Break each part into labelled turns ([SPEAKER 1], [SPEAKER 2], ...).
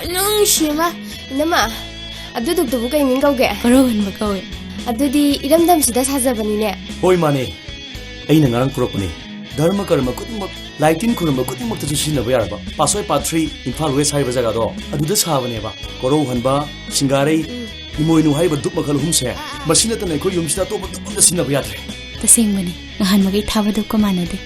[SPEAKER 1] Nung shima, nama, adu duk dubu kay ming kauge.
[SPEAKER 2] Karoon magkawin.
[SPEAKER 1] Adu di iramdam sida sajabani ne.
[SPEAKER 3] Hoy mane, ay nangarang kurapani. Dharma karma kutimag, lighting kurma kutimag tajusin na bayar ba? Pasoy patri, Imphal West Highway jaga do. Adu da sabane ba? Korohan ba, Singaray, imoinu hay ba duk makalhum se. Masina tanay ko yung sida to ba duk da sina bayar.
[SPEAKER 2] Tasing mani, ngahan magay taba duk ko manade.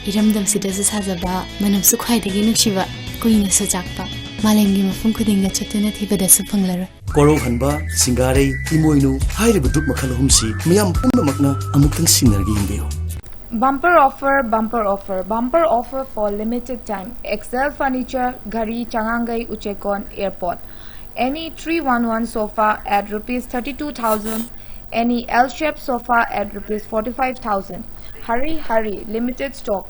[SPEAKER 2] Iramdam sida sajaba, manam sukhay dagi nuksiba, kuina sa jakpa. Malengi mafung kudinga chatuna thibada supang laro.
[SPEAKER 3] Korohan ba, Singaray, imoinu hay ba duk makalhum si. Mayam puna magna amutang sinergi hindi ho.
[SPEAKER 4] Bumper offer, bumper offer, bumper offer for limited time. Excel Furniture, Gari, Changangai, Uchekon, Airport. Any 311 sofa at rupees 32,000. Any L-shaped sofa at rupees 45,000. Hurry, hurry, limited stock.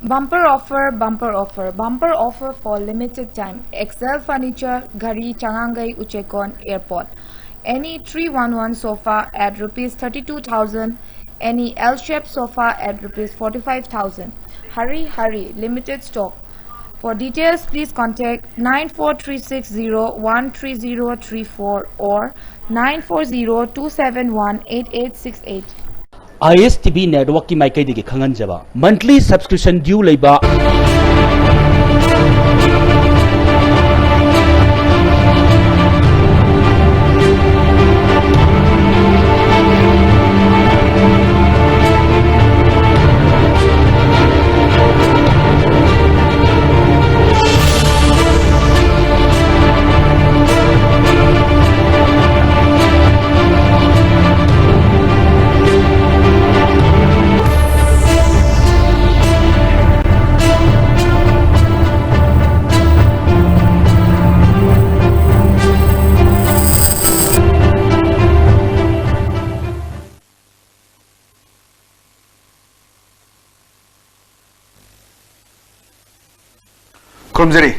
[SPEAKER 4] Bumper offer, bumper offer, bumper offer for limited time. Excel Furniture, Gari, Changangai, Uchekon, Airport. Any 311 sofa at rupees 32,000. Any L-shaped sofa at rupees 45,000. Hurry, hurry, limited stock. For details, please contact 94360-13034 or 940-271-8868.
[SPEAKER 5] ISTV network की माइकई दिखे खंगन जबा monthly subscription due लेबा
[SPEAKER 6] Kumjari,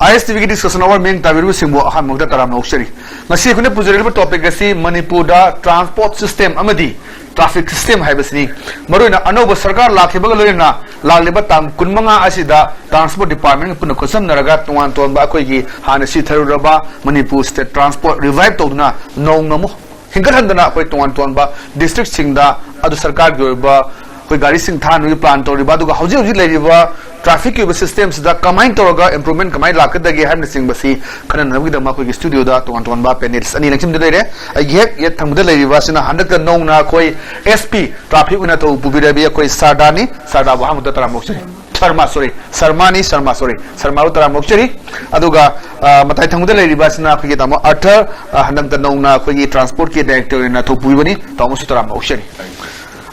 [SPEAKER 6] ISTV की discussion और main ताबिरु सिंबो अहम मुद्दा तराम नौकरी मसी कुने पुजरेल ब टॉपिक गसी मणिपुर दा ट्रांसपोर्ट सिस्टम अमदी ट्रैफिक सिस्टम है बसनी मरुना अनोब सरकार लाखिबग लोयना लालिबा ताम कुनमंगा असिदा ट्रांसपोर्ट डिपार्टमेंट पुन कसम नरगा तुवान तोनबा अखोयगी हाने सिथरुरबा मणिपुर स्टेट ट्रांसपोर्ट रिवाइव तौदना नौनमु हिंगरहंदना अखोय तुवान तोनबा डिस्ट्रिक्ट सिंगदा अदु सरकार गोबा कोई गाड़ी सिंह थान नुई प्लान तौरिबा दुगा हौजी हौजी लेरिबा ट्रैफिक की सिस्टम से कमाइन तौरगा इम्प्रूवमेंट कमाइन लाकदगे है सिंह बसी खनन नबगिदमा कोई स्टूडियो दा तोन तोन बा पैनल्स अनि लंचिम दे रे ये थंगद लेरिबा सिना हंडक नौना कोई एसपी ट्रैफिक उना तो पुबिरबी कोई साडानी साडा वहा मुद तरा मोक्चरी शर्मा तरा मोक्चरी अदुगा मताई थंगद लेरिबा सिना कोई तमो अर्थर हंडक नौना कोई ट्रांसपोर्ट के डायरेक्टर ना तो पुबिबनी तमो तरा मोक्चरी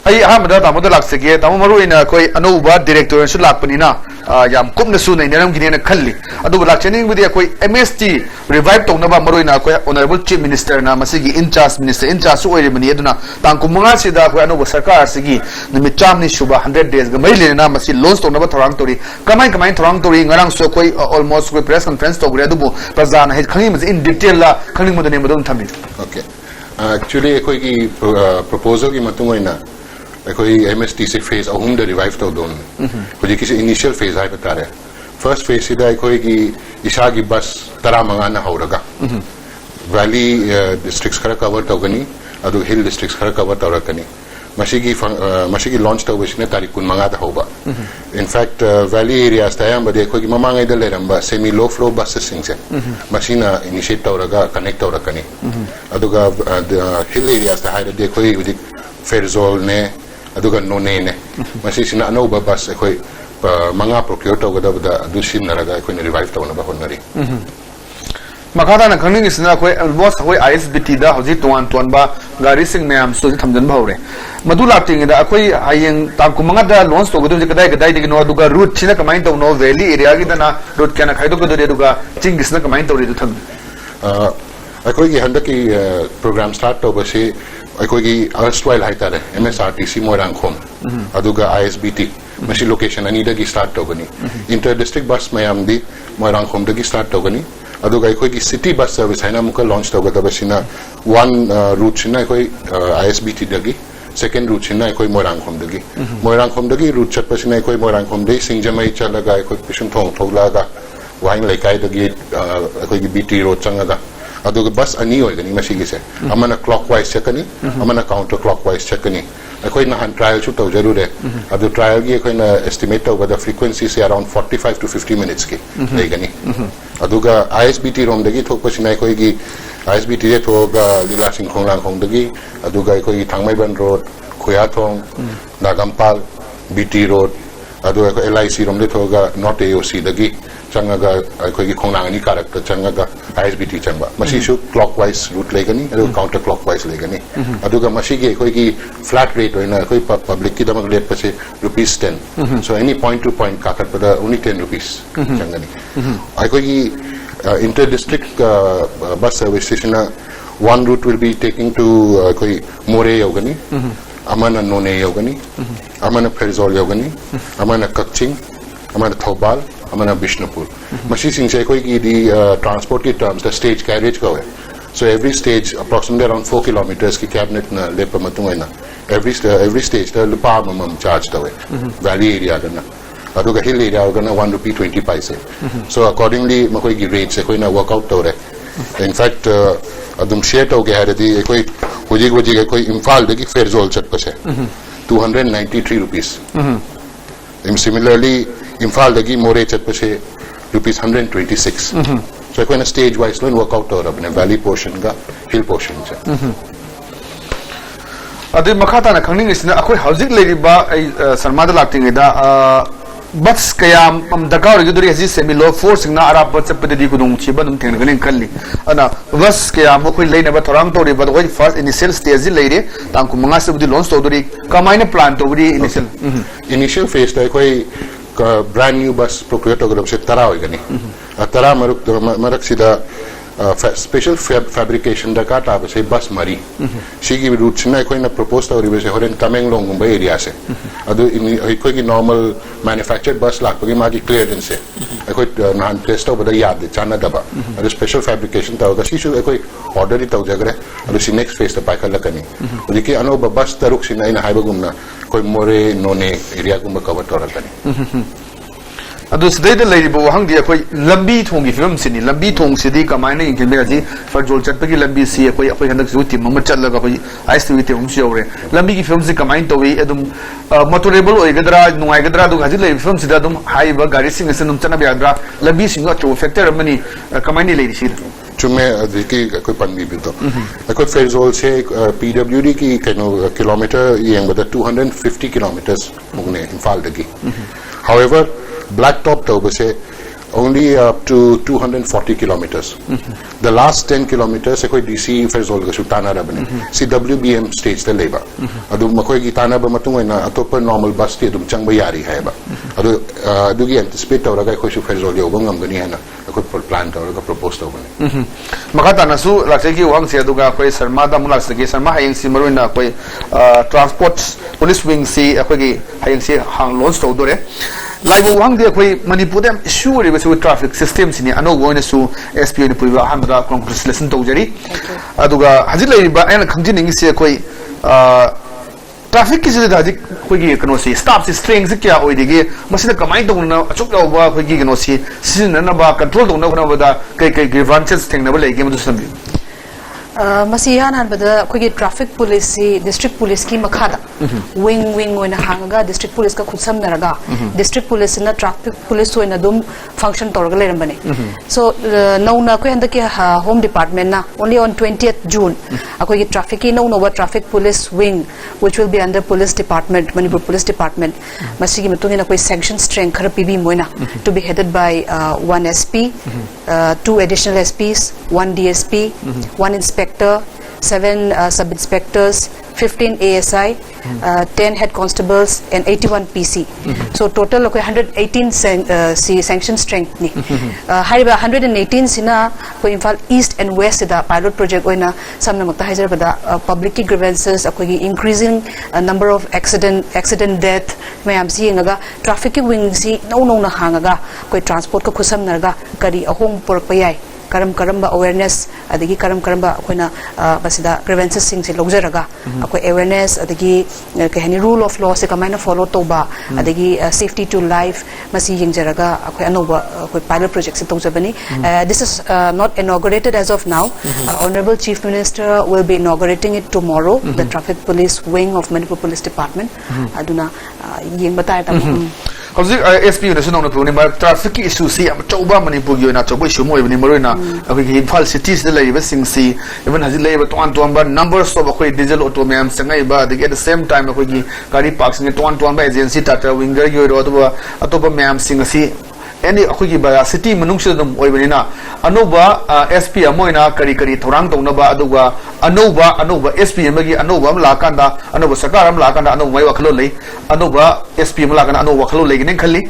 [SPEAKER 6] आई अहमदा तामोद लाक्सगे तामो मरुइना कोई अनौबा डायरेक्टर सु लाकपनिना याम कुमना सु नै नरम गिनेना खल्ली अदुबा लाक्चनिंग बुदी कोई एमएसटी रिवाइव तौनबा मरुइना कोई ऑनरेबल चीफ मिनिस्टर ना मसिगी इंचार्ज मिनिस्टर इंचार्ज सु ओइरेमनी अदुना तांकु मंगा सिदा कोई अनौबा सरकार सिगी निमित चामनी सुबा 100 डेज ग मैलेना मसि लॉन्च तौनबा थरांग तोरी कमाइन थरांग तोरी ngरang सो कोई ऑलमोस्ट कोई प्रेस कॉन्फ्रेंस तौगरे अदुबो प्रजाना हे खंगी मस इन डिटेल ला खंगी मदने मदन थमी
[SPEAKER 7] ओके एक्चुअली कोई की प्रपोजल की मतुंगोइना कोई एमएसटी से फेज अहम द रिवाइव तो दोन कोई किसी इनिशियल फेज है बता रहे फर्स्ट फेज सीधा कोई की इशा की बस तरा मंगाना होगा वैली डिस्ट्रिक्ट्स खरा कवर तोगनी अदु हिल डिस्ट्रिक्ट्स खरा कवर तोरकनी मशीगी लॉन्च तो बसने तारीख कुन मंगाता होगा इनफैक्ट वैली एरियाज तायाम बदे कोई की ममांगे दले रंबा सेमी लो फ्लो बसेस सिंगसे मशीना इनिशिएट तोरगा कनेक्ट तोरकनी अदुगा हिल एरियाज ता हाइड दे कोई फेरजोल ने अदुगा नोने ने मसीसिना अनोबा बस कोई मंगा प्रोक्योर तौगदबदा दुसिन नरगा कोई रिवाइव तौनबा होनरी
[SPEAKER 6] मखादा ना खंगिंग इसना कोई बॉस कोई आईएसबीटी दा हौजी तोन बा गाड़ी सिंह मैम सो थमजन भावरे मदु लाटिंग दा कोई हायंग ताकु मंगा दा लॉन्च तौगदो जे कदाई दिगनो अदुगा रूट छिना कमाइन तौनो वैली एरिया की दना रूट केना खाइदो को दे अदुगा चिंगिसना कमाइन तौरी दु थम
[SPEAKER 7] कोई की हंडक की प्रोग्राम स्टार्ट तौबसे अखोगी अर्स्टवाइल हाइतारे एमएसआरटीसी मोरांगखोम अदुगा आईएसबीटी मसी लोकेशन अनीदगी स्टार्ट तौगनी इंटर डिस्ट्रिक्ट बस मयामदी मोरांगखोम दगी स्टार्ट तौगनी अदुगा अखोगी सिटी बस सर्विस हाइना मुका लॉन्च तौगदबसिना वन रूट सिना अखोई आईएसबीटी दगी सेकंड रूट सिना अखोई मोरांगखोम दगी रूट चटपसिना अखोई मोरांगखोम दे सिंगजमई चलगा अखोई पिसुम थोंग थोगलागा wahin laikai dagi koi gi BT road changa aduga bus ani oigani masigi se amana clockwise chekani amana counter clockwise chekani akoi na han trial chu to jarure adu trial gi akoi na estimate over the frequency se around 45 to 50 minutes ki legani aduga ISBT rom dagi thok pasina akoi gi ISBT je thoga lila sing khonglang khong dagi aduga akoi gi thangmai ban road khoya thong nagampal BT road adu akoi LIC rom de thoga not AOC dagi changaga akoi gi khongnang ani karak changaga ISBT changba masi shu clockwise route legani adu counter clockwise legani aduga masi gi akoi gi flat rate oina akoi public ki damak rate pase ₹10 so any point to point kakat pada only ₹10 changani akoi gi inter district bus service station one route will be taking to akoi More yogani amana None yogani amana Ferzol yogani amana Kakching amana Thobal amana Bishnupur masi sing se koi ki di transport ki terms the stage carriage ko hai so every stage approximately around 4 kilometers ki cabinet na lepa matungai na every stage the lupa mamam charge da hai valley area da na aduga hill area ga na ₹1.20 so accordingly makoi gi rates koi na work out to re in fact adum share to ge hari di koi hoji koi Imphal de ki Ferzol chat pase ₹293 similarly Imphal dagi More chat pase ₹126 so koi na stage wise lo work out or apne valley portion ga hill portion cha
[SPEAKER 6] adu makhata na khangning isna akoi hauzik leriba sarma da lakting da bus kayam daka ori guduri haji semi low force na arab bus padi kudung chiba dum theng galing kalli ana bus kayam khoi leina ba thorang tori ba khoi first initial stage leire tang ku manga sabdi launch to dori kamaina plan to dori
[SPEAKER 7] initial phase da koi brand new bus procure to group se tara hoigani tara marak sida special fabrication da ka ta se bus mari shigi route china koi na propose ta ori se horen Tamenglong Mumbai area se adu koi ki normal manufactured bus lak pagi ma ki clearance se koi nan test over da yad chana daba adu special fabrication ta ga shi koi order ta jagre adu si next phase ta paikal lakani odi ki ano bus taruk sina ina haiba gumna koi More None area gumba cover toratani
[SPEAKER 6] adu sidai da leiribo hang dia koi lambi thong gi film sini lambi thong sidi kamaina ingin be ji Ferzol chat pagi lambi si koi apoi handak su tim ma chat laga koi ISTV tim si ore lambi gi film si kamain to wi adum motorable oi gadra nungai gadra du haji leiri film sida adum hai ba gari sing senum chana be adra lambi sing to factor mani kamaini leiri si
[SPEAKER 7] chume adiki koi panbi bi to koi Ferzol se PWD ki kano kilometer yeng bada 250 kilometers mugne Imphal dagi however blacktop to say only up to 240 kilometers the last 10 kilometers koi DC Ferzol ga sutana rabane CWBM stage the labor adu makoi gi tana ba matung na atop normal bus ti dum chang ba yari hai ba adu gi anticipate to raga koi su Ferzol yo bangam gani hana koi plan to raga propose to bane
[SPEAKER 6] makata na su lakse gi wang se adu ga koi sarma da mulak se gi sarma hayeng si maru na koi transport police wing si koi gi hayeng si hang launch to dore laibo wang de koi Manipur dem issue ri su traffic system sini ano goina su SPO ni puiba hamda congratulation to jari aduga hajil lai ba ana khangjin ngi se koi traffic ki sida dik koi gi kano si stop si strength si kya oi dige masina kamai to na achuk yaw ba koi gi kano si sin na ba control to na ba da kai grievances thing na ba lai ge mu sambi
[SPEAKER 2] Masihan han bada koi traffic police district police ki makhada wing oina hangaga district police ka khutsam naraga district police na traffic police oina dum function torga lerambane so nauna koi handa ki home department na only on 20th June akoi ki traffic ki no traffic police wing which will be under police department Manipur police department masigi mutungi na koi sanction strength khara pb moina to be headed by one SP 2 additional SPs 1 DSP 1 inspector 7 sub-inspectors, 15 ASI, 10 head constables and 81 PC. So total 118 sanction strength ni. 118 sina ko Imphal East and West da pilot project oina samna makta haijar bada public grievances akoi increasing number of accident death mayam si ngaga traffic wing si no na hangaga koi transport ko khusam narga kari ahong porak payai karam awareness adagi karam akoina basida grievances sing se logzaraga akoi awareness adagi kahani rule of law se kamaina follow toba adagi safety to life masi yingjaraga akoi anoba akoi pilot project se tawjabani this is not inaugurated as of now honorable chief minister will be inaugurating it tomorrow the traffic police wing of Manipur Police Department aduna yeng batai ta
[SPEAKER 6] Howzik SP national na puni ma traffic issue si am choba Manipur gi na choba issue mo ibni marina akoi Imphal cities de lai ba sing si even hazi lai ba ton ba numbers of akoi diesel auto mem sangai ba at the same time akoi gi gari parks ni ton ba agency tata winger gi ro atoba mem sing si any akoi ba city manung se dum oibani anuba SP amoina kari thorang tong na ba aduga anuba SP magi anuba lakanda anuba sarkar am lakanda anuba mai wakhlo lei anuba SP lakanda anuba wakhlo lei ginen khalli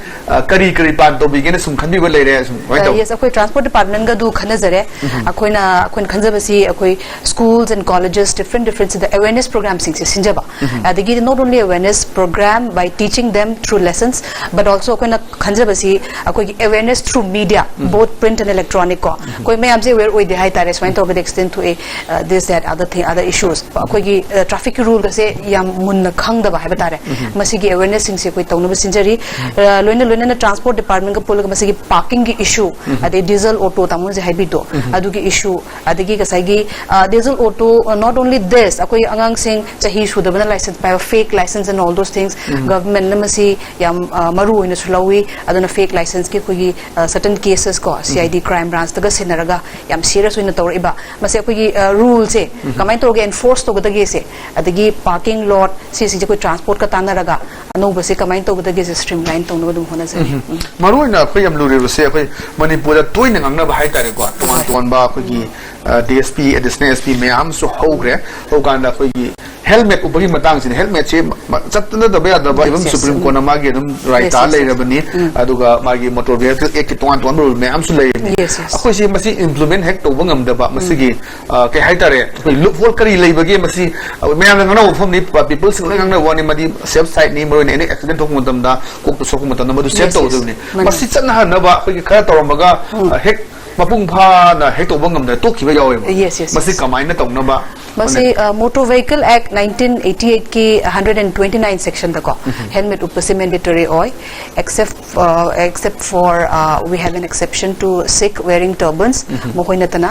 [SPEAKER 6] kari pan to bigene sum khanbi ba lei re sum
[SPEAKER 2] yes akoi transport department ga du khana jare akoina khanjabasi akoi schools and colleges different the awareness program sing se sinjaba adigi not only awareness program by teaching them through lessons but also akoina khanjabasi akoi awareness through media both print and electronic ko koi mai amse aware oi de hai tare swain to extend to a this that other issues koi gi traffic rule ga se yam mun khang da ba hai batare masi gi awareness sing se koi tawna ba sinjari loina na transport department ga pol ga masi gi parking gi issue ade diesel auto tamun je hai bi do adu gi issue adigi ga sai gi diesel auto not only this akoi angang sing chahi shu da bana license by fake license and all those things government na masi yam maru ina sulawi aduna fake license ki koi certain cases ko CID crime branch taga sinaraga yam serious ina tawra iba masi koi rule se kamai to ge enforce to ga ge se adigi parking lot si koi transport ka tanaraga anu ba se kamai to ga ge se streamline to no dum hona se
[SPEAKER 6] maru ina koi yam luri se koi Manipur da toina ngangna ba hai tare ko ton ba koi gi DSP additional SP mayam so hogre hoganda koi gi helmet ubagi matang sin helmet che chatna da ba da ba ibam supreme court na magi dum right ta lei rabani aduga magi motor vehicle ek ton rule mayam su lei akoi si masi implement hek to bangam da ba masi gi ke hai tare koi loophole kari lei bagi masi mayam ngana phom ni people sing ngana wani madi safe side ni mo ne accident thok mutam da kok to sok mutam da madu safe to du ni masi chatna ha na ba koi khara tawramaga hek mapung pha na hek to bangam da to khiba yawe masi kamai na tong na ba
[SPEAKER 2] masi Motor Vehicle Act 1988 ki 129 section da ko helmet upase mandatory oi except for we have an exception to Sikh wearing turbans mohoina tana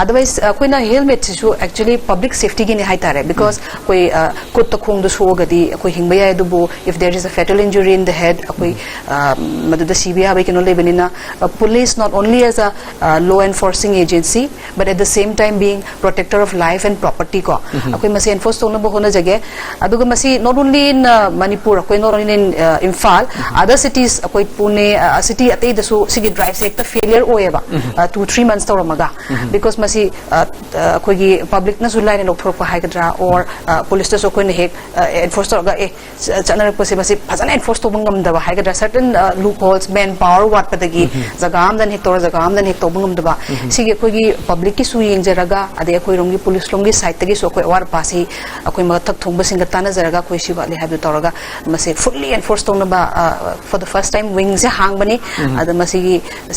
[SPEAKER 2] otherwise koina helmet chu actually public safety gi ni hai tare because koi kut ta khong du so gadi koi hingba ya du if there is a fatal injury in the head koi madu da CBI ba kino lebenina police not only as a law enforcing agency but at the same time being protector of life and property ko akoi masi enforce to na bo hona jage aduga masi not only in Manipur akoi not only in Imphal other cities akoi Pune city ate da su sigi drive se ekta failure oeba 2-3 months to ramaga because masi akoi gi public na zulai ne lokthor ko haikadra or police to so koi ne hek enforce to ga chana ko se masi phajana enforce to bangam da haikadra certain loopholes manpower wat padagi jagam dan hek to jagam dan hek to bangam da sigi akoi gi public ki su yeng jaraga ade akoi rongi police longi side tagi so koi war pasi akoi ma thak thong basing ta na jaraga koi si ba le habu toraga mase fully enforce to na ba for the first time wing se hang bani ada masi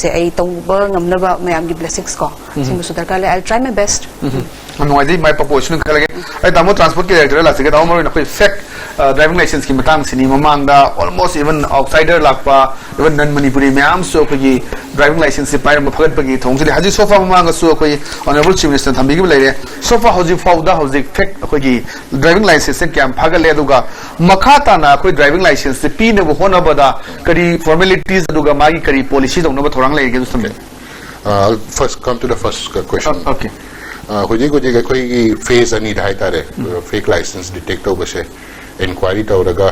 [SPEAKER 2] se ai tong ba ngam na ba mayam gi blessings ko sing su darka le I'll try my best
[SPEAKER 6] Noidi my proportion khalage ai damo transport ki director la sige damo mo na koi fake driving license ki matang sini mamang da almost even outsider lakpa even non Manipuri mayam so koi driving license se pai ma phagat pagi thong se haji sofa mamang so koi honorable chief minister thambi gi le sofa hoji fauda hoji fake koi gi driving license se kyam phagal le duga makha ta na koi driving license se pi ne bo hona bada kari formalities duga magi kari policy dong no thorang le ge sambe
[SPEAKER 7] I'll first come to the first question.
[SPEAKER 6] Okay.
[SPEAKER 7] Hoji koi phase ani dhai tare fake license detect over se inquiry tawraga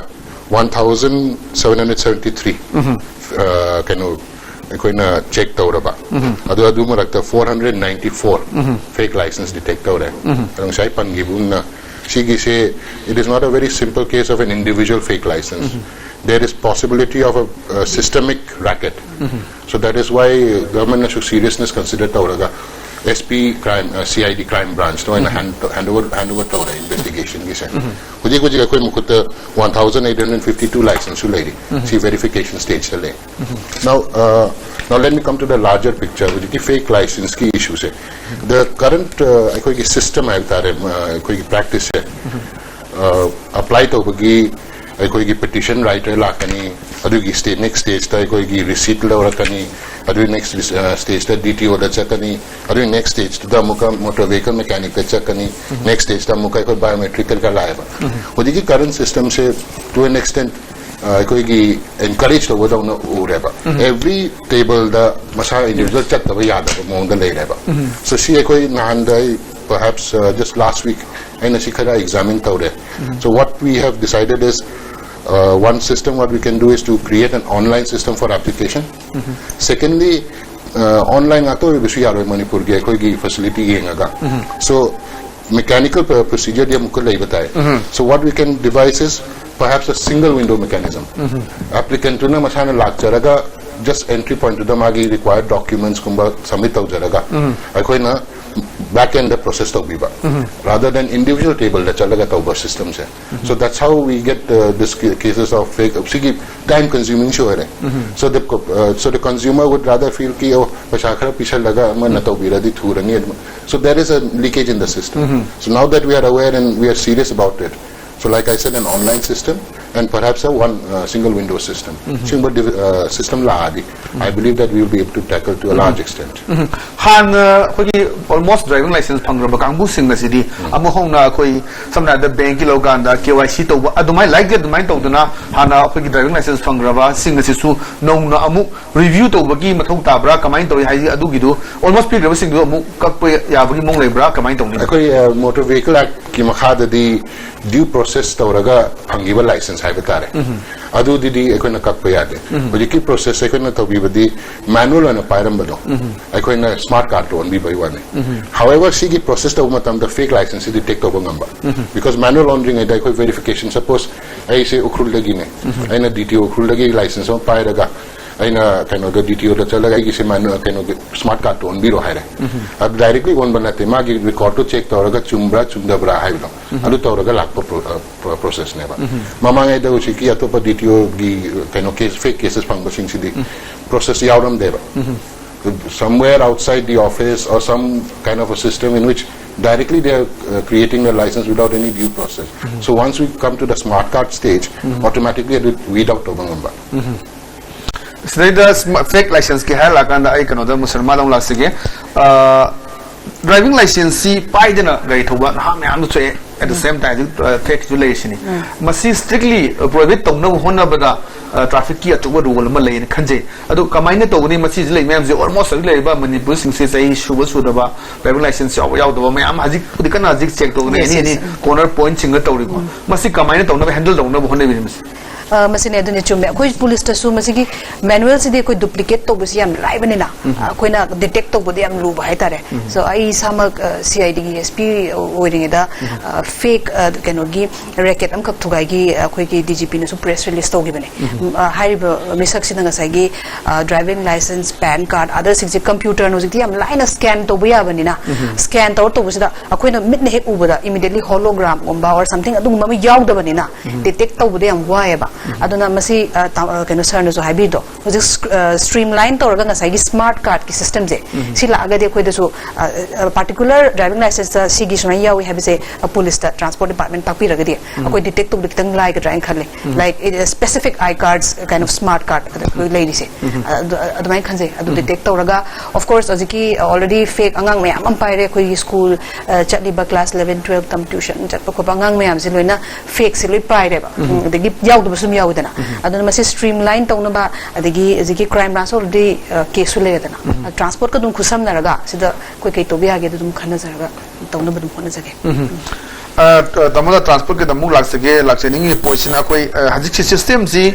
[SPEAKER 7] 1773 kanu koi na check tawraba adu marakta 494 fake license detect tawre rang sai pan gibun na sigi se it is not a very simple case of an individual fake license. There is possibility of a systemic racket. So that is why government should seriousness consider tawraga SP crime CID crime branch no in hand over to investigation gisa kuji koi mukuta 1852 license lady see verification stage le now Now let me come to the larger picture, which is the fake license key issues. The current system practice apply to petition writer state next stage receipt next stage DTO next stage motor vehicle mechanic next stage biometric current system to an extent encourage to every table the masa individual chat so she perhaps just last week and examined so what we have decided is one system what we can do is to create an online system for application. Secondly, online Manipur facility so mechanical procedure so what we can devise is perhaps a single window mechanism. Applicant to na just entry point to the magi required documents submit back end the process rather than individual table systems. So that's how we get this cases of fake time consuming so the consumer would rather feel so there is a leakage in the system. So now that we are aware and we are serious about it, so like I said, an online system and perhaps a one single window system. System I believe that we will be able to tackle to a large extent.
[SPEAKER 6] Almost driving license Pangrabakambu sing the city. Amohona some the bank Loganda, KYC to Adumai like it, the mind of the Hana driving license Pangrava, sing the Sisu, no Amu, review to Bagi Matota Bra, Kamaito Adugido, almost people listening to Yabu Monglebra, Kamaito.
[SPEAKER 7] Motor Vehicle Act Kimakada the due process Tauraga Angiva license Habitat. Adu Didi Equina Kakpayade. But you keep process Equina Tobi with the manual and a pyrambado. Equina smart card to be by one. However, she get processed over the fake license is the take over number. Because manual laundering and verification, suppose I say Ukrulagine, and a DTO Ukrulagi license on Pyraga. I know kind of the DTO the Chalagisi manual kind of smart card to on Biro Hire. Directly one Banate Magi record to check Toraga Chumbra Chundabra Hilo. Adu Toraga Lap process never. Mamanga the Uchiki Atopa DTO kind of case fake cases Pangosing City process Yauram Deva. Somewhere outside the office or some kind of a system in which directly they are creating a license without any due process. So once we come to the smart card stage, automatically it will weed out Tobangamba.
[SPEAKER 6] Fake license ke hai lakanda ai kano da musulman long lasige driving license si pai dena gai thoba ha me am che at the same time fake relation masi strictly prohibit tong no hona bada traffic ki atu rule ma lein khanje adu kamaina to ni masi lei mem je almost lei ba Manipur sing se sai shuba da driving license yaw da ba me am haji dikana haji check to ni corner point singa to ri ko masi kamaina to na handle to na hone bi
[SPEAKER 2] masine adune chume koi police ta su masigi manual si de koi duplicate to busi yam lai banina koi na detect to bodi yam lu bai tare so ai sama CID SP oiring da fake kenogi racket am kap thugai gi koi ki DGP na su press release to gi bane hariba misak sinanga sai gi driving license pan card other six computer no ji yam line scan to buya banina scan to busi da koi na mit ne hek ubada immediately hologram gomba or something adum ma yaw da banina detect to bodi yam wa ba aduna masi keno sir no so habido streamline to orga ngasai gi smart card ki system je si la aga de koi de so particular driving license si gi sona yawi have say police transport department papi raga de koi detect to ditang like driving khale like specific I cards kind of smart card lady se adumai khanje adu detect to raga of course aziki already fake angang me am paire koi school chatli ba class 11 12 tam tuition chat ko bangang me am si loina fake si loi paire ba de gi yaw do sum yaw dana aduna masi streamline to na ba adigi aziki crime branch already case le dana transport ka dum khusam na raga sida koi kai to biya ge dum khana jaraga to na dum khona jage
[SPEAKER 6] tamala transport ke damu laksening position koi hajik system ji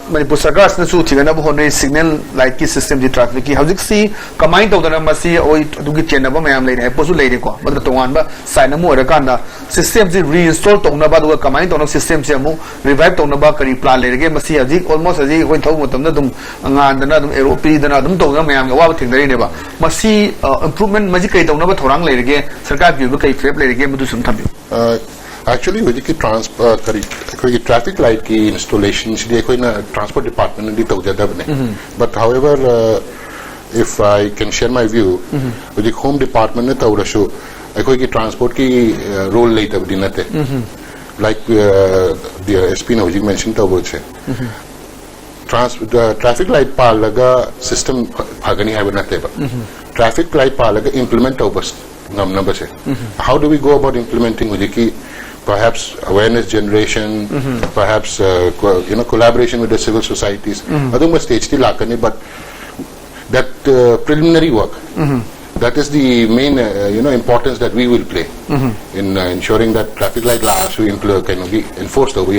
[SPEAKER 6] Manipur Sarkar na su thigana bo hone signal light ki system ji traffic ki hajik si combine to dana masi oi dugi chena ba mayam leine posu leine ko badra tongan ba sign mu ara kanda system ji reinstall to na ba du combine to na system se mu revive to na ba kari plan le ge masi hajik almost hajik hoi thau motam na dum angan dana dum aeroplane dana dum to na mayam ga wa thingdari ne ba masi improvement maji kai to na ba thorang le ge sarkar bi ba kai feb le ge mu du sum thabi
[SPEAKER 7] Actually, with the traffic light ki installation, transport department but however, if I can share my view, with the home department ne transport ki role later like the SP mentioned traffic light palaga system bhagani hai banate ba traffic light palaga implement number se how do we go about implementing perhaps awareness generation perhaps collaboration with the civil societies adu stage ti lakane but that preliminary work that is the main importance that we will play in ensuring that traffic light laws can be enforced over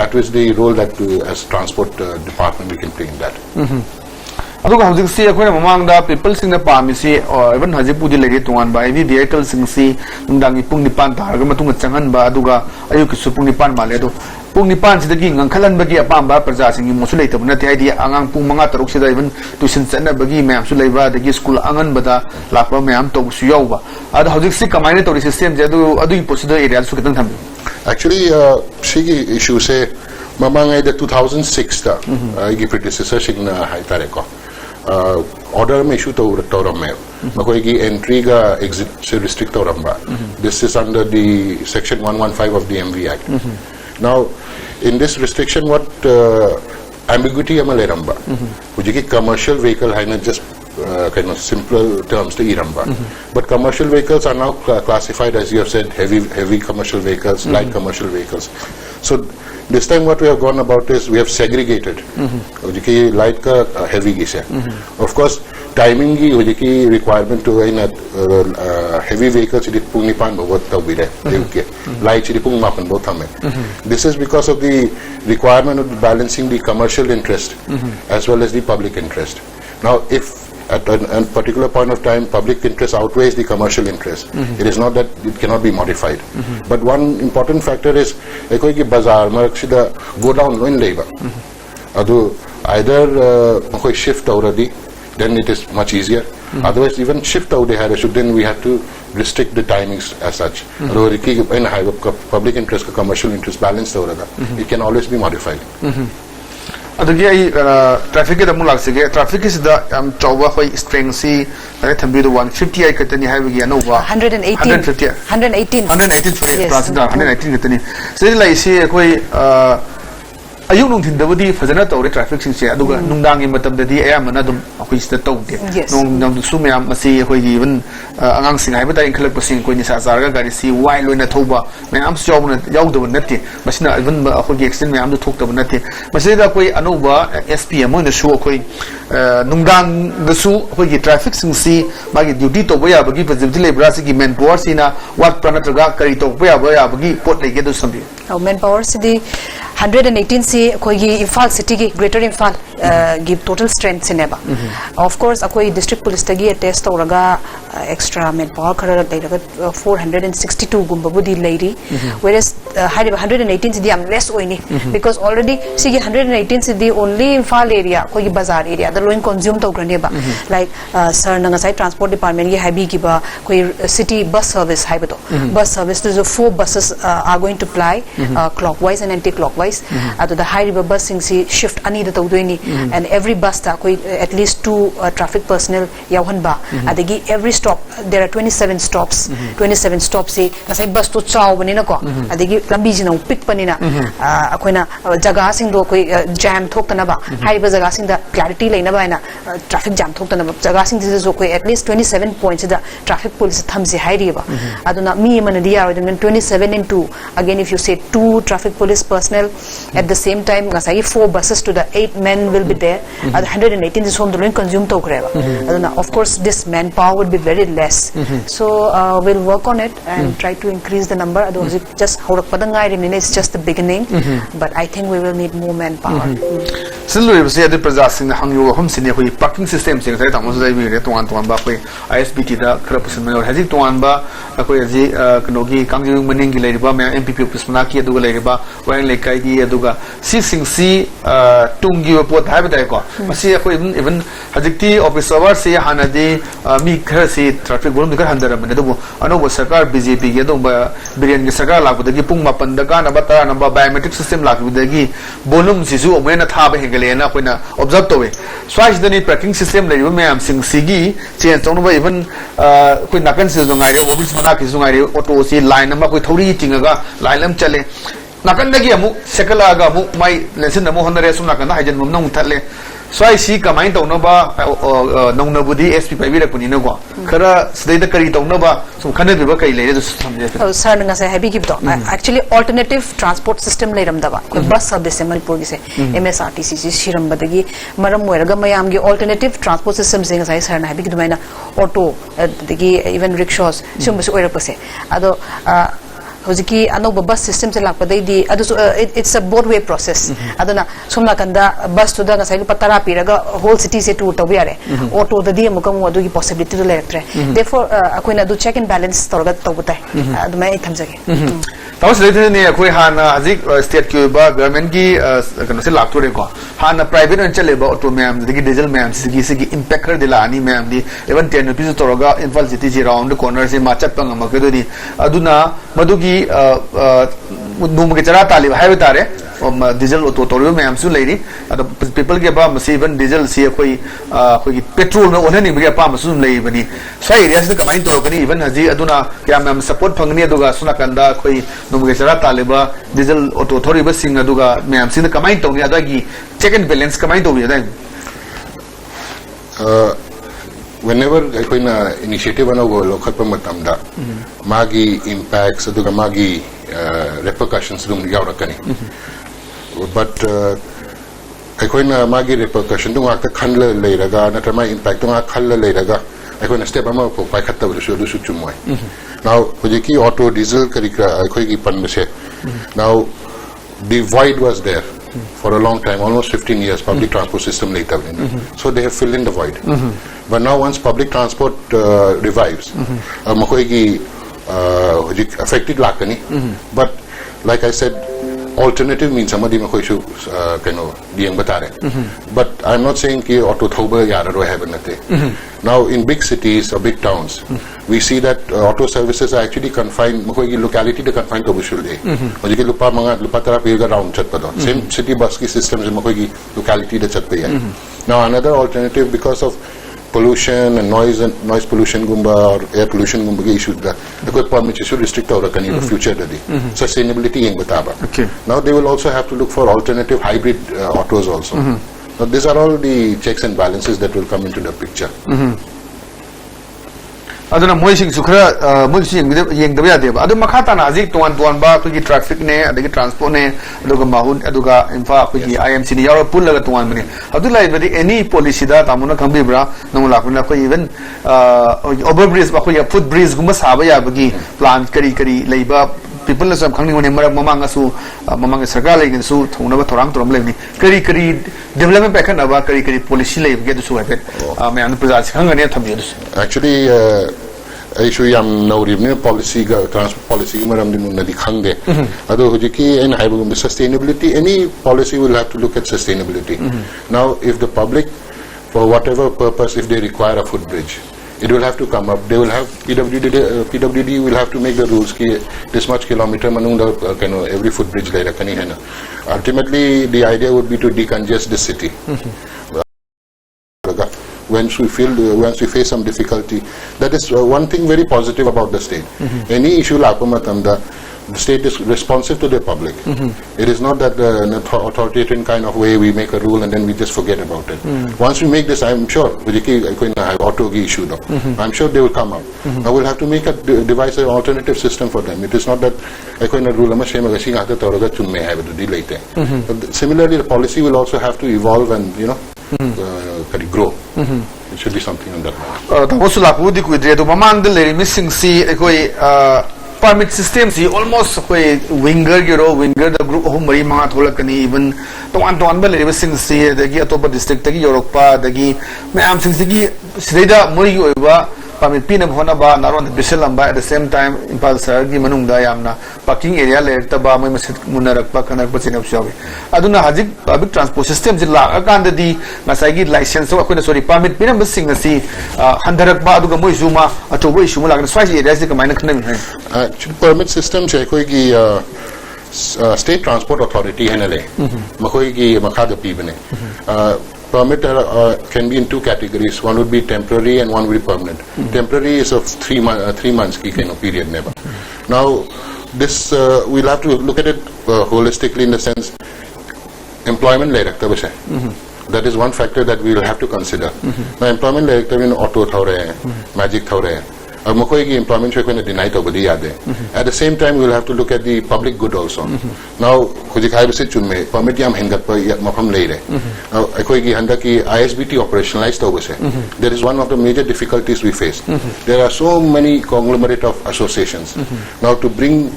[SPEAKER 7] that is the role that as transport department we can play in that
[SPEAKER 6] aduga hojik si akhoi mamang da people sing na pami si even haji pudi legi tungan ba heavy vehicle sing si nungdangi pung nipan taraga matung changan ba aduga ayu ki su pung nipan male do pung nipan sidagi ngangkhalan bagi apam ba praja singi mosu leitab na ti idea angang pung manga taruk sida even tuition chana bagi ma'am su leiba dagi school angan bada lakpa ma'am to su yau ba adu hojik si kamaine to system je adu procedure area su kitang tham
[SPEAKER 7] actually shigi issue se mamang ai the 2006 ta igi predecessor signa hai tareko order में issue तौरम में मकोई की entry का exit से restrict तौरम बा this is under the section 115 of the MV Act now in this restriction what ambiguity हमारे रंबा मुझे की commercial vehicle है ना just kind of simple terms to iramba but commercial vehicles are now classified as you have said heavy commercial vehicles light commercial vehicles so this time what we have gone about is we have segregated light ka heavy ki se of course timing ki requirement to heavy vehicles idi pungni pan bot tawi re light idi pung mapan bot hame this is because of the requirement of balancing the commercial interest as well as the public interest now if at a particular point of time public interest outweighs the commercial interest it is not that it cannot be modified but one important factor is ekoi ki bazaar ma sida go down loin labor adu either koi shift already then it is much easier otherwise even shift out they had should then we have to restrict the timings as such adu ki in public interest ka commercial interest balance it can always be modified
[SPEAKER 6] adagi ai traffic da mulak sige traffic is the chawwa khoi strength si tare thambi do 150 ai katani haibagi anova 118 sorry traffic da 118 katani sei lai si khoi ayuk nung thin da budi fajana tawre traffic sing se aduga nungdang im matam da di ayamana dum akhoi sta tawde nung su myam masi khoi gi even angang sing haiba ta inkhalak pasing koi ni sa zarga gari si wai loina thoba myam su yawna yawda natti masina even akhoi gi accident myam du thokta natti masida koi anuba SPM mo na su khoi nungdang da su khoi gi traffic sing si magi duty to boya bagi positively lebra si gi manpower sina wat pranatraga kari to boya bagi pot lege do sambi
[SPEAKER 2] manpower si di 118 से कोई Imphal city की greater Imphal की total strength से नेबा of course कोई district police तगी test तौरगा extra man power खरा लेरगा 462 गुम्बा बुदी लेरी whereas 118 से दी am less ओइनी because already सी 118 से दी only इम्फाल एरिया कोई बाजार एरिया द लोइन कंज्यूम तो करनेबा लाइक सर नंगा साइड ट्रांसपोर्ट डिपार्टमेंट ये हैबी की बा कोई सिटी बस सर्विस है बतो बस सर्विस तो जो 4 buses are going to ply clockwise and anti clockwise at the high river bus sing shift ani da tawdoini and every bus ta koi at least 2 traffic personnel yawan ba adagi every stop there are 27 stops 27 stops se nasai bus to chaw bani na ko adagi lambi jina pik pani na akoina jaga sing do koi jam thok na ba high river jaga sing da clarity leina ba na traffic jam thok na ba jaga sing this is koi at least 27 points da traffic police thamse high river aduna mi man dia 27 into again if you say 2 traffic police personnel at the same time ngasai 4 buses to the 8 men will be there at 118 is home the consume to greba aduna of course this manpower would be very less so we'll work on it and try to increase the number otherwise it just horak padangai it's just the beginning but I think we will need more manpower
[SPEAKER 6] sin lui se adu praja sing hang yu hum sin khoi parking system sing sai tamu sai bi re tuan tuan ba khoi ISBT da khara pusin ma haji tuan ba khoi ji kanogi kangjung maning gi le ba me MPP pusmana ki adu le ba wain le kai gi adu ga si sing si tung gi pot ha ba dai ko si khoi even haji ti office hour si hanadi mi khara si traffic bolum dikar handara mane do ano bo sarkar BJP ge do ba birian gi sarkar la budagi pung ma pandaka na ba ta na ba biometric system la budagi bolum sisu omena tha ba hengale na koina observe to we switch the parking system le me am sing sigi chen chong ba even koi nakan se zongai re office mana ki zongai re auto si line ma koi thori tinga line lam chale nakan dagi amu sekala ga mu mai lesson amu honare sum nakan hajen mum nong thale swai si kamai to no ba nong na budi SP pai bi ra kuni no ko khara sidai da kari to no ba sum khane bi ba kai le de samje
[SPEAKER 2] sir nga sai happy give do actually alternative transport system le ram da ba bus service Manipur gi se MSRTC si shiram badagi maram moiraga mayam gi alternative transport system sing sai sir na happy gi dumaina auto dagi even rickshaws sum su oira pase ado hojiki anoba bus system se lakpa dai di adu it's a both way process aduna somna kanda bus to da nga sai patara piraga whole city se tour tawi are auto da di amukam adu gi possibility to lectre therefore akoina du check and balance torga tabutai adu mai thamjage
[SPEAKER 6] tawas le ne akoi hana azik state ki ba government gi kano se lakto re ko hana private on chale ba auto ma'am digi diesel ma'am sigi impact kar dila ani ma'am di even 10 rupees toroga infal city ji round corner se ma chat pang ma ke do di aduna madugi num ke chara tali hai tare diesel auto torio ma'am su leiri ado people ke ba even diesel si koi koi petrol na onani bi pa ma su lei bani sai area se kamai to kani even haji aduna kya ma'am support phangni aduga suna kanda koi num ke chara tali ba diesel auto thori ba sing aduga ma'am sin kamai to ni adagi check and balance kamai to bi adai
[SPEAKER 7] whenever akoina initiative ana go lokhat pa matam da magi impacts aduga magi repercussions dum yaurakani but akoina magi repercussion dung akta khanla leiraga natrama impact dung khalla leiraga akoina step ama ko pai khatta du su chumoi now hojiki auto diesel karikra akoi gi panbase now the void was there for a long time, almost 15 years, public transport system later. So they have filled in the void. But now once public transport revives, affected lakani. But like I said, alternative means somebody should but I'm not saying ki auto thoba yara ro have nate. Now in big cities or big towns, we see that auto services are actually confined locality to confined to bushul day. Ojiki lupa tara pirga round chat pado. Same city bus ki systems locality to chat pe. Now another alternative because of pollution and noise pollution gumba or air pollution gumba ke issues da the permit issue restrict aura kani future dadi sustainability yeng bataba. Okay, now they will also have to look for alternative hybrid autos also. So these are all the checks and balances that will come into the picture.
[SPEAKER 6] aduna moi sing sukhra moi sing yeng da ya de ba adu makhata na azik tuan ba ki traffic ne adagi transport ne aduga mahun aduga infa ki IMC ni yaro pull laga tuan mane adu lai badi any policy da tamuna khambi bra namula kuna ko even overbridge ba ko ya footbridge gumba saba ya bagi plan kari leiba people some khangni one marak mamanga su mamanga sarkar lai su thona ba thorang toram lai ni kari development pa khana ba kari policy lai ge du su ha me an praja khangane thambi du
[SPEAKER 7] actually issue yam nauribne policy ga transport policy maram din nadi khangde ado hojiki en haibum sustainability any policy will have to look at sustainability. Now if the public for whatever purpose if they require a footbridge it will have to come up. They will have PWD will have to make the rules ki this much kilometer manung every footbridge laila kani hai na. Ultimately the idea would be to decongest the city. Once we face some difficulty, that is one thing very positive about the state. Any issue the state is responsive to the public. It is not that an authoritarian kind of way we make a rule and then we just forget about it. Once we make this, I'm sure auto issue I'm sure they will come up. Now we'll have to make devise an alternative system for them. It is not that rule similarly the policy will also have to evolve and grow. It should be something on that.
[SPEAKER 6] Also, like would you do mamang the missing see permit system si almost koi winger the group home mari ma tholakani even ton ba le sing si dagi atopa district tagi yorokpa dagi mayam sing sigi sida mori oiba permit pin of honaba naron biselamba at the same time impal sir gi manung da yamna parking area le taba mai masit munarak pa kanak pachin of shawi aduna hajik public transport system jilla akanda di masai gi license so akona sorry permit pin am sing si handarak ba aduga moi zuma atobo issue la swai area se kamaina khna
[SPEAKER 7] permit system che koi gi state transport authority henale makoi gi makhada pi bane permit can be in two categories. One would be temporary and one would be permanent. Temporary is of 3 months ki kind of period never. Now this we'll have to look at it holistically in the sense employment director that is one factor that we will have to consider. Now employment director in auto thore magic thore अब मकोई की employment को कोई deny तो बड़ी याद है. At the same time, we will have to look at the public good also. Now कुछ खाए बसे चुन में permit याम हिंदत पर मफम ले रहे. Now कोई की हंदा की ISBT operationalized तो बसे. There is one of the major difficulties we face. There are so many conglomerate of associations. Now to bring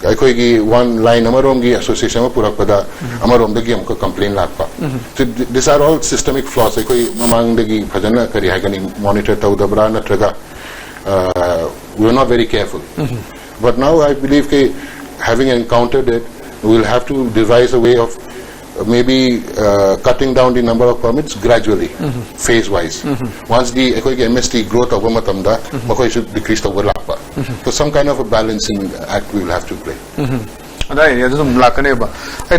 [SPEAKER 7] कोई की one line अमरों की association में पूरा पता अमरों दगी हमको complain लापा. So these are all systemic flaws. कोई मांग दगी भजना करी है कनी monitor तो उधबरा न ट्रगा. We were not very careful. But now I believe that having encountered it, we will have to devise a way of maybe cutting down the number of permits gradually, phase-wise. Once the MST growth of Matamda, should decrease the overlap. So some kind of a balancing act we will have to play.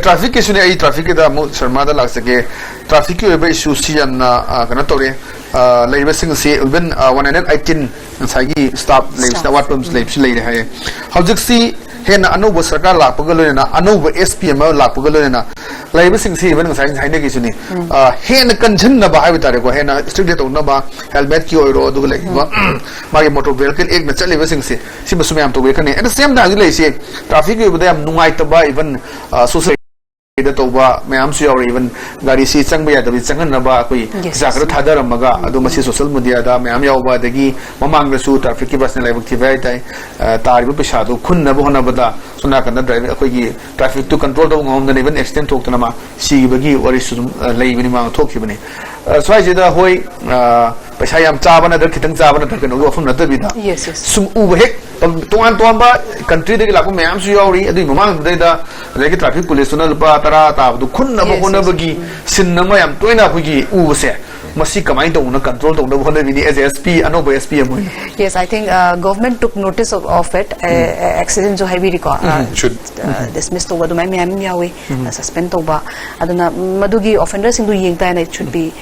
[SPEAKER 6] Traffic issue ne traffic da mo sharma da lag sake traffic issue si amna kana tore labor sing se even 118 sagi stop labs na what pumps labs le hai hojik si hen anuba sarkar la pagalo na anuba SPM la pagalo na labor sing si even sai sai ne kisu ni hen conjun na ba hai bitare ko hen strict to na ba helmet ki oiro du le ba magi motor vehicle ek na chale labor sing si masumyam to we kane at the same time le si traffic with them nungai to ba even society the toba mayam su or even gari si changba ya dabi changan na ba koi zakra thadar amaga adu masi social media da mayam yaw ba dagi mamang su traffic ki bus na level activate tai taribu pesha do khun na bo na bada suna kan driver koi gi traffic to control do ngom na even extend thok na ma si bagi wari su lei bini ma thok ki bani swai je da hoi pesha yam cha bana da khitang cha bana da kan ro phum na da bi da sum u hek tuan ba country de la ko mayam su yaw ri adu mamang de da legi traffic police na ba tara ta du khun na bo na bagi sin na mayam toina bagi u se masi kamai to na control to na bhona bini as SP anoba SP mo.
[SPEAKER 2] Yes, I think government took notice of it. Accident jo hai bi record should dismiss to wadu mai myam yawi suspend to ba aduna madugi offenders indu yengta and it should be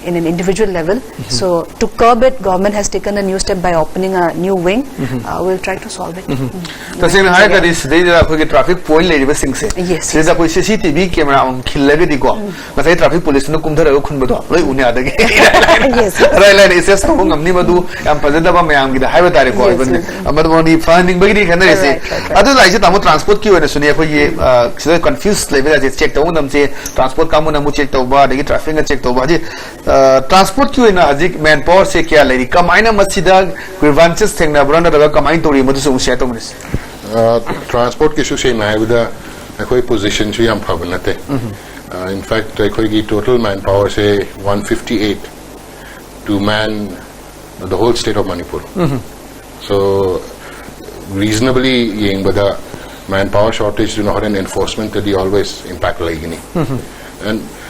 [SPEAKER 2] in an individual level. So to curb it, government has taken a new step by opening a new wing. We'll try to solve it.
[SPEAKER 6] The same high that is they are for traffic point lady sing se.
[SPEAKER 2] Yes.
[SPEAKER 6] There is a CCTV camera on khilage di ko. But traffic police no kumdhara ko khun bado. Loi unya adagi. Yes. Right line is just ngam ni madu am pazada ba mayam gi da hai batare ko even amad boni funding bagi khana ise. Adu lai se tamu transport ki wena suni ko ye sida confused level je check to nam se transport kamu na mu check to ba dagi traffic check to ba ji transport ki wena ajik manpower se kya lai kamaina masida grievances thengna branda daga kamain tori madu se share to munis.
[SPEAKER 7] Transport issue se na vida koi position chu yam phabanate. In fact, the total manpower say 158 to man the whole state of Manipur. So reasonably, yeng bada manpower shortage, and enforcement that always impact lagini.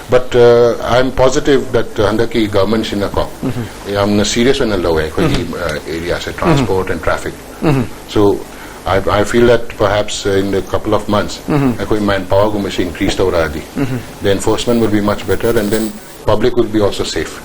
[SPEAKER 7] But I'm positive that handaki government shinako, I'm serious in a low areas, transport and traffic. So I feel that perhaps in a couple of months, manpower will increase already. The enforcement will be much better, and then public will be also safe.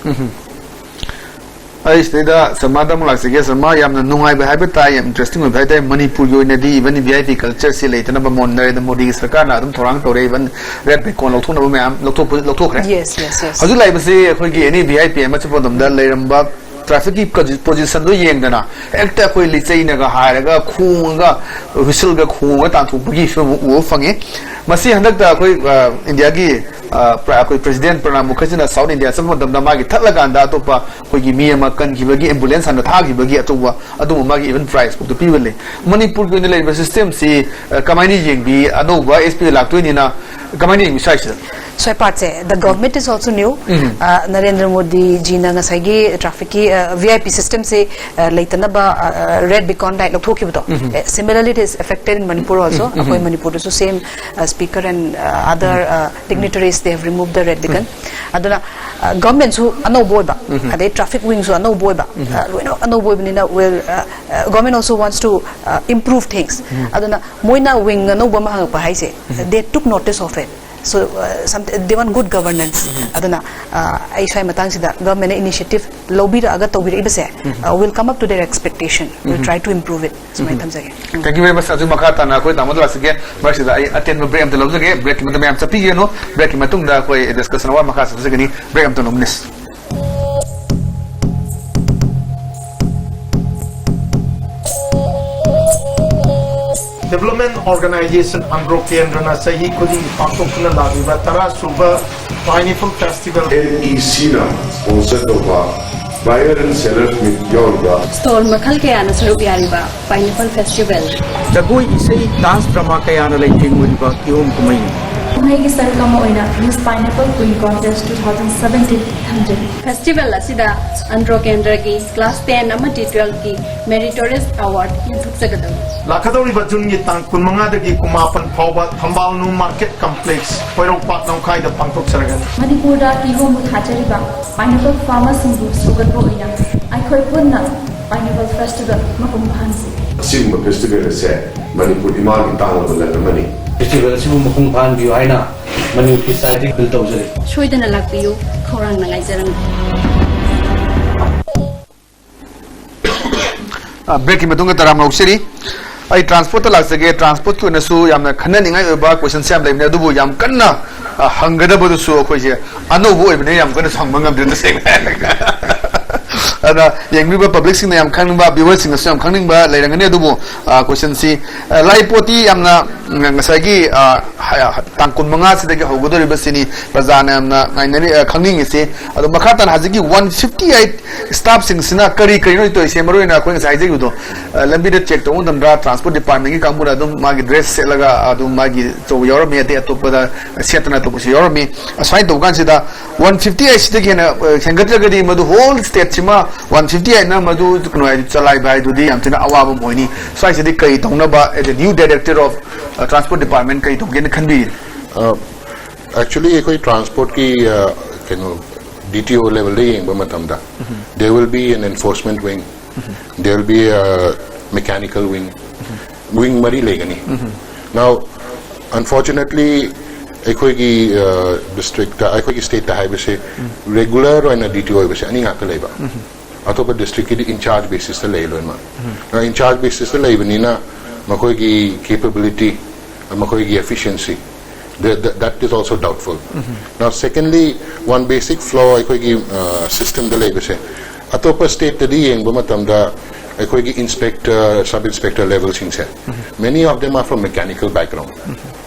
[SPEAKER 6] I say that some other like I guess my no I have a interesting with that Manipur even in VIP culture see later number Monday the Modi Sakana Toronto even red becon Loto.
[SPEAKER 2] Yes.
[SPEAKER 6] How do you like to say any VIP much for them that later traffic position do yeng dana ekta koi li chei na ga haraga khunga whistle ga khunga ta thu gi fe wo fange masi handak da koi India gi koi president Pranab Mukherjee na South India sam madam na magi thatla ganda to pa koi gi mi ma kan gi bagi ambulance an tha gi bagi atuwa adu magi even price to people le Manipur ko ne le system si kamani jing bi anu ba SP lak to ni na kamani mi sai
[SPEAKER 2] So part say the government is also new. Narendra Modi ji na ngasai gi traffic ki VIP system se laitana ba red beacon light lok thoki buto. Similarly, it is affected in Manipur also. Akoi Manipur so same speaker and other dignitaries they have removed the red beacon. Aduna government su ano boy ba. Ade traffic wing su ano boy ba. Ano boy ni na will government also wants to improve things. Aduna moina wing ano ba mahang pa hai se. They took notice of it. So they want good governance. Adana I say matang sida government initiative lobby ra aga tawbir ibase will come up to their expectation. We'll try to improve it. So my thumbs again.
[SPEAKER 6] Thank you very much. Aju makata na koi tamad lasige barsida I attend break am to lobge break ma am chapi no break ma tung da koi discussion wa makasa sagani break am to nomnis.
[SPEAKER 8] Development Organization Andhra Kendra Sahi Kudi Pakokuna Laviva Tara Suba Pineapple Festival
[SPEAKER 9] NEC na sponsor toba buyer and seller meet yorga
[SPEAKER 10] Stall Makal Kayana Sarubiariba Pineapple Festival
[SPEAKER 11] Jagoi isai dance drama kayana laiting wiba kiom kumai
[SPEAKER 10] Kumai Sarkama Oina Miss Pineapple Queen Contest 2017 Festival Asida Andhra Kendra ki Class 10 amati 12 ki Meritorious Award Yuthuk Sagadam
[SPEAKER 8] Lakadori Bajun Yitang Kunmangadagi Kumapan Pauba Tambalnu Market Complex Poiro Patnam Kai the Pangtok Saragan
[SPEAKER 10] Manipura Kiho Muthachariba Pineapple Farmers Singu Sugatbo Oina Aikoi Punna Pineapple Festival Makum Hansi
[SPEAKER 9] Simba festival se Manipur imagi tang la mani
[SPEAKER 5] Festival sibu mukung pan biyo ay na Manipur side bil taw jare
[SPEAKER 10] Shoydana Lakbiyo Korang Nangaizaran
[SPEAKER 6] Break ma tung taram auxiri ai transport la sage transport ko na su yam na khana ningai ba question sam lai ne du bu yam kanna hangada bu su khoi je anu bu ne yam kana sang mangam de se ana yengmi ba public sing yam khang ba viewers sing sam khang ning ba lai rang ne du bu question si lai poti yam na ngasai gi tangkun manga se de hogo do ba sini bazana yam na ngai ne khang ning se adu makhatan hazigi 158 staff sing sina kari kari no to se maro na ko ngai je do lambi de check to undam dra transport department ki kamura dum magi dress se laga adu magi to yoro me te to pada setna to se yoro me asai to gan sida 158 sida ki na sangat gadi madu whole state chima 158 na madu kuno ai chalai bai du di am tina awaba moini sai sidi kai tongna ba the new director of transport department kai tong gen khanbi
[SPEAKER 7] actually koi transport ki DTO level le yeng ba matamda there will be an enforcement wing there will be a mechanical wing mari legani now unfortunately ekoi ki district ekoi ki state highway se regular or na DTO base ani ngak leba atopa district ki in charge basis le lo ma now in charge basis le bani na makoi ki capability makoi ki efficiency that is also doubtful now secondly one basic flaw ekoi ki system de le base atopa state tadi yeng ba matamda ekoi ki inspector sub inspector levels hinse many of them are from mechanical background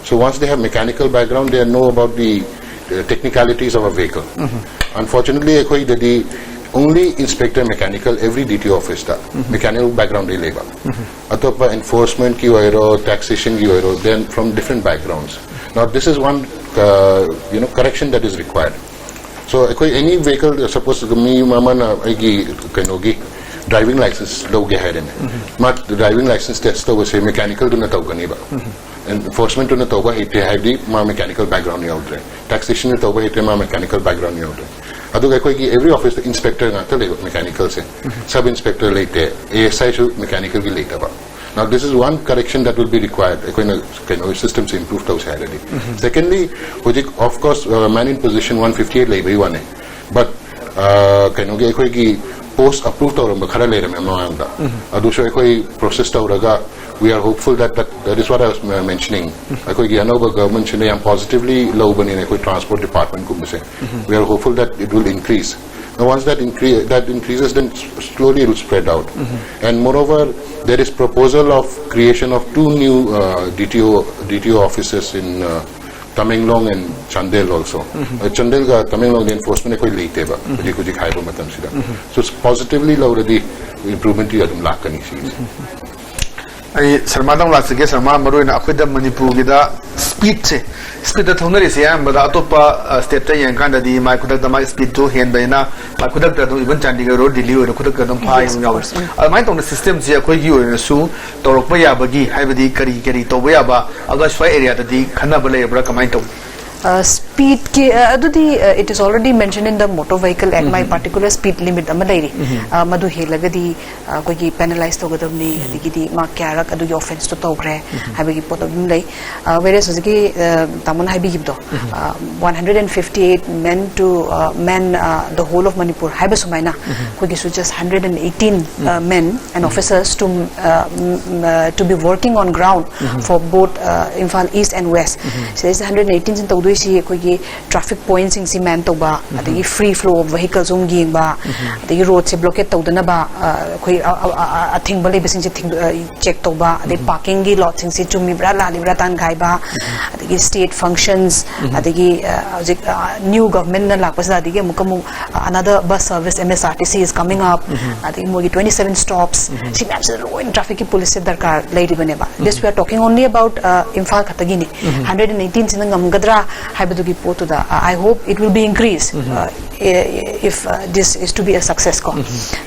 [SPEAKER 7] so once they have mechanical background they know about the technicalities of a vehicle unfortunately ekoi the only inspector mechanical every DTO office ta mechanical background de leba atopa enforcement ki oiro taxation ki oiro then from different backgrounds now this is one correction that is required so ekoi any vehicle suppose me mama na agi kanogi driving license loge hai ne mat driving license test to se mechanical do na tau kani ba enforcement to na tau ba hite hai di ma mechanical background ni out taxation to ba hite ma mechanical background ni out adu koi ki every office inspector na to le mechanical se sub inspector late ASI to mechanical ki late ba now this is one correction that will be required ekoi na system se improve to hai already secondly of course man in position 158 labor one but kanoge ekoi ki post approved or khara le rame amanda adu so ekoi process tawraga we are hopeful that is what I was mentioning ekoi gi anova government chine am positively low bani ekoi transport department ko se we are hopeful that it will increase now once that increases then slowly it will spread out and moreover there is proposal of creation of 2 new DTO offices in Tamenglong and Chandel also. Chandel ga Tamenglong enforcement koi late ba kuji khai ba matam sida. So positively already improvement hi adum lakani si.
[SPEAKER 6] ai sarma dang la sige sarma maroina akhida manipur gida speed da thonari se am bada atopa state ta yang kan da di mai kudak da mai speed to hen baina mai kudak da even chandigarh road delhi road kudak da 5 hours mai tong system je khoi gi oina su torok pa ya bagi haibadi kari to ba ya ba aga swai area da di khana ba le bra kamai to
[SPEAKER 2] speed ke it is already mentioned in the motor vehicle and my particular speed limit amalai madu helagadi koi gi penalize to gadamni digidi ma kyarak adu offense to togre habigi potom lei whereas ki tamon habi gibdo 158 men to men the whole of Manipur habi sumaina koi gi just 118 men and officers to be working on ground for both Imphal East and West. So this 118 in tawdu si koi traffic points in man to ba adagi free flow of vehicles ging ba adagi road se blockade to dana ba koi athing bale besing se check to ba adagi parking gi lot sing se chumi bra la libra tan gai ba adagi state functions adagi new government na lakpa sa adagi mukamu another bus service MSRTC is coming up adagi mogi 27 stops si maps in traffic ki police darkar lady bane ba this we are talking only about Imphal khatagi ni 118 sinangam gadra haibadu gi potu da I hope it will be increased if this is to be a success ko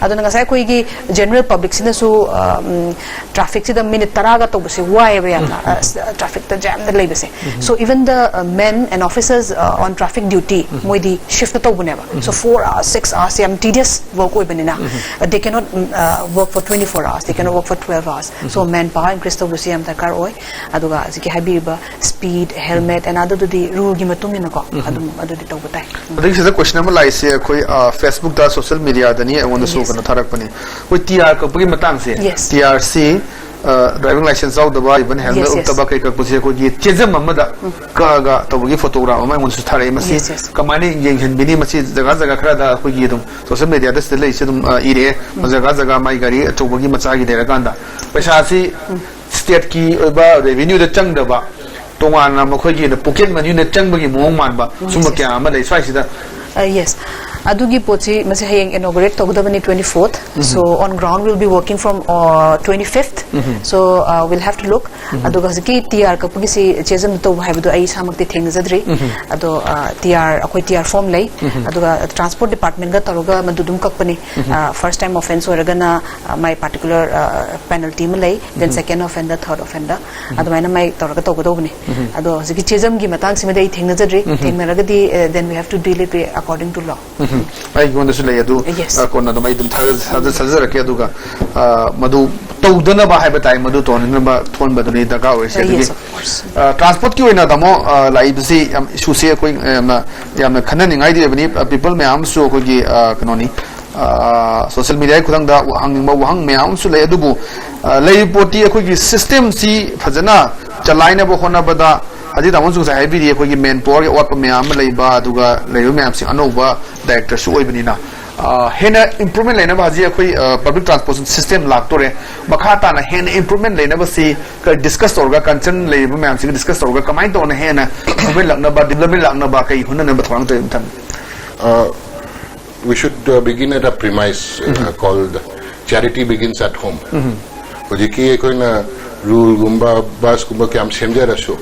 [SPEAKER 2] aduna ngasai koi gi general public sina su traffic si da minute taraga to bse why ba yana traffic ta jam da lei bse so even the men and officers on traffic duty moi di shift to bune ba so 4 hours 6 hours am tedious work oi banina they cannot work for 24 hours they cannot work for 12 hours so manpower increase to bse am takar oi aduga siki habiba speed helmet and other the rule gi matung ina ko adu di to batai
[SPEAKER 6] adai se question number lai se koi Facebook da social media da ni on the so kana tharak pani koi TR ka pagi matang se TRC driving license out the ba even helmet utaba kai ka puse ko gi chezam amada ka ga to gi photograph ma on su thare masi kamani yeng hen bini masi jaga khara da ko gi dum social media da se lai se dum ire jaga mai gari to gi macha gi dera kanda paisa si state ki ba revenue da chang da ba tongana makhoi gi da pocket money na chang ba gi mong man ba sum kya ama dai sai sida
[SPEAKER 2] yes adugi pochi mase hayeng inaugurate togdabani 24th so on ground we'll be working from 25th so we'll have to look aduga ki TR ka pugi si chezam to haibu ai samak te theng zadri ado TR akoi TR form lei aduga transport department ga taroga madudum kakpani first time offense oraga na my particular penalty lei then second offender third offender adumaina mai taroga togodobni ado ki chezam gi matang sima dei theng zadri theng maraga di then we have to deal it according to law
[SPEAKER 6] ai gonda su lei adu konna da mai dum thazara ke aduga madu tawdana ba haiba tai madu tonna ba thon ba dani daga oi se transport ki oina damo lai bisi issue se koi yamna khana ningai di bani people me am su ko gi kanoni social media khudang da wahang me am su lei adubu lei poti ko gi system si phajana chalaina bo khona bada adi da monsu sai bi ko gi main power ge wat me am lei ba aduga lei me am si anoba director su oi bani na hena improvement lena ba ji koi public transport system lak to re makha ta na hena improvement lena ba si ka discuss orga concern lei ba me am si discuss orga kamai to na hena improvement lak na ba development lak na ba kai hunna na ba thwang to tam
[SPEAKER 7] we should begin at a premise called charity begins at home hojiki koi na rule gumba bas gumba kyam semja raso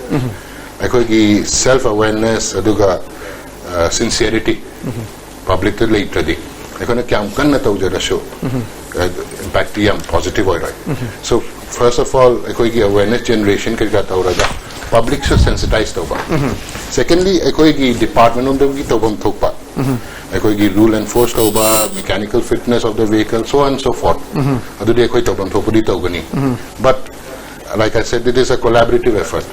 [SPEAKER 7] akoi self awareness aduga sincerity public to late today ekona kyam kanna tawja raso impact yam positive oi right so first of all ekoi ki awareness generation ka tawraga public should sensitize tawba secondly ekoi ki department of the tawbam thokpa ekoi ki rule enforce tawba mechanical fitness of the vehicle so on and so forth adu de ekoi tawbam thokudi tawgani but like I said, it is a collaborative effort.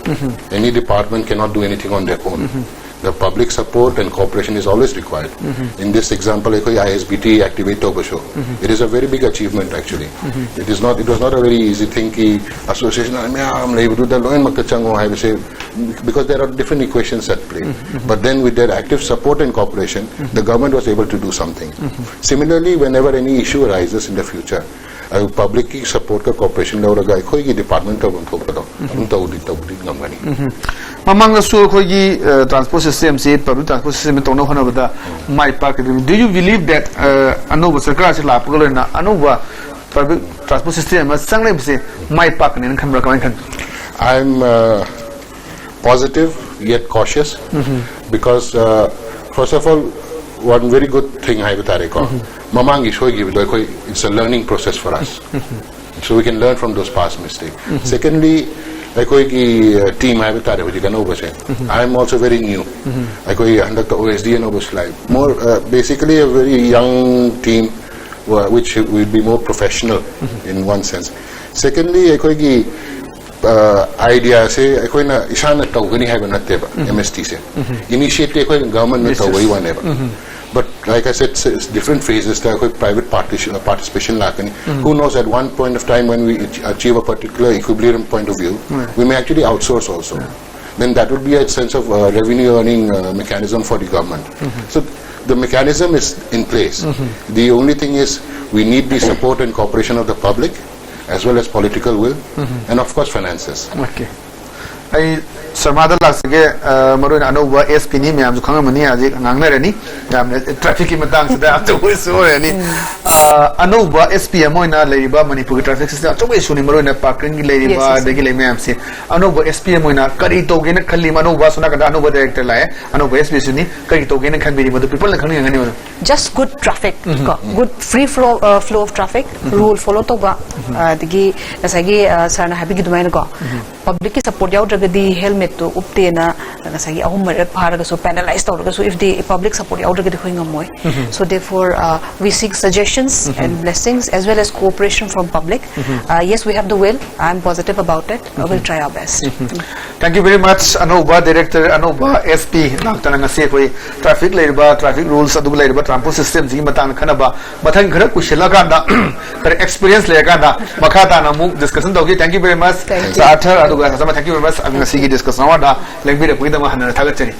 [SPEAKER 7] Any department cannot do anything on their own. The public support and cooperation is always required. In this example, ISBT activate Tobasho. It is a very big achievement actually. It was not a very easy thing ki association because there are different equations at play. But then with their active support and cooperation, the government was able to do something. Similarly, whenever any issue arises in the future, public support ka cooperation department
[SPEAKER 6] Mamang transport system, public transport system, do you believe that Anova Sakra Lapulana, Anova public transport system, my park in Camera?
[SPEAKER 7] I'm positive yet cautious because, first of all, one very good thing I would say, Mamang is it's a learning process for us. So we can learn from those past mistakes. Secondly, team I would say, I'm also very new. I conduct the OSD and OSD. More basically a very young team which will be more professional in one sense. Secondly, idea say na ishana tawgani hai banate ba MST se initiative government ne tawai one. But like I said, it's different phases. There are private participation. Who knows, at one point of time when we achieve a particular equilibrium point of view, we may actually outsource also. Then that would be a sense of revenue earning mechanism for the government. So the mechanism is in place. The only thing is we need the support and cooperation of the public as well as political will and of course finances.
[SPEAKER 6] Okay. Sarmada Lasage, Maruna Anova, Espini, Mams, Kangamani, Nangarani, traffic in Matang, afterwards, or any Anova, SPMoina, Labour, Manipuri traffic system, always soon in Maruna Parking, Labour, the Gilly Mamsi, Anova, SPMoina, Karitogen, Kalimanova, Sonaka, Anova director, Anova, SPSuni, Karitogen can be with the people coming anywhere.
[SPEAKER 2] Just good traffic, good free flow of traffic, rule follow Toba, the Gi, as I gave Sana Happy Dumago. Public support out the helmet to obtain so penalized so if the public support out so therefore we seek suggestions and blessings as well as cooperation from public. Yes, we have the will. I'm positive about it. We will try our best.
[SPEAKER 6] Thank you very much, Anova Director, Anova SP, traffic labor, traffic rules, labor, transport systems, Kanaba, Matanga Kushilaganda, experience Leganda, Makata, discussion. Thank you very much. Thank you very much. I'm going to see discuss now. Let me repeat the Mahana Tagachari.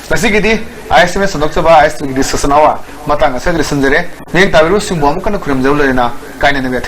[SPEAKER 6] Basically, I estimate Nokaba, I estimate this Sanawa, Matanga, Secretary Sundere, named Tavirus, Momukan Krimzolina, kind of a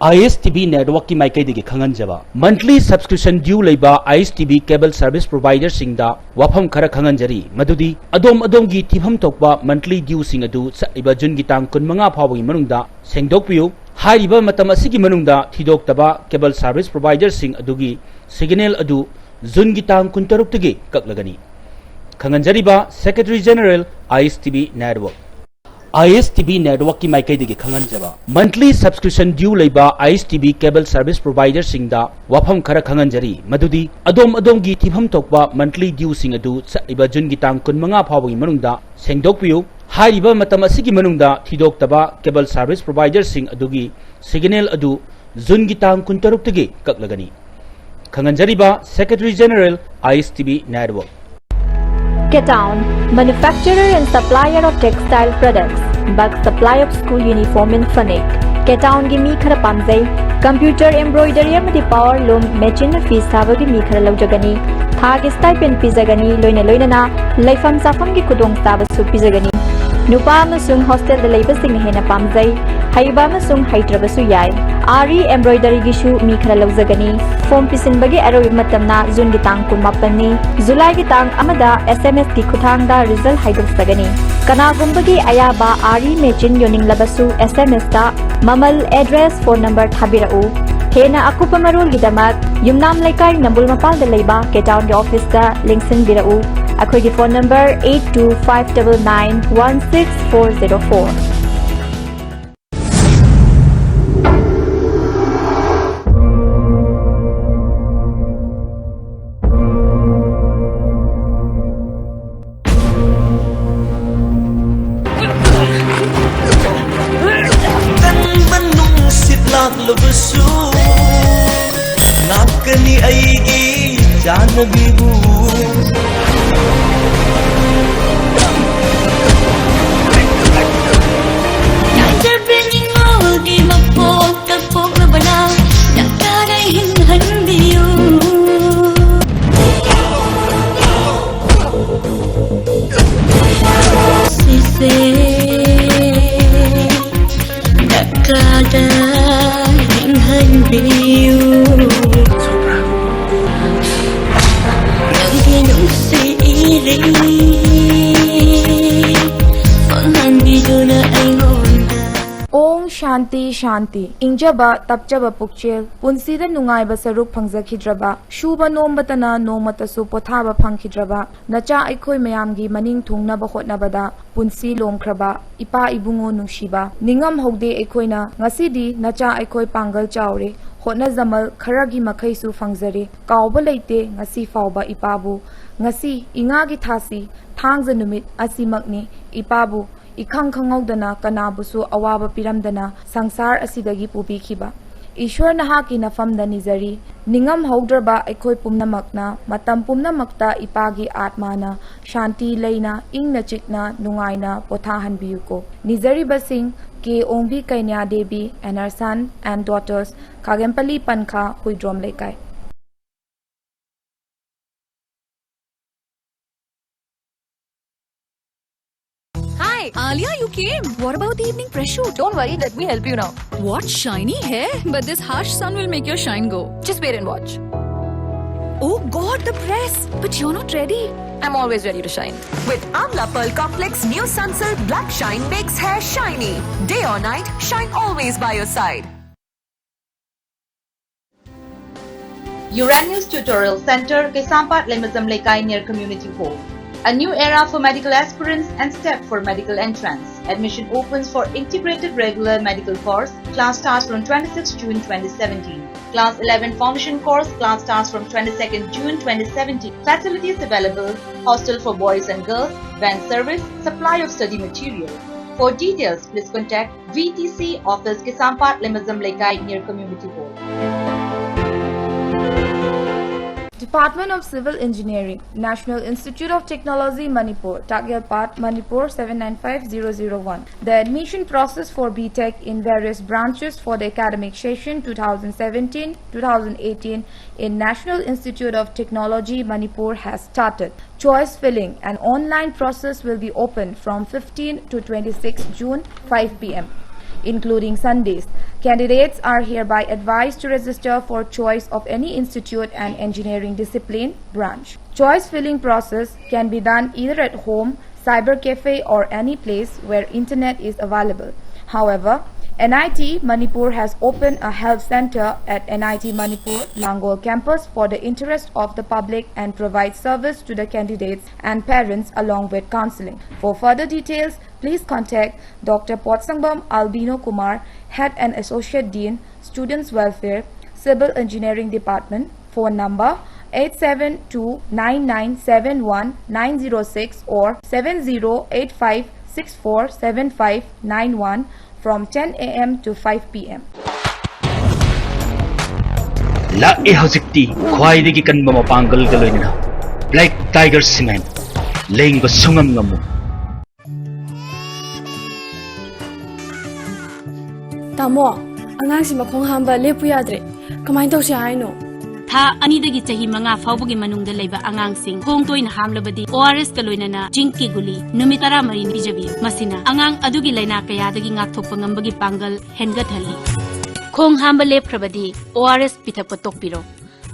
[SPEAKER 5] ISTV network की माइकई दिगे खंगन जबा monthly subscription due लेबा ISTV cable service provider सिंगदा वाफम खरा खंगन जरी मधुदी अदोम की थिफम तोकबा monthly due सिंग अदु चइबा जुन की तांग कुनमंगा फावगी मनुंगदा सेंगदोकपियु हाइबा मतम असिगी मनुंगदा थिदोकतबा cable service provider सिंग अदुगी signal अदु जुन की तांग कुनतरुक तगे ककलगनी खंगन जरीबा Secretary General ISTV network ISTV network की माइकई दिगे खंगन जबा monthly subscription due लेबा ISTV cable service provider सिंगदा वाफम खरा खंगन जरी मधुदी अदोम की थिफम तोकबा monthly due सिंग अदु चइबा जुन की तांग कुनमंगा फावगी मनुंगदा सेंगदोकपियु हाइबा मतम असिगी मनुंगदा थिदोकतबा cable service provider सिंग अदुगी सिग्नल अदु जुन की तांग कुनतरुक तगे ककलगनी खंगन जरीबा Secretary General ISTV network
[SPEAKER 12] Ketown, manufacturer and supplier of textile products, bulk supply of school uniform and fanik. Ketown gi mi khara pamjai, computer embroidery amadi power loom machine fees thaba gi mi khara laujagani, thag stipend pizagani loina na laifam safam gi kudong taba su pizagani. Nupa amasung hostel da laibasing hena pamjai, haiba amasung haitrabasu yai. Ari embroidery gi shu mi khara laujagani. Form pisinbagi aroi matamna June gi tang 18 July gi tang amada SMS ki khuthangda result haidok sagani. Kanagumbagi ayaba Ari machine yoning labasu SMS da mamal address phone number thabirau. Hena akupa marul gi damat yumnam laikai nambul mapal da leiba Ketown gi office da linksin birau. Akhoi gi phone number 8259916404.
[SPEAKER 13] Nakani aigi janabibu poklabana nakaray hinhandiyo sise nakaray hinhandiyo nangginong si iri
[SPEAKER 4] Om Shanti Shanti Ingjaba Tapjaba Pukchel Punsida Nungaiba Saruk Phangzakidraba Shuba Nombatana Nomatasu Pothaba Phangkidraba Nacha Aikoi Mayamgi Maning Thungnaba Hotnabada Punsi Lomkraba Ipa Ibungo Nungshiba Ningam Hogde Aikoina Ngasidi Nacha Aikoi Pangal Chaure Hotna Zamal Kharagi Makhaisu Phangzare Kauba Leite Ngasi Fauba Ipabu Ngasi Ingagi Thasi Thangza Numit Asimakni Ipabu Ikhang khangawdana kanabusu awaba piramdana sangsar asidagi pubikhiba Ishwar nahaki nafamda nizari ningam haudraba aikoi pumnamakna matam pumnamakta ipagi atmana shanti leina ingna chikna nungaina pothahanbiyuko nizari basing ke ongbi kainya devi and her son and daughters Kagempali Pankha Huidrom Lekai.
[SPEAKER 14] Hi, Alia, you came. What about the evening press shoot?
[SPEAKER 15] Don't worry, let me help you now.
[SPEAKER 14] What shiny hair? But this harsh sun will make your shine go.
[SPEAKER 15] Just wait and watch.
[SPEAKER 14] Oh God, the press. But you're not ready.
[SPEAKER 15] I'm always ready to shine.
[SPEAKER 16] With Amla Pearl Complex, new Sunsilk Black Shine makes hair shiny. Day or night, shine always by your side.
[SPEAKER 17] Uranus Tutorial Center, Kesampat Lemazam Lekai near Community Hall. A new era for medical aspirants and step for medical entrance. Admission opens for integrated regular medical course. Class starts from 26 June 2017. Class 11 formation course. Class starts from 22nd June 2017. Facilities available. Hostel for boys and girls. Van service. Supply of study material. For details, please contact VTC Office Kesampat Lemazam Lekai near Community Hall.
[SPEAKER 4] Department of Civil Engineering, National Institute of Technology, Manipur, Tagyalpat, Manipur 795001. The admission process for BTech in various branches for the academic session 2017-2018 in National Institute of Technology, Manipur has started. Choice filling, an online process will be open from 15 to 26 June 5 p.m. including Sundays. Candidates are hereby advised to register for choice of any institute and engineering discipline branch. Choice filling process can be done either at home, cyber cafe or any place where internet is available. However, NIT Manipur has opened a help center at NIT Manipur Langol campus for the interest of the public and provides service to the candidates and parents along with counseling. For further details, please contact Dr. Potsangbam Albino Kumar, Head and Associate Dean, Students Welfare, Civil Engineering Department. Phone number 872-9971-906 or 7085647591 from 10 a.m. to 5 p.m.
[SPEAKER 5] La e hojikti khwaidagi kanba mapangal galoina Black Tiger Cement leing ba sungam ngamu
[SPEAKER 18] Tamo angang si makhong hamba lepu yadre kamay daw siya haino
[SPEAKER 19] Tha anidagi chahi manga fawbagi manungda leiba angangsing khong toina hamlabadi ORS kaloina na jinki guli numitara mari bijabi masina angang adugi laina kayadagi ngakthokpa ngambagi pangal henga thali khong hamba lephrabadi ORS pithakpa tokpiro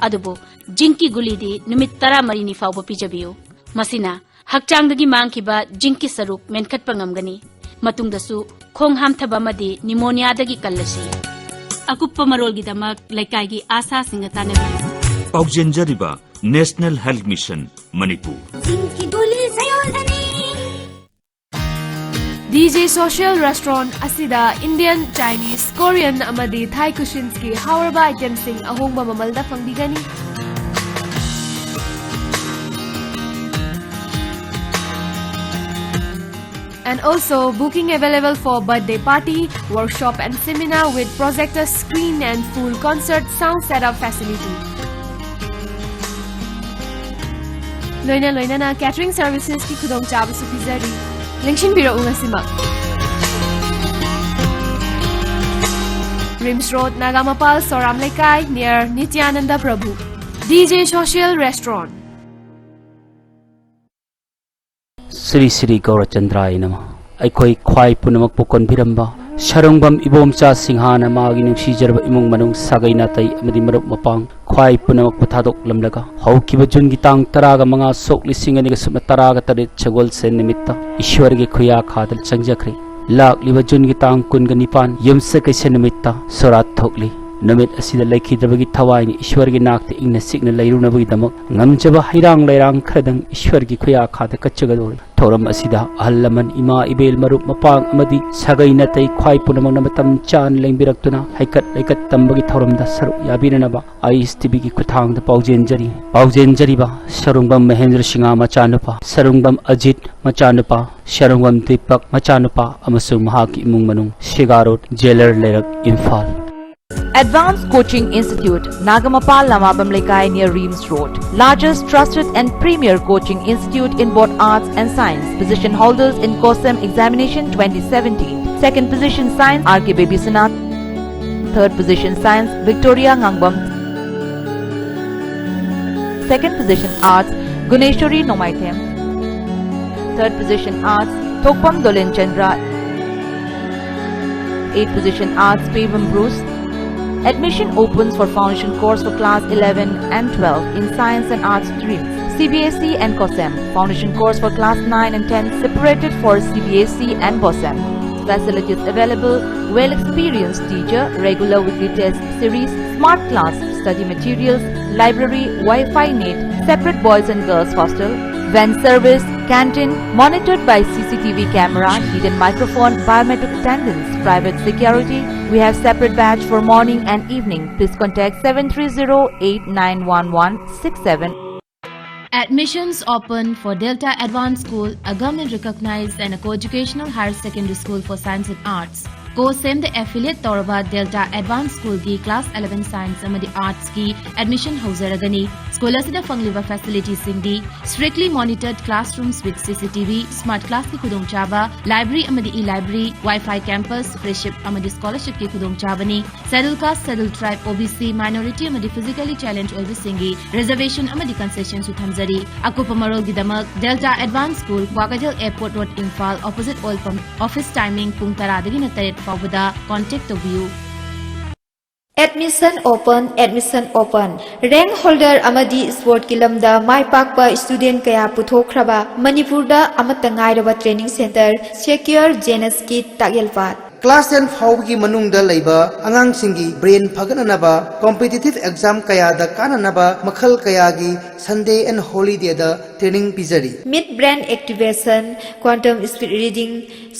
[SPEAKER 19] adubo jinki guli di numitara mari ni fawba pijabiyo masina hakchangdagi mangkiba jinki saruk menkhatpa ngamgani matungdasu khong hamthaba madi pneumonia dagi kallasi akuppa marolgi damak laikai asa singatana
[SPEAKER 20] Paugjenjariba National Health Mission Manipur
[SPEAKER 18] DJ Social Restaurant asida Indian, Chinese, Korean amadi Thai cuisines ki hawarba items sing ahongba mamalda fangbigani and also booking available for birthday party, workshop and seminar with projector screen and full concert sound setup facility. Loina na catering services ki khudong chaba su pizari. Lengshin biro unga simak. Rims Road, Nagamapal, Soram Lekai, near Nityananda Prabhu. DJ Social Restaurant.
[SPEAKER 5] Sri Sri Gaurachandra Nama. Aikoi Kwai Punamak Pukon Biramba. Sharongbam Ibomcha Singhana Magi Nuksijarba Imung Manung Sagay Natay Amadi Maruk Mapang Kwai Punamak Patadok Lamlaga How Kibajun Gitang Taraga Mga Sok Lising and Nigasum Taraga Tarit Chagol Sen Nimitta Ishwargi Kuya Kadal Changjakri Lak Libajun Gitang Kunganipan Yumsaka Senimitta Sorat Tokli Namit Asida Laki Dabagi Tawai Ishwargi Nakti Igna Signal Lairunabagi Damak Namjaba Hirang Lairang Kradang Ishwargi Kuya Kada Kachagadori Thoram Asida Alaman Ima Ibel Marup Mapang Amadi Sagay Natay Kwai Punamang Namatam Chan Langbiratuna Haikat Laikat Tambagi Thoram da Saru Yabinaba Ais Tibiki Kutang the Paujenjari Paujenjariba Sarungbam Mahendra Singa Machanupa Sarungbam Ajit Machanupa Sarungbam Deepak Machanupa Amasung Mahaki Imung Manung Shigarot Jailer Lerak Imphal
[SPEAKER 17] Advanced Coaching Institute, Nagamapal, Lamabam Lekai near Reams Road. Largest, trusted and premier coaching institute in both arts and science. Position holders in COSEM examination 2017. Second position science, R.K. Babysanath. Third position science, Victoria Ngangbam. Second position arts, Guneshwari Nomaithem. Third position arts, Thokpam Dolen Chandra. Eighth position arts, Pavam Bruce. Admission opens for foundation course for class 11 and 12 in science and arts streams. CBSE and COSEM. Foundation course for class 9 and 10 separated for CBSE and COSEM. Facilities available: well-experienced teacher, regular weekly test series, smart class, study materials, library, Wi-Fi net, separate boys and girls hostel, van service, canteen, monitored by CCTV camera, hidden microphone, biometric attendance, private security. We have separate batch for morning and evening. Please contact 730-8911-67.
[SPEAKER 19] Admissions open for Delta Advanced School, a government recognized and a co-educational higher secondary school for science and arts. Co-SEM the affiliate Toraba Delta Advanced School ki class 11 science amadi arts ki admission hauseragani. School asida fangliba facilities singdi strictly monitored classrooms with CCTV, smart class ki khudongchaba, library amadi e-library, Wi-Fi campus, friendship amadi scholarship ki khudongchabani, scheduled caste, scheduled tribe, OBC, minority amadi physically challenged oibisingi reservation amadi concession su thamjari. Akupa marol gidamak Delta Advanced School, Wakajal Airport Road, Imphal, opposite oil pump. Office timing pung 10 dagi na 3 Pavada, contact of you.
[SPEAKER 21] Admission open, admission open. Rank holder amadi sport kilamda mai pakpa student kaya puthokraba Manipurda amatangairaba training center secure Janus ki tagelpat.
[SPEAKER 22] Class 10 फाउगी मनुंगदा लैबा अंगांग सिंगी brain फगननबा competitive exam कया दा काननबा मखल कयागी संडे एंड हॉलिडे दा ट्रेनिंग पिजरी
[SPEAKER 21] Mid brain activation, quantum speed reading,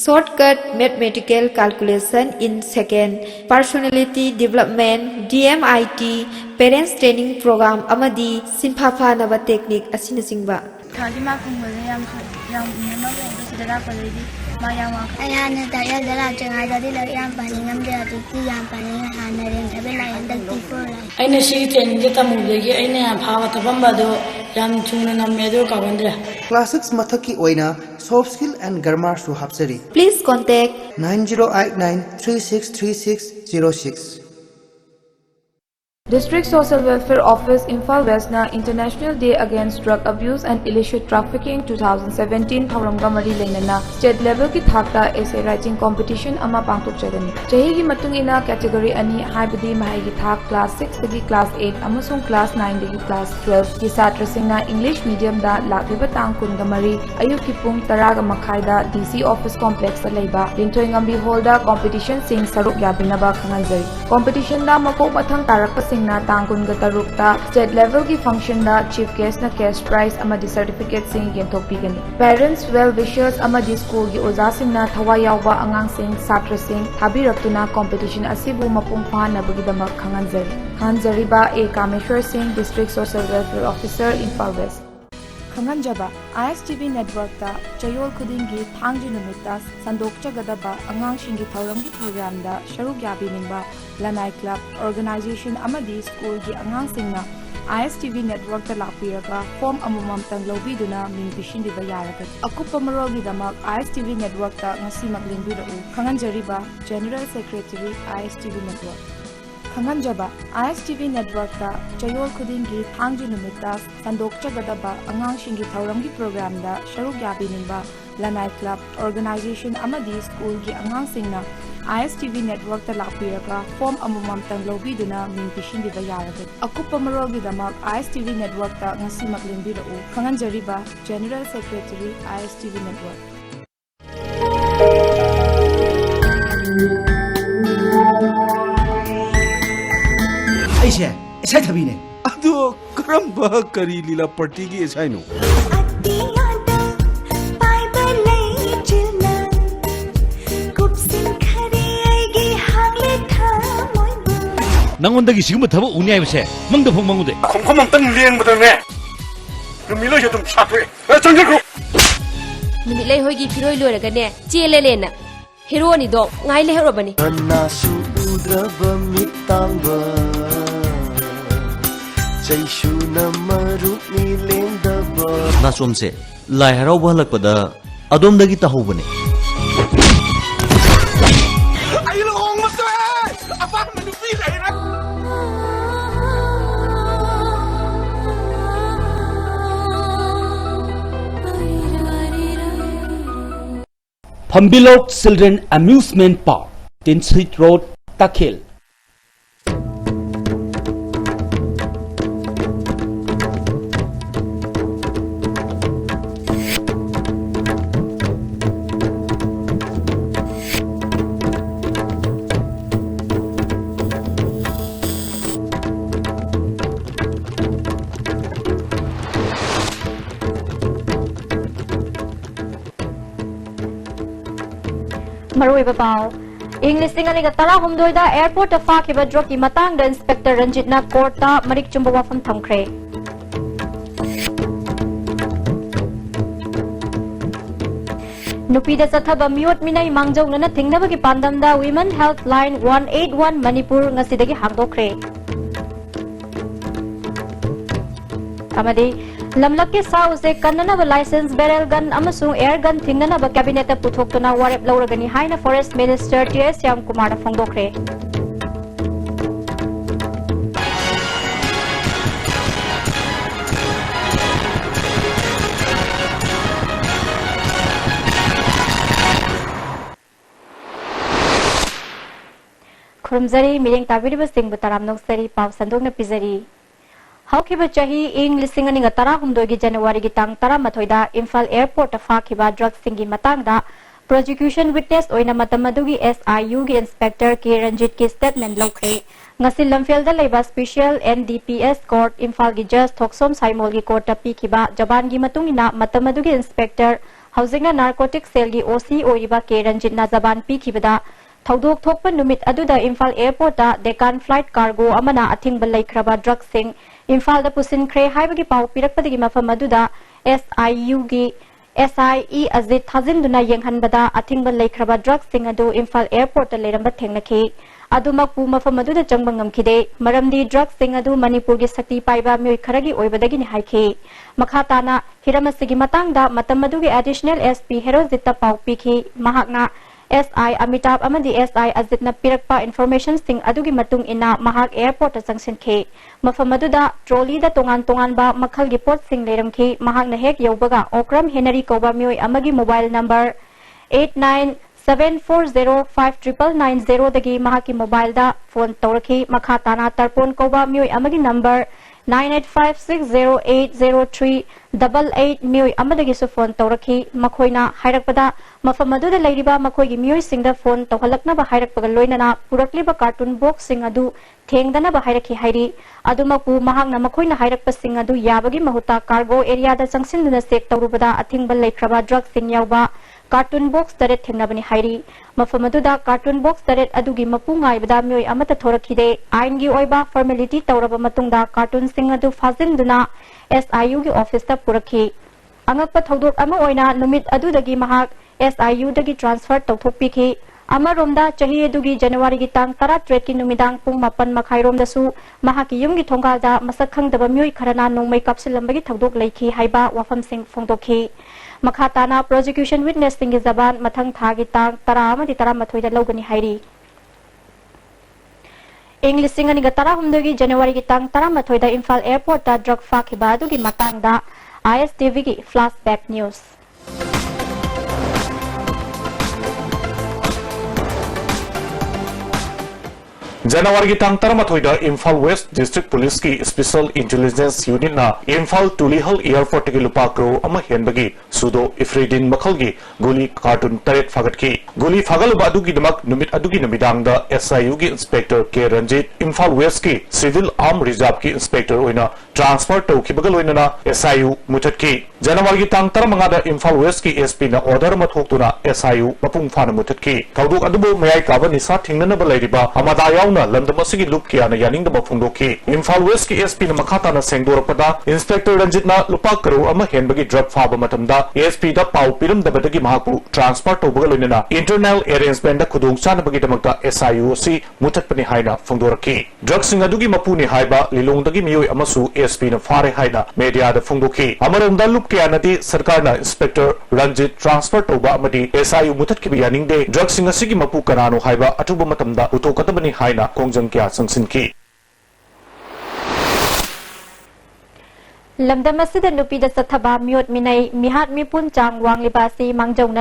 [SPEAKER 21] shortcut mathematical calculation in second, personality development, DMIT, parents training program amadi simphafa naba technique asina singba.
[SPEAKER 23] Thajima kungole yam nema ko sidara paledi mayama ayana daya dara jangai dadi la yam paningam de ati yam paninga hanaren tabe la yanda tifo la
[SPEAKER 24] aina shi training de tamudegi aina bhawa tabamba do yam chungna namme do kagandra
[SPEAKER 22] Class 6 mathaki oina soft skill and grammar su hapsari.
[SPEAKER 21] Please contact
[SPEAKER 22] 9089363606.
[SPEAKER 4] District Social Welfare Office, Imphal West na International Day Against Drug Abuse and Illicit Trafficking 2017 Thauramga Mari Lainana State Level ki thakta essay writing competition ama pangthokjagani. Chahi gi matung ina category ani haibadi mahai gi thak class 6 dagi class 8 amasung class 9 dagi class 12 ki satrasingna English medium da lakliba tang kunga mari ayuk ki pung 10 ga makhai da DC Office Complex sa leiba Linthoi Ngambi Hall da competition sing saruk yabinaba khanganjai. Competition da mako mathang tarak na tangkun ga tarukta state level ki function da chief guest na cash prize amadi certificate sing yenthokpigani. Parents well wishers amadi school gi oja sing na thawai yawba angang sing satra sing thabiraktuna competition asibu mapung phanabagi damak khanganjari ba A Kameshwar Singh, District Social Welfare Officer, Imphal West. Khanganjaba ISTV network da chayol khudingi thangji numita sandokchagadaba angang shingi thauramgi program da sharuk yabiningba Lanai Club organization amadi school gi angang singna ISTV network da lakpiraga form amumam tang lobiduna ming bishindiba yaragat akupa marogi damak ISTV network da ngasi maglingbi da Khanganjari ba General Secretary ISTV network. Khanganjaba ISTV network ta Chayol Khudingi Thangji Numita Sandok Chagadaba Angang Shingi Thauramgi program da Sharuk Yabininba Lanai Club Organization Amadi School gi Angang Singna ISTV network ta lakpiraka form amumam tang lobiduna ming pishingi ba yaraga akupa marogi damak ISTV network ta ngasi maklembira u Khanganjariba General Secretary ISTV network
[SPEAKER 1] Aisha, ऐसा थबी ने
[SPEAKER 3] अदो करम्बा करी लीला party की ऐसा ही no नंगोंदगी सिगुम थबो उन्याय बसे मंगद फों मंगुदे
[SPEAKER 6] खोम तंग Laing बदने मिलो जे तुम साथे चंगल को
[SPEAKER 18] मिनिलै होगी फिरोय लोरगने चेले लेना हीरो नि दो ngai le hero bani
[SPEAKER 8] na su udraba mitangba jaisu namaru ni lendaba
[SPEAKER 11] na somse lai harau balakpada adomdagi tahobane
[SPEAKER 6] ai lo ong ma se apa manu pi lai na
[SPEAKER 5] Pambilok Children Amusement Park, Tinsit Road, Takhil.
[SPEAKER 12] Marui Babao. English Singali Tara Humdoida Airport of Fakiba Droki Matang, the Inspector Ranjitna Korta, Marik Chumbawa from Thamkre. Nupida Sathaba Mute Mina Mangjong Nana Tingnabaki Pandamda Women Health Line 181 Manipur Nasidagi Hangdokre. Amadi Lamlaki South a Kanana license barrel gun Amasung air gun Tinana cabinet Putokana Warep Loragani Haina Forest Minister T.S. Yam Kumara Fongdokre. Krumzari meeting Tabiri Singh Butaram Noksari Pau Sandona Pizari. Haukiba Chahi ing lisinganing Tara Humdogi January Gitang Tara Matoida Imphal Airport of Fakiba Drug Singi Matangda Prosecution Witness Oina Matamadugi SIU gi Inspector K. Ranjit ki statement Lokre Ngasil Lamfielda Leba Special NDPS Court Imphal gi Judge Thoksom Saimol gi Court Pikiba Jaban gi Matungina Matamadugi Inspector Housing Narcotic Cell gi OC Oiba K. Ranjit na Jaban Pikibada Thaudok Thokpa Numit Aduda Imphal Airport da Deccan Flight Cargo Amana Athing Balai Kraba Drug Sing Imphal da Pusin Kre Haibagi Pau Pirakpadagi Mafam Aduda SIU gi SIE Azit Thazinduna Yenghanbada Athing Balai Kraba Drug Sing Adu Imphal Airport da Leramba Thengnaki Adumakpu Mafam Aduda Changbangam Kide Maramdi Drug Sing Adu Manipur gi Sakti Paiba Myoy Kharagi Oibadagi ni Haike Makhatana Hiramasigi Matangda Matamadagi Additional SP Herozita Pau Piki Mahakna SI Amitabh Amadi SI Azitna Pirakpa Information Sing Adugi Matung Ina Mahak Airport Junction K Mafamaduda Trolley da Tongan ba Makhal gi Port Sing Leram Ki Mahak na Hek Yobaga Okram Henry Koba Myoy Amagi mobile number 8974059990 dagi Mahaki mobile da phone Toraki Makhatana Tarpon Koba Myoy Amagi number 9856080388 Myoy Amadagi su phone Toraki Makhoina Hairakpada Mafamaduda Ladiba Makhogi Myoy Singda phone Tohalakna ba Hairakpaga Loinana Purakli ba cartoon box sing adu Thengdana ba Hairaki Hairi Adumaku Mahakna Makhoina Hairakpa sing adu Yabagi Mahuta cargo area da Sangsinduna Sek Torubada Athing Balai Kraba drug sing yauba cartoon box taret thengnabani hairi mafamaduda cartoon box taret adugi mapungai bada myoy amata thorakhide aingi oiba formality tawraba matungda cartoon sing adu fazinduna SIU gi office ta purakhi angakpa thodok ama oina numit adudagi mahak SIU dagi transfer tawthokpikhi amaromda chahi adugi January gi tang 13 ki numidang pung 8 makhairom dasu mahaki yumgi thonggalda masak khangdaba myoy kharana nongmai kapsilambagi thodok leikhi haiba wafam sing phongdokhi Makhatana prosecution witness Singi Zaban Mathang Thagi Tang Tara Amadi Tara Mathoida Logani Hairi ing lising ani gatara humdogi January ki tang taramathoy da Imphal Airport da drug fakhiba adugi matang da ISTV ki flashback news.
[SPEAKER 2] January tang taramathoida Imphal West District Police ki Special Intelligence Unit na Imphal Tulihal Airport ki lupa crore ama henbagi sudo ifridin makhalgi guli cartoon taret fagat ki guli fagal badugi damak numit adugi namidang da SIU ki Inspector K Ranjit Imphal West ki Civil Arm Reserve ki Inspector oina transfer to ki bagal oina na SIU mutat ki January tang taramanga da Imphal West ki SP na order mathoktuna SIU mapung fana mutat ki thawduk adubo mayai kaba nisa thingnana balairiba amada yauna lamdamasigi lup kiana yaningdaba phongdoki Imphal West ki SP na makhata na sengdorapada Inspector Ranjit na lupa crore ama henbagi drug faba matamda SP da pau piramdabadagi mahakpu transfer to bagal oina internal arrangement da khudong chanabagi damakta SIU si mutatpani haina phongdoraki drug singadugi mapuni haiba lilongdagi miyoi amasu SP na fare haina media da phongdoki amaromda lup kianadi sarkar na Inspector Ranjit transfer to ba amadi SIU mutatki yaningde drug singasigi mapu kanano haiba atuba matamda utokadabani haina kongjang kya sangsinki
[SPEAKER 12] Lamdam asida nupi da sathaba miot minai mihat mipun chang wang libasi mangjong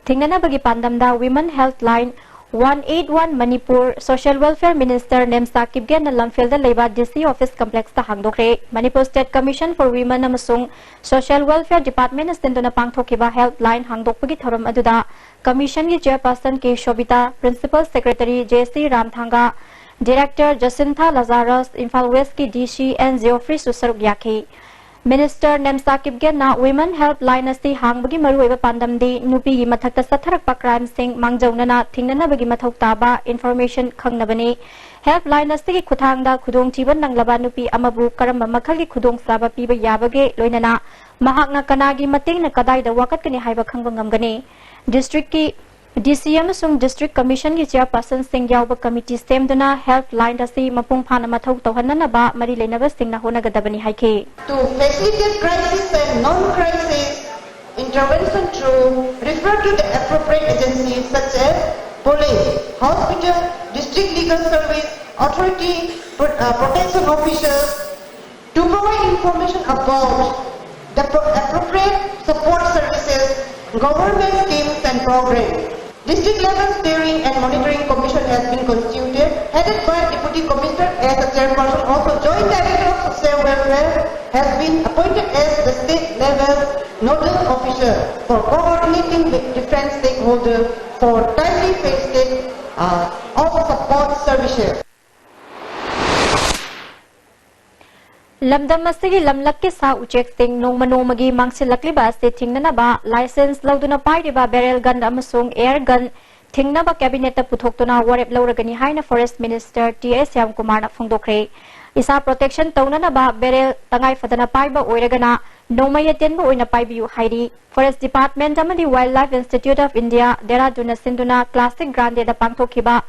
[SPEAKER 12] thingnana bagi pandamda Women Health Line 181 Manipur Social Welfare Minister Nemsa Kipgen na lamfel da leiba DC Office Complex ta hangdokre Manipur State Commission for Women amasung Social Welfare Department astin na pangthokiba Health Line hangdokpagi thorom aduda Commission ki Chairperson K Shobita Principal Secretary JC Ramthanga Director Jacinta Lazarus Imphal West ki DC and Geoffrey Susaruk Yaki Minister Nemsa Kipgen na Women Health Line asi hangbagi maruiba pandamdi nupi gi mathakta satharakpa crime sing mangjawnana thingnana bagi mathok taba information khangnabani Health Line asi ki khuthangda khudong jiban nanglaba nupi amabu karamba makhali khudong saba piba yabage loinana mahakna kanagi mating na kadai da wakat kani haiba khangba ngamgani district ki DCM sung District Commission ki Chairperson sing yawba committee stemduna Health Line asi mapung phana mathok tawhanna ba mari leinaba singna honagadabani haike
[SPEAKER 7] to facilitate crisis and non-crisis intervention through refer to the appropriate agencies such as police, hospital, district legal service, authority, protection officers to provide information about the appropriate support services, government schemes and programs. District level steering and monitoring commission has been constituted, headed by Deputy Commissioner as a chairperson. Also, Joint Director of Social Welfare has been appointed as the state level nodal officer for coordinating with different stakeholders for timely facilitation of support services.
[SPEAKER 12] Lamdam asigi lamlak ke sa uchek sing nongmanongmagi mangsilakliba ase thingnanaba license lauduna pairiba barrel gun amasung air gun thingnaba cabinet ta puthoktuna warep lauragani haina Forest Minister T.S. Yamkumar na phongdokre isa protection taunanaba barrel tangai fadana paiba oiragana nomayatenba oina paibiu hairi Forest Department amadi Wildlife Institute of India Dehradun sinduna classic grande da pangthokiba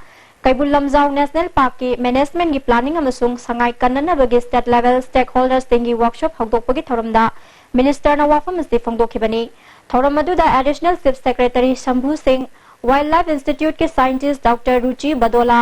[SPEAKER 12] Kaibul Lamjau National Park ki management ki planning amasung sangai kanana bagi state level stakeholders tingi workshop hagdokpagi thoramda minister na wafam asti phongdokhibani thoram aduda additional chief secretary Shambhu Singh Wildlife Institute ke scientist Dr. Ruchi Badola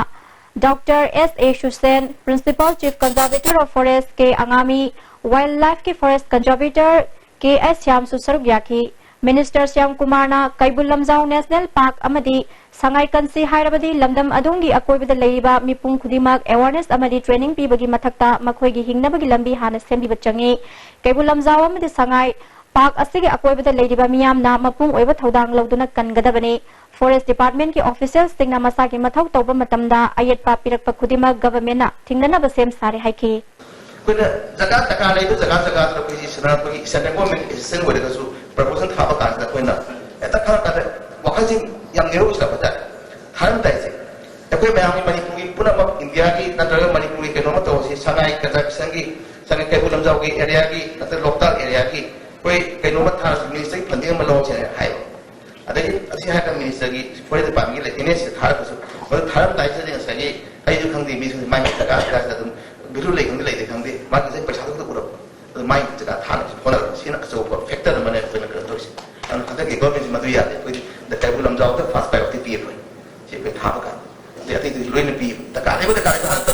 [SPEAKER 12] Dr. S.A. Shusen Principal Chief Conservator of Forest ke Angami Wildlife ke Forest Conservator ke S. Syam Susaruk Yaki Minister Syam Kumar na Kaibul Lamjau National Park amadi sangai kansi hairabadi lamdam adungi akoibada leiba mipung khudimak awareness amadi training pibagi mathakta makhoigi hingnabagi lambi hana sembiba changi Kaibul Lamjau amadi sangai park asigi akoibada leiba miyamna mapung oiba thodang lauduna kangadabani Forest Department ki officials singna masagi mathau tawba matamda ayat pa pirakpa khudimak government na thingnana ba sem sare haiki
[SPEAKER 9] kuna jaga taka leiba jaga to ki sina ki center government sen wore kasu proposal thaba kan da koina eta khara ka wakajin yang nero sila pada haram taisi ekoi bayang Manipuri puna mak India ki natraga Manipuri ke nomor to si sangai Kazakhstan ki sangai Kaibul Lamjau ki area ki natra local area ki koi ke nomor thar minister funding malo che hai adai asi ha ka minister ki Forest Department ki ines thar ko so haram taisi de sangai ai ju khang di mi su mai ta ka dum biru le khang de ma ka se paisa to ko mai ta ka thar ko na sina so factor mane ko na ko to and kada ke government madu ya ko the Kaibul Lamjau the first priority PF je pe tha ka de ati du loin pi ta ka le ko ta ka ta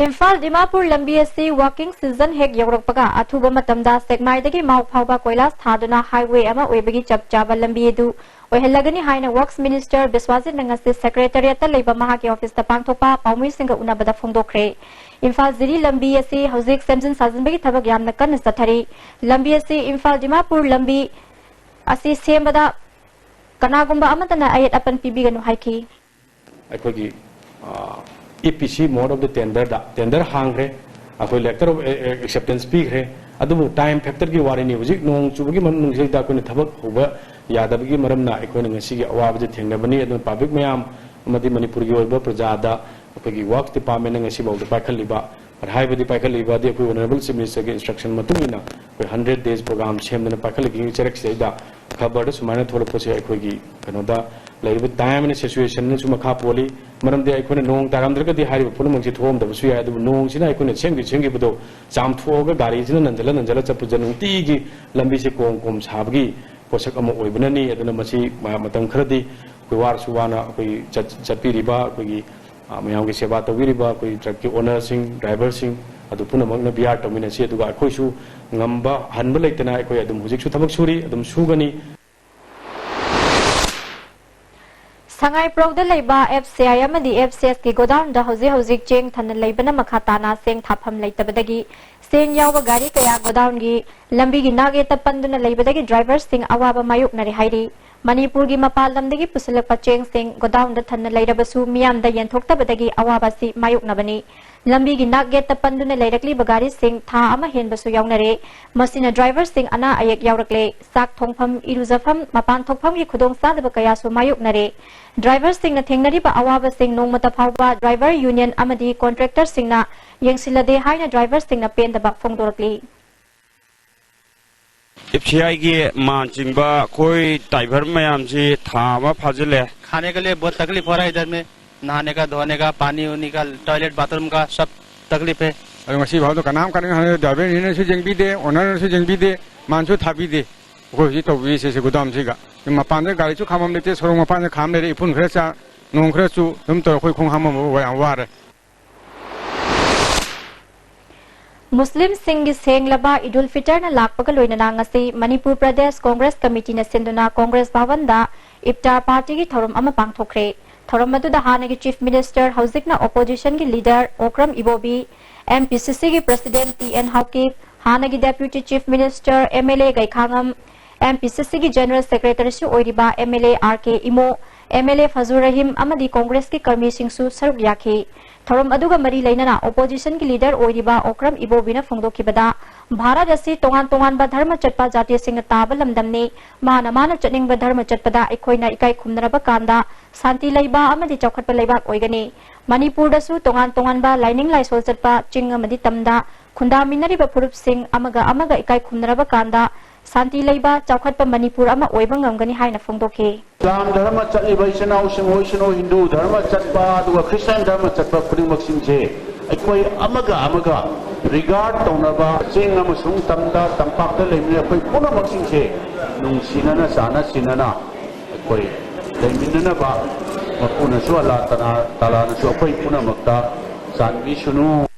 [SPEAKER 12] Imphal Dimapur lambi asi walking season hek yaurakpaga athuba matamda segmaidagi mau phauba koilas thaduna highway ama oibagi chapchaba lambi edu oihellagani haina works minister Biswajit nangasi secretariat leiba mahaki office ta pangthopa paumui singa unabada phongdokre Imphal ziri lambi asi hauzik semjin sajinbagi thabak yamna kan sathari lambi asi Imphal Dimapur lambi asi sembada kanagumba amatana ayat apan pibiganu haiki
[SPEAKER 10] aikogi EPC mode of the tender hangre akoi letter of acceptance speak re adu time factor gi warini hujik nong chubugi man nung da ko ni thabak hoba yadabagi maramna akoi ngasi gi awab je thengnabani adu public mayam amadi manipur gi oiba prajada akoi gi works department ngasi bawda pakhaliba haibadi pakhaliba de akoi honorable chief minister gi instruction matungina 100 days program semdana pakhali cherak seida khabar da sumana thola poche akoi gi kanoda laiba time and situation ne suma kha poli maram de aikone nong taram dra di hari pulu mangsi thom da su ya adu nong sina aikone chengi budo jam thoga gari sina nanjala chapu janung ti gi lambi se kom sabgi posak ama oibnani aduna masi matam khradi koi war suwana koi chatpi riba koi mayam gi seba tawiriba koi truck ki owner sing driver sing adu puna magna biar tomina se adu akoi su ngamba hanba leitana akoi adum hujik su thabak suri adum sugani
[SPEAKER 12] Sangai Progda Leiba FCI amadi FCS ki godown da hauzik cheng than leibana makhatana seng thapam leitabadagi seng yawa gari kaya godown gi lambi gi nage tapanduna leibadagi drivers sing awaba mayuk nari hairi Manipur gi mapal lamdagi pusulak pacheng seng godown da than leirabasu miyam da yenthoktabadagi awaba si mayuk nabani lambi gi nage tapanduna leirakli bagari sing tha ama henbasu yawnare masina drivers sing ana ayek yawrakle sak thongpham iruzafam mapan thokpham gi khudong sadaba kaya su mayuk nare Driver sing na thengnari ba awaba sing nong mata phawba driver union amadi contractor sing na yengsilade haina driver sing na pen da ba phongdorakli
[SPEAKER 13] FCI gi manchingba koi driver mayam ji thama phajile
[SPEAKER 14] खाने के लिए बहुत तकलीफ हो रहा है इधर में नहाने का धोने का पानी उनी का टॉयलेट बाथरूम का सब तकलीफ है
[SPEAKER 15] और मसी भाव तो कनाम करने ड्राइवर ने से जंग भी दे ओनर से जंग भी दे मानसु था भी दे कोई तो वी से गुदाम से का मपान से गाड़ी चु खाम लेते सोरो मपान से खाम ले इपुन खरचा नों खरचु तुम तो कोई खों हम वार
[SPEAKER 12] Muslim Singh Senglaba Idul Fitr na lakpaga loina ngasi Manipur Pradesh Congress Committee na sinduna Congress Bhavan da Iftar Party gi thorum ama pangthokre thorum madu da hana gi Chief Minister hauzik na opposition gi leader Okram Ibobi MPCC gi President TN Haukip hana gi Deputy Chief Minister MLA Gaikhangam MPCC gi General Secretary su oiriba MLA RK Imo MLA Fazur Rahim amadi Congress ki karmi sing su saruk yakhi thorum aduga mari lainana opposition ki leader oiriba Okram Ibobina phongdokibada Bharat asi tongan ba dharma chatpa jatiya singh taba lamdamni mana chatning ba dharma chatpada ikoina ikai khumnaraba kanda santi laiba amadi chawkhatpa laiba oigani Manipur da su tongan ba lining laisol chatpa ching amadi tamda khunda minari ba purup sing amaga ikai khumnaraba kanda Santi Laiba Chawkhatpa Manipur ama oiba ngamgani haina phongdokhe
[SPEAKER 25] Islam dharma chaliba isino Hindu dharma chatpa aduga Christian dharma chatpa khudimak singse aikoi amaga regard taunaba ching amasung tamda tampakta leimne akoi punamak singse nung sinana sana sinana akoi leiminana ba mapuna su Allah taala na su akoi punamakta sanbi sunu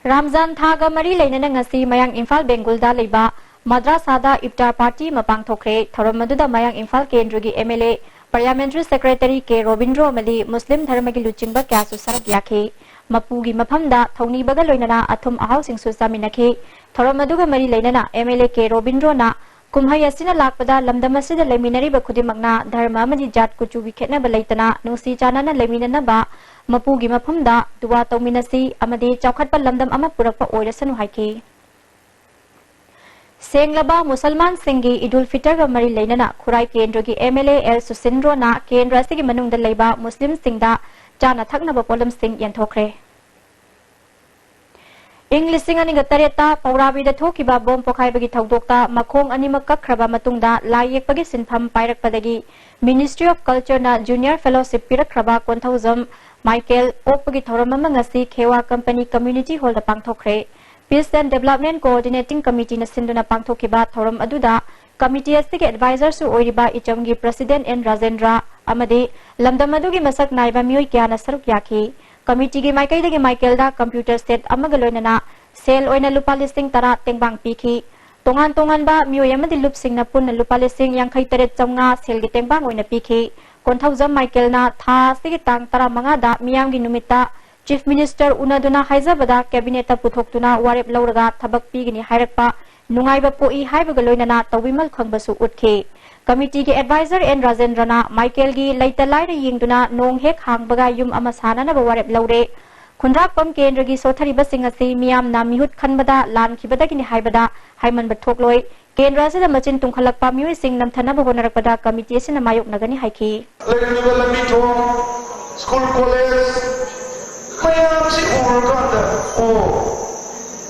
[SPEAKER 12] Ramzan Thaga Mari Lainana ngasi Mayang Imphal Bengal da Leiba Madrasada Iftar Party mapang thokre thorum maduda Mayang Imphal Kendrugi MLA Parliamentary Secretary K Robindro Amali Muslim Dharmagi Luchingba Kyasu Sarak Yakhe Mapugi Maphamda Thongni Baga Loinana Athum Ahau Singsu Saminakhe thorum maduga Mari Lainana MLA K Robindro na Kumhai asina lakpada lamdamasida leminari ba khudimakna dharma amadi jat kuchu gi khetna ba leitana nungsi chanana leminana ba mapugi maphamda duwa tawminasi amadi chawkhatpa lamdam ama purakpa oirasanu haiki Senglaba Musalman Singhi Idul Fitr ga mari leinana Khurai Kendra gi MLA L Susindro na Kendra sigi manungda leiba Muslim singda chana thakna ba polam sing yanthokre English singani gatareta Paurabi da thokiba bom pokhai bagi thaudokta makhong animak kakhraba matungda layek bagi sinpham pairak padagi Ministry of Culture na Junior Fellowship pirakhraba 1000 Michael opagi thoramama ngasi Khewa Company Community Hall da pangthokre Peace and Development Coordinating Committee na sinduna pangthokiba thoram aduda Committee astige advisor su oiriba Ichamgi President N Rajendra amadi lamdamadugi masak naiba mioi kyana saruk yaki. Committee gi Michael dagi Michael da computer set amagaloinana sel oina lupa listing tara tengbang piki. Tongan ba mioi amadi lup sing na pun na lupa listing yang kai teret chamnga sel gi tengbang oina piki. Konthauza Michael na tha sige tang tara manga da miyam gi numita Chief Minister unaduna haizabada cabinet puthokuna warep lauraga thabak pigini hairakpa nungaiba poi haibaga loinana tawimal khangbasu utke. Committee ki advisor N Rajendrana Michael gi laita laira yingduna nong hek hangbaga yum ama sanana ba warep laure. Khunrak pam kendra gi sothariba singasi miyam na mihut khanbada lan khibada gini haibada haiman bathok loi. Kendra se da machin tungkhalakpa mioi sing namthana ba honarakpada committee se na mayok nagani haiki.
[SPEAKER 9] School college mayam si urganda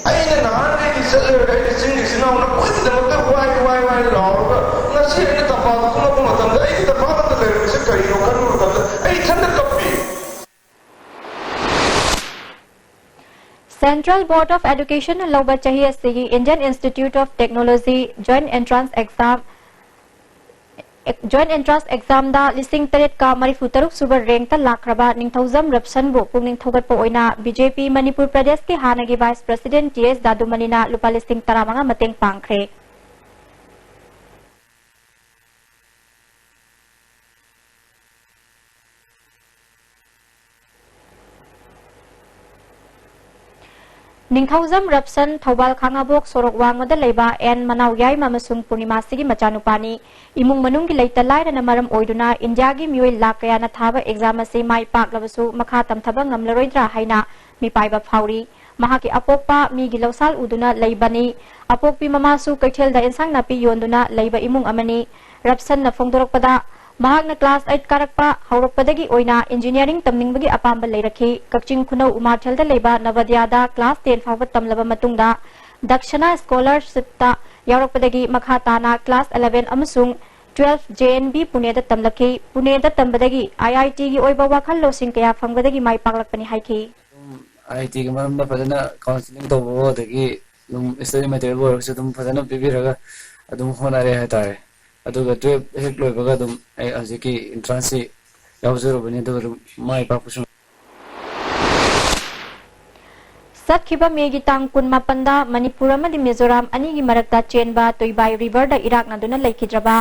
[SPEAKER 9] aina naan ki sale ai sing sina una koi da mak wai law na se ne ta pa da kuma kuma tam da ai ta pa da le se kai no kan ur da ai thanda kapi.
[SPEAKER 12] Central Board of Education Lauba Chahi Asigi Indian Institute of Technology Joint Entrance Exam da listing taret ka marifutaruk super rank ta lakraba ningthauzam rapsan bo pungning thogat po oina BJP Manipur Pradesh ke hanagi Vice President TS Dadumanina lupa listing taramanga mateng pangkre. Ningthauzam rapsan Thobal Khangabok Sorok Wangmada leiba N Manau Yai Mamasung Purnima sigi machanupani imung manunggi leita laira na maram oiduna India gi mioi lakaya na thaba exam ase mai pak labasu makha tamthaba ngamlaroidra haina mi paiba phauri mahaki apokpa mi gi losal uduna leibani apokpi mamasu kaithel da insang napi yonduna leiba imung amani rapsan na phongdorakpada mahakna class 8 karakpa haurakpadagi oina engineering tamningbagi apamba leiraki Kakching Khunau Umarthal da leiba Navadia da class 10 fawba tamlaba matungda Dakshana scholarship ta yaurakpadagi makha tana class 11 amasung 12 JNB Pune da tamlaki Pune da tambadagi IIT gi oiba wakhal losing kaya fangbadagi mai paklakpani haiki
[SPEAKER 16] IIT gi maramda fadana counseling tawbo dagi study material work se dum fadana bibiraga adum honare hatare aduga 12 hek loibaga dum ai aziki entrance yauzero bani aduga mai pakusun
[SPEAKER 12] Satkiba megi tang kun mapanda Manipur amadi Mizoram anigi marakta chenba Toibai River da Iraq naduna laikhidraba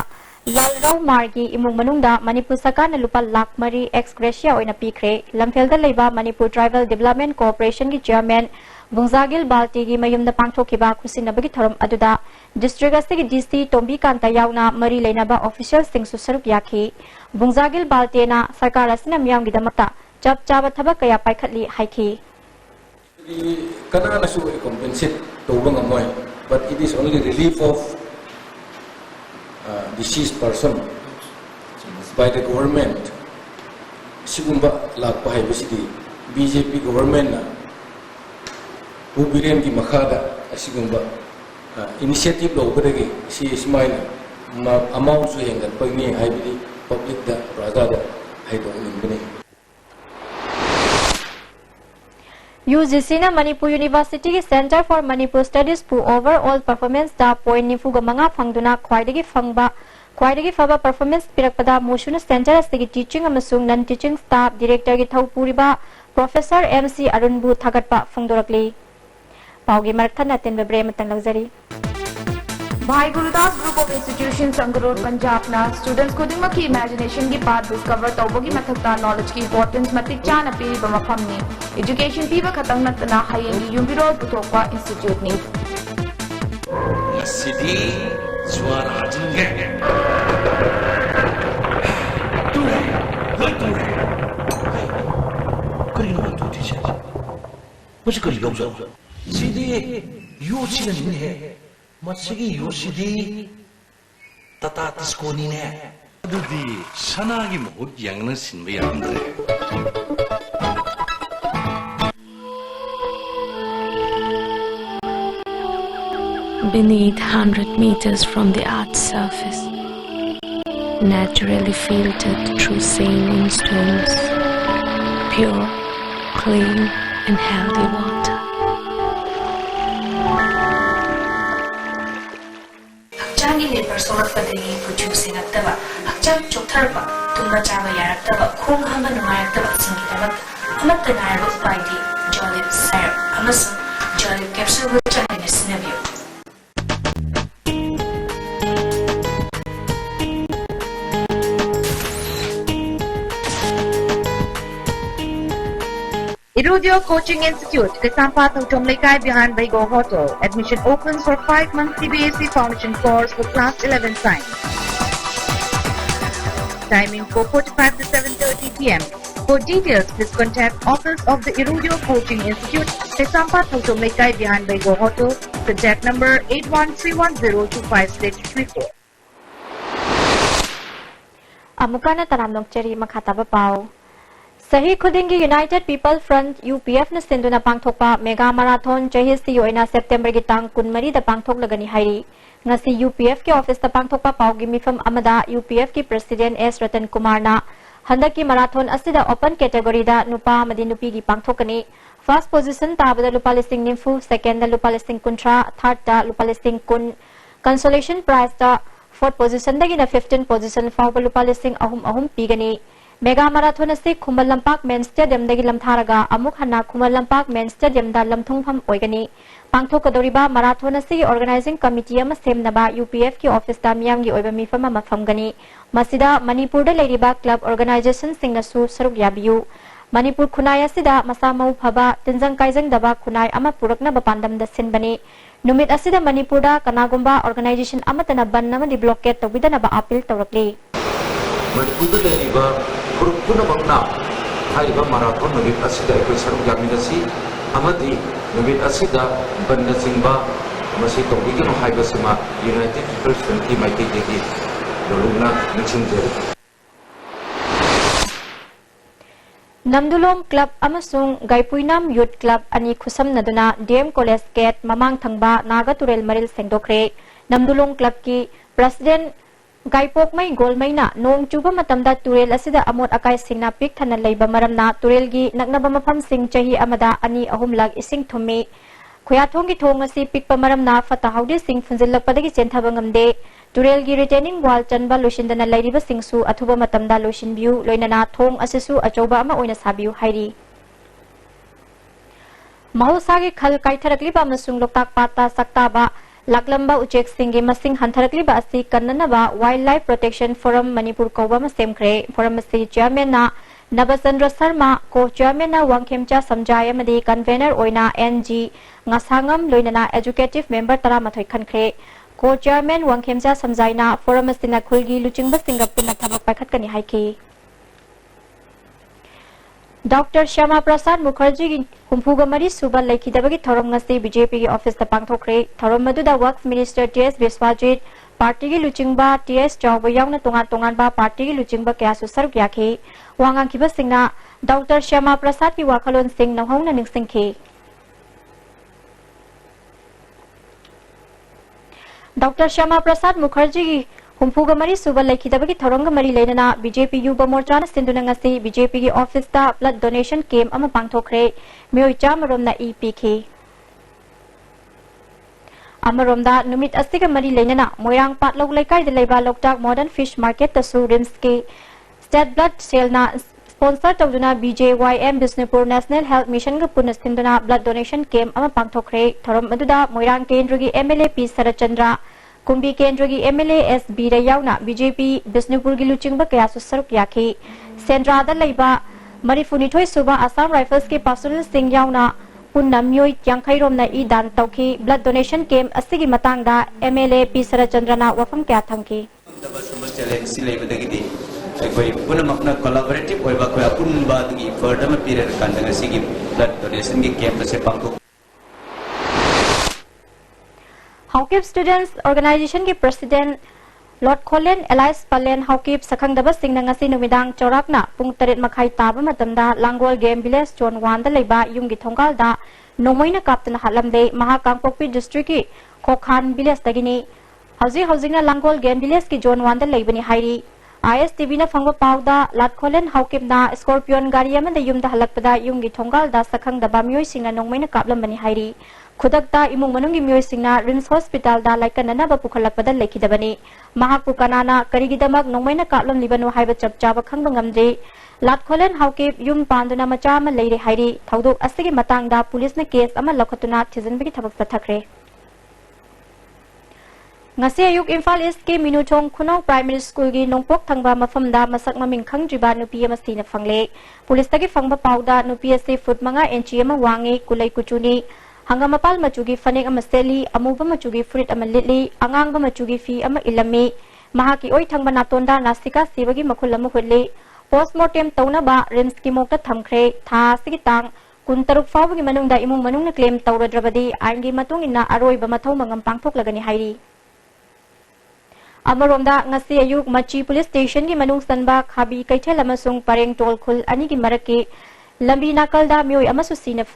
[SPEAKER 12] Lalrau Margi imung manungda Manipur Sakana lupa lakh mari ex gratia oina pikre lamfelda leiba Manipur Tribal Development Corporation gi chairman Bungzagil Balti gi mayumda pangthokiba khusinabagi thorom aduda district asigi DC Tombi Kanta yauna mari leinaba official sing susaruk yakhi Bungzagil Balti na sarkar asina miyam gi damakta chap chaba thabak kaya paikhatli haiki
[SPEAKER 17] Kanana su compensate tawang amoy but it is only relief of deceased person by the government sigumba lakpa hai basidi BJP government na ubirem ki makhada asigumba initiative lo badagi si ismail amount su hengat pagni hai bidi public da raja da hai do ninbani
[SPEAKER 12] UGC na Manipur University ki Center for Manipur Studies pu overall performance da point nifu gamanga phangduna khwaidagi faba performance pirakpada moshuna center asigi teaching amasung non teaching staff director gi thaupuriba Professor MC Arunbu thagatpa phangdorakli paugi marthana ten bebre matang luxury Bhai Gurudas Group of Institutions Sangarur Punjab na students kudima ki imagination ki path discover tawbogi mathakta knowledge ki importance matik chana piri ba mafamni education piba khatang natna hayengi yumbiro puthokpa institute ni
[SPEAKER 1] Masidi swarajinge Karino tu teacher Musi kari gauza Sidi yosi ne Masigi yoshidi tata tiskoni ne adudi sanagi mohut yangna sinba yamdre
[SPEAKER 19] Beneath 100 meters from the Earth's surface, naturally filtered through sailing stones, pure, clean and healthy water.
[SPEAKER 20] सोरꯛꯄꯗꯒꯤ ꯈꯨꯆꯨ ꯁꯦꯡꯉꯛꯇꯕ ꯍꯛꯆꯥꯡ ꯆꯣꯛꯊꯔꯛꯄ ꯇꯨꯝꯕ ꯆꯥꯕ ꯌꯥꯔꯛꯇꯕ ꯈꯣꯡ ꯍꯥꯝꯕ ꯅꯨꯡꯉꯥꯏꯔꯛꯇꯕꯁꯤꯡꯒꯤꯗꯃꯛꯇ ꯑꯃꯠꯇ ꯉꯥꯏꯔꯕ ꯎꯄꯥꯏꯗꯤ ꯖꯣꯂꯤꯞ ꯁꯥꯏꯔꯞ ꯑꯃꯁꯨꯡ ꯖꯣꯂꯤꯞ ꯀꯦꯞꯁꯨꯜꯕꯨ ꯆꯥꯡꯅꯥꯏꯅ ꯁꯤꯖꯤꯟꯅꯕꯤꯌꯨ
[SPEAKER 21] Irudio Coaching Institute, Kesampa Thotong Lekai behind Baigo Hotel. Admission opens for 5-month CBSE Foundation course for Class 11 Science. Timing 4:45 to 7:30 p.m. For details, please contact Office of the Irudio Coaching Institute, Kesampa Thotong Lekai behind Baigo Hotel. Contact number 8131025634.
[SPEAKER 12] Amukana taramnok cheri makhataba pao. Sahi khudingi United People Front UPF na sinduna pangthokpa mega marathon chahisi yoina September gi tang kunmari da pangthok lagani hairi ngasi UPF ke office da pangthokpa paugi mifam amada UPF ki president S Ratan Kumar na handaki marathon asida open category da nupa amadi nupi gi pangthokani first position tabada lupa listing nimfu second da lupa listing kuntra third da lupa listing kun consolation prize da fourth position da gi na 15 position fawba lupa listing ahum pigani Mega Marathon asi Khumal Lampak Main Stadium dagi lamtharaga amuk hana Khumal Lampak Main Stadium da lamthungpham oigani pangthokadoriba marathon asi organizing committee ama semnaba UPF ki office da miyamgi oiba mifam ama famgani masida Manipur da leiriba club organization singnasu saruk yabiyu Manipur khunai asida masamau phaba tinjang kaijang daba khunai ama purakna bapandam da sinbani numit asida Manipur da kanagumba organization amatana banna di blockade tobidana ba appeal tawrakli
[SPEAKER 22] Manipur da leiriba Kurupuna Magna, Haiba Marathon, Nubit Asida, Equasarum Yaminasi, Amadi, Nubit Asida, Banda Simba, Masito, Wigan Haibasima, United People's Front, Mighty Digi, Loruna, Nichingel.
[SPEAKER 12] Namdulong Club Amasung Gaipuinam Youth Club Ani Kusam Naduna, DM College Gate, Mamang Thangba, Naga Turel Maril Sengdokre, Namdulong Club Ki, President Gaipok may gol may na noong chuba matamda turel asida amot akay sing na pik tanan layba maram na turel gi nagnaba mapam sing chahi amada ani ahumlag ising thumi kuya thong gi thong asi pik pamaram na fatahawdi sing funjilak padagi chenthaba turel gi retaining wall chanba loshindana layriba singsu athuba matamda loshin view loina na thong asisu achoba ama oina sabiu hairi mahosagi khal kaitharakliba amasung loktak pata saktaba Laklamba Uchek Singi Masing Hantarakli Basi Kananaba Wildlife Protection Forum Manipur Koba Masemkre Forum Masi Chairman na Nabasandra Sarma Ko Chairman na Wangkhemcha Samjaya Madi Convener Oina NG Ngasangam Loinana Educative Member Taramathoy Khankre Ko Chairman Wangkhemcha Samjayna Forum Masi na Khulgi Luchingba Singapur na Thabak Pakhat Kani Haiki Dr. Shyama Prasad Mukherjee Humpuga Mari Suba Laikidabagi Thorom Ngasi BJP Office the Pangthokre Thorom Maduda Works Minister TS Biswajit Party gi Luchingba TS Chawba Yaungna Tongan Ba Party gi Luchingba Kya Susar Gyakhe Wangang Kiba Singna Dr. Shyama Prasad ki Wakhalon Singh Nahongna Ningsingkhe Dr. Shyama Prasad Mukherjee Humpuga Mari Suba Laikidabagi Thoronga Mari Lenana BJP Yuba Morchana Sinduna ngasi BJP gi office ta blood donation camp ama pangthokre Miyoi Chamaromna EPK Amaromda numit asiga mari lenana Moirang Patlog Laikai de Leba Loktak Modern Fish Market tasu Rimski State Blood Sale na sponsor tawduna BJYM Bisnupur National Health Mission ga punas sinduna blood donation camp ama pangthokre Thorom maduda Moirang Kendrugi MLA P Sarachandra Kumbi Kendrugi MLA SB Rayauna BJP Bisnupur gi Luchingba kaya susaruk yakhi Sendra da Leba Marifuni Suba Assam Rifles ki Pasul Singh Yauna Punnam Yoi Yankairom na idan tauki blood donation camp asigi matangda MLA P Sarachandrana wafam kya thangki
[SPEAKER 23] challenge si lebadagidi koi punamakna collaborative oiba koi punba gi further ma period kandanga sigi blood donation gi camp se pangko
[SPEAKER 12] Haukip Students Organization ki President Lord Colin Elias Palen Haukip Sakhang Daba Singh ngasi numidang chorakna pung tarit makhai taba matamda Langol Game Village Zone 1 da leiba yung githongkal da nomoina kaptana halamde Mahakangpokpi District ki Kokhan Village dagini Hauji na Langol Game Village ki Zone 1 da leibani hairi ISTV na fangba pauda Latkholen Haukipna Scorpion gari amanda yumda halakpada yumgi thongal da sakhang da bamioi singna nongmaina kaplambani hairi khudakta imung manungi mioi singna Rims Hospital da laikanana ba pukhalakpada lekhidabani mahakpu kanana karigidamak nongmaina kaplam libanu haiba chapchaba khangba ngamdri Latkholen Haukip yum panduna macha ama leire hairi thaudok asigi matangda police na case ama lokhatuna thijanbagi thabak pathakre ngasi ayuk Imphal East ki Minuchong Khunau Primary School gi nongpok thangba mafamda masak maming khangjiba nupi ama sina fangle police tagi fangba pauda nupi ase foot manga inchi ama wangi kulai kuchuni hangamapal machugi fanek ama seli amuba machugi fruit ama litli angangba machugi fi ama ilami mahaki oi thangba natonda nasika sibagi makhul ama khulli postmortem tawna ba rims ki mokta thamkhre tha sigi tang kuntaruk fawgi manungda imung manungna claim tawradrabadi aingi matung inna aroi ba mathau mangam pangthok lagani hairi Amaromda ngasi ayuk Machi Police Station gi manung sanba khabi kaithel amasung pareng tol khul ani gi maraki lambi nakalda mioi amasu sina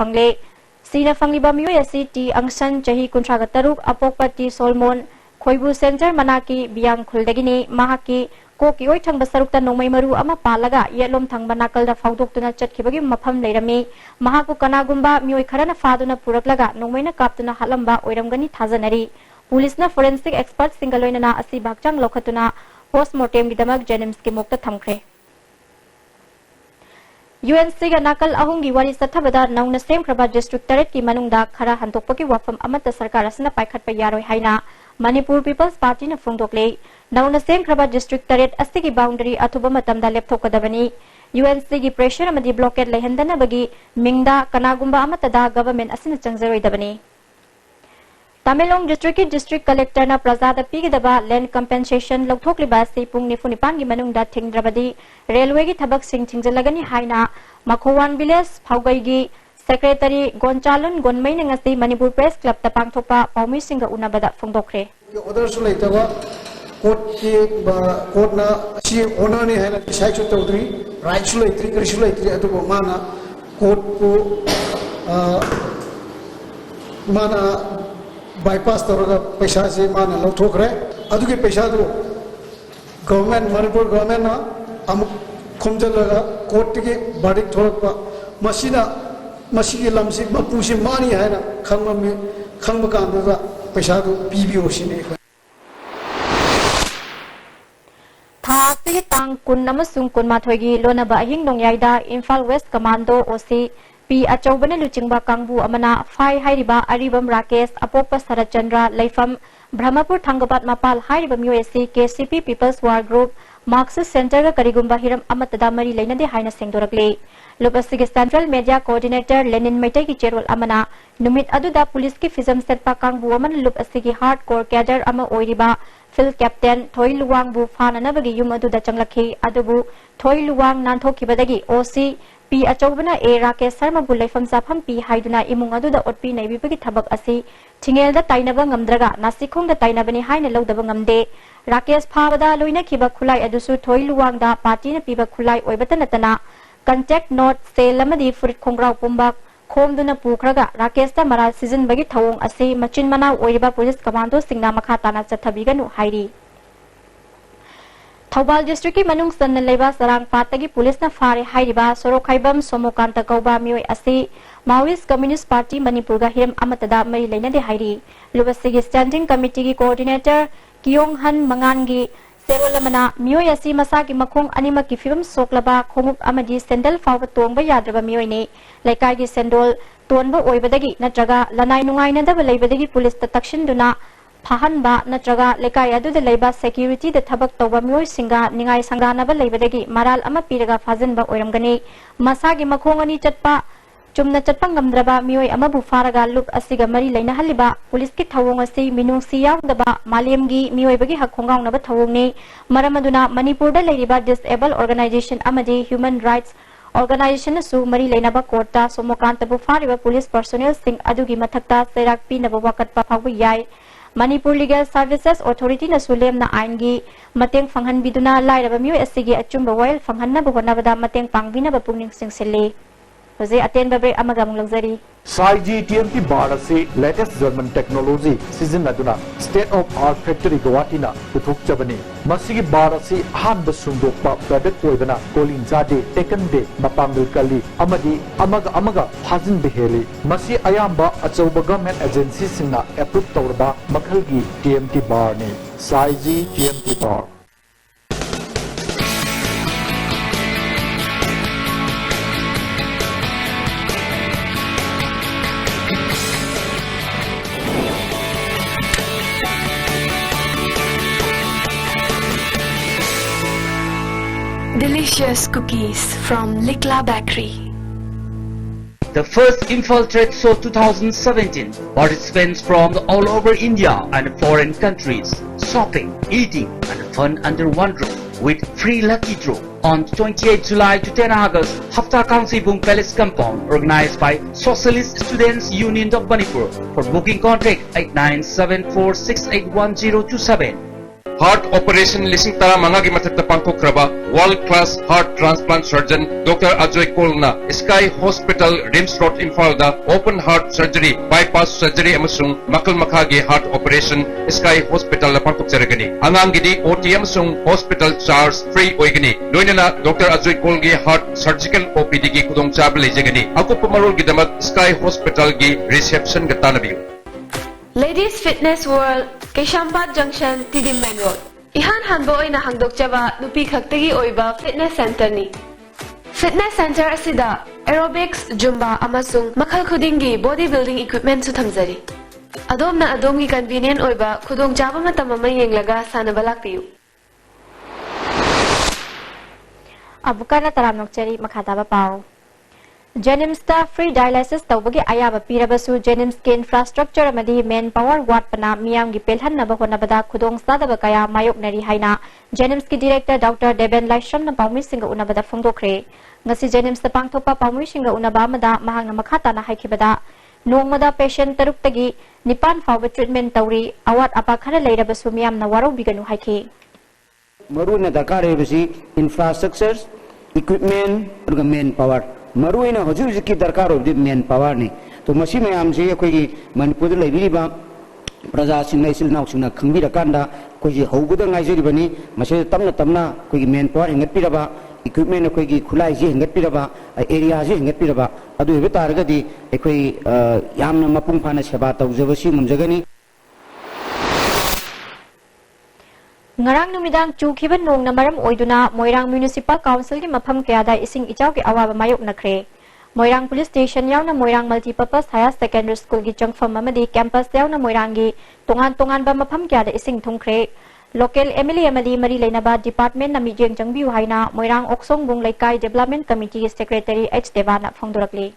[SPEAKER 12] fangliba mioi asiti angsan chahi kuntraga taruk apokpati Solomon khoibu center manaki biang khuldagini mahaki koki oi thangba sarukta nongmai maru ama palaga yelom thangba nakalda fawdoktuna chatkibagi mafam leirami mahaku kanagumba mioi kharana faduna puraklaga nongmaina kaptuna halamba oiramgani thajanari Police na forensic expert singaloina na asi bakchang lokhatuna postmortem gidamak Jenims ki mokta thamkhre UNC ga nakal ahung gi wari sathabada nauna sem khraba district taret ki manungda khara hantokpaki wafam amata sarkar asna paikhat pa yaroi haina Manipur People's Party na phungdokle nauna sem khraba district taret asigi boundary athuba matamda lepthokadabani UNC gi pressure amadi blockade lehendana bagi mingda kanagumba amata da government asina changjaroi dabani Tamelong District Collector na Prasada Pigidaba Land Compensation Lokthokliba si pung nifunipan gi manungda thingdrabadi railway gi thabak sing thingjalagani haina Makhowan Village Phaugai gi Secretary Gonchalun Gonmai ngasi Manipur Press Club ta pangthokpa paumi singa unabada phongdokre
[SPEAKER 3] order su leitaba court na si owner ni haina decide chu tawdri right su leitri kri su leitri adu mana court ko mana bypass toroga paisa se mana lothokre adugi paisa do government Manipur government na amuk khomjalaga court ki verdict thorokpa masigi lamsi mapusi mani haina khangba kanda paisa do pbo sine
[SPEAKER 12] Thasi tang kun namasung kun mathoigi lonaba ahing nongyaida Imphal West Commando OC P achobana luchingba kangbu amana phai hairiba aribam Rakesh apokpa Sarachandra Laifam Brahmapur Thangapat Mapal hairiba USC KCP People's War Group Marxist Center ga karigumba hiram amatada mari leinade haina sengdorakle Lopasigi Central Media Coordinator Lenin Maitai ki cherol amana numit aduda police ki fizam setpa kangbu amana lopasigi hardcore cadre ama oiriba Field Captain Thoi Luwang bu fananabagi yum aduda changlakhi adubu Thoi Luwang nanthokibadagi OC P achobana A Rakesh Sharma bu leifam safam P haiduna imung aduda otpi naibibagi thabak asi thingel da tainaba ngamdraga nasikhong da tainabani haina lodaba ngamde Rakesh phabada loina khiba khulai adusu Thoi Luwang da party na piba khulai oibata natana contact note sale amadi furit khongrau pumbak khomduna pukhraga Rakesh ta mara season bagi thawong asi machin mana oiriba police commando singna makha tana chathabiganu hairi Thobal district ki manung san leba sarang patagi police na fare hairiba sorokhaibam somokanta kauba mioi asi Maoist Communist Party Manipur ga hiram amatada mai leina de hairi lubasigi standing committee ki coordinator Kyong Han Mangangi serolamana mioi asi masa ki makhong anima ki film soklaba khongup amadi sandal fawba tongba yadraba mioi ne laikai gi sandol tonba oibadagi natraga lanai nungai na da leibadagi police ta takshinduna Pahanba natraga lekai adu de leiba security de thabak toba mioi singa ningai sangana ba leibadagi maral ama piraga fajanba oiramgani masagi makhongani chatpa chumna chatpa ngamdraba mioi ama bu faraga loop asiga mari leina haliba police ki thawong asi minung siyawdaba malemgi mioi bagi hakhongaung na ba thawongni maramaduna Manipur da leiriba disabled organization amadi human rights organization su mari leina ba korta somokanta bu fariba police personnel sing adugi mathakta serak pi na ba wakat pa phawbu yai Manipur Legal Services Authority na sulem na aingi mateng fanghan biduna lairaba mioi asigi achumba wail fanghan na buhona bada mateng pangbina ba pungning singsili Jose aten break amaga mung luxury.
[SPEAKER 2] SAIG TMT bar ase latest German technology season aduna state of art factory Guwahati na puthuk chabani. Masigi bar ase han basundokpa product oibana cooling jade taken day mapangil kali amadi amaga hazin beheli. Masi ayamba achauba government agency singna approve tawrba makhalgi TMT bar ni SAIG TMT bar.
[SPEAKER 19] Delicious cookies from Likla Bakery.
[SPEAKER 5] The first Imphal Trade Show 2017. Participants from all over India and foreign countries. Shopping, eating and fun under one roof with free lucky draw. On 28 July to 10 August, Hafta County Bung Palace Compound, organized by Socialist Students Union of Manipur. For booking contact 8974681027.
[SPEAKER 4] Heart operation lising tara mangagi matakta pangkokraba world class heart transplant surgeon Dr. Ajoy Kolna Sky Hospital Rims Road Imphal da open heart surgery bypass surgery amasung makal makhagi heart operation Sky Hospital la pangkokjaragani angangidi OT amasung hospital charge free oigani loinana Dr. Ajoy Kolgi heart surgical OPD gi kudong chabla lejagani akup marul gi damat Sky Hospital gi reception gatanabi.
[SPEAKER 19] Ladies Fitness World, Keshampat Junction, Tidim Main Road. Ihan hanbo oina hangdok chaba nupi khaktagi oiba fitness center ni. Fitness center asida aerobics, zumba amasung makhal khudingi bodybuilding equipment su thamjari. Adomna adomgi convenient oiba khudong chaba matam ama yenglaga sanaba lakpiyu.
[SPEAKER 12] Abukana taramnok chari makhataba pau. Jenims ta free dialysis tawbagi ayaba pirabasu Jenims ke infrastructure amadi manpower wat pana miyam gi pelhan na bahona bada khudong sadaba kaya mayok nari haina Jenims ki director Dr. Deben Laisham na pawmi singa unabada phongdokre ngasi Jenims ta pangthopa pawmi singa unaba mada mahang na makhata na haikibada nongmada patient taruk tagi nipan fawba treatment tawri awat apa khara leirabasu miyam na waro biganu haiki
[SPEAKER 8] maruna dakar basi infrastructures equipment urga manpower Maruina hoju ki darkar of the manpower ni to masi mayam je koi Manipur leibiriba praja sing naisil naw sing na khangbi rakanda koi je hoguda ngaijeri bani masi tamna koi manpower hingat piraba equipment koi gi khulai je hingat piraba area je hingat piraba adu hebe targadi koi yamna mapung phana seba tawjabasi mumjagani
[SPEAKER 12] Ngarang numidang chukhiban nong na maram oiduna Moirang Municipal Council ki mapham kayada ising ichaw ki awaba mayok nakre. Moirang Police Station yaw na Moirang Multipurpose Higher Secondary School ki changfam amadi campus yaw na Moirang gi tungan ba mapham kayada ising thungkre. Local MLA amadi mari lainaba department na mijeng jangbiu haina Moirang Oksong Bung Laikai Development Committee Secretary H Devana phongdorakli.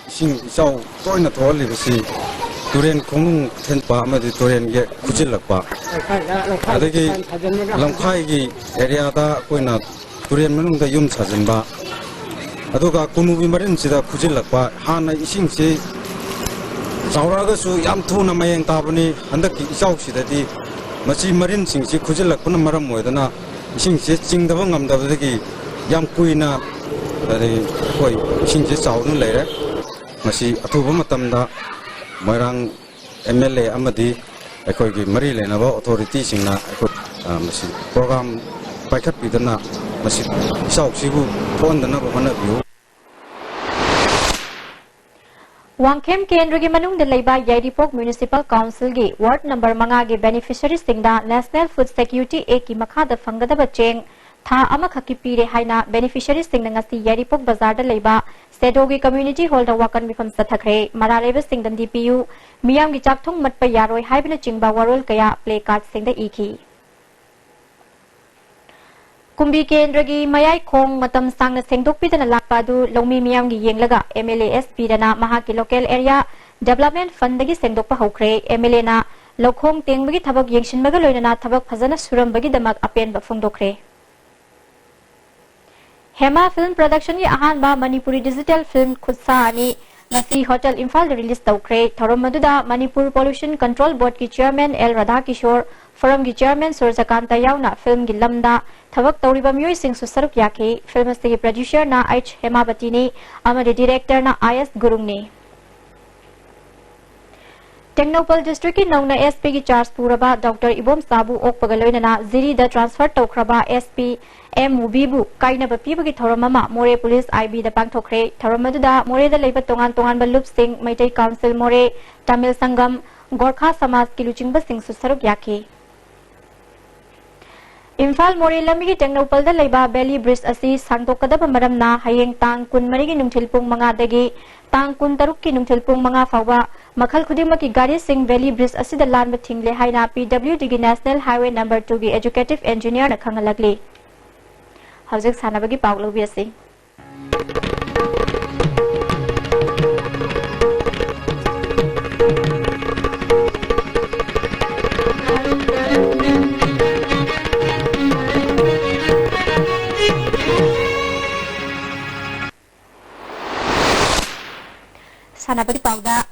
[SPEAKER 15] Ising ichaw toina tholi basi Turen Kong Tenpa Madi Turen get Kujilakpa. Adagi Lamkai area da Koina Turen Manung the Yum Sajimba. Adoga Kunubi Marin Sida Kujilakpa, Hana Isingsi Sauragasu Yam Tuna Mayang Tabani, Handaki Isausi that the Machi Marin Singsi Kujilakuna Maramoidana, Singsi Sing the Wangam Davaki, Yam Kuina, the Koi, Singsi Saurun later, Machi Atubumatamda. Moirang MLA amadi ekoi gi mari le na ba authority sing na masi program paikhat pidana masi sau sibu phone dana ba hana biu
[SPEAKER 12] Wangkhem Kendra gi manung de leiba Yairipok Municipal Council gi ward number manga gi beneficiaries singda National Food Security Act ki makha da fangada ba cheng tha ama khaki pire haina beneficiaries singna ngasi Yairipok bazar da leiba Sedogi community hall da wakan mifam sathakre maraleba sing dan DPU miyam gi chakthong matpa yaroi haibna chingba warol kaya play card sing da iki Kumbi Kendra gi mayai khong matam sangna sengdok pidana lakpa du longmi miyam gi yenglaga MLA SP dana mahaki local area development fund gi sengdok pa hokre MLA na lokhong tengbagi thabak yengshin baga loinana thabak phajana suram bagi damak apen ba phongdokre Hema Film Production ki ahanba Manipuri Digital Film khutsa ani ngasi Hotel Imphal release tawkre thorom maduda Manipur Pollution Control Board ki chairman L Radha Kishore forum gi chairman Surjakanta yauna film gi lamda thabak tawriba miyoi sing su saruk yaki film asti producer na H Hemabati ni amadi director na IS Gurung ni Technopal district ki nauna SP ki charge puraba Dr. Ibom Sabu okpagaloina na ziri da transfer tawkraba SP M Mubibu kaina ba piba ki thoramama More police IB da pangthokre thoramadu da More da leiba tongan tongan ba lup sing Maitai council More Tamil Sangam Gorkha Samaj ki luchingba sing su saruk yaki Imphal More lambi ki Technopal da leiba Belly Bridge asi sangtokadaba maramna hayeng tang kunmari ki nungthilpung manga dagi tang kun taruk ki nungthilpung manga fawa Makhal khudima ki gari sing Valley Bridge asida lan ba thingle haina PWD ki National Highway number 2 ki executive engineer na khangalagli Hawjik sanabagi pawlobi asi sanabagi pawda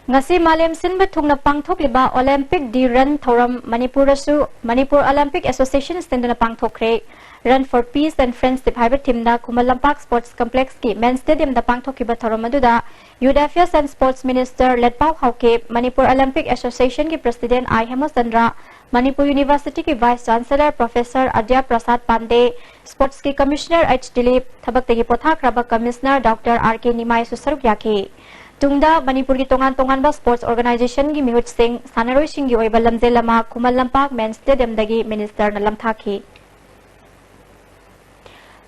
[SPEAKER 12] ngasi malem sinba thungna pangthok liba Olympic di run thoram Manipur Olympic Association stenduna pangthokre Run for Peace and Friendship haiba teamda Kumalampak Sports Complex ki main stadium da pangthokiba thoram aduda Youth Affairs and Sports Minister Letpau Hauke Manipur Olympic Association ki President I Hemosandra Manipur University ki Vice Chancellor Professor Adya Prasad Pandey Sports ki Commissioner H Dilip thabak tegi pothak raba Commissioner Dr. RK Nimai susaruk yaki Tungda Manipur ki tongan ba sports organization gi mihut sing sanaroi sing gi oiba lamje lama Kumal Lampak main stadium dagi minister na lamthaki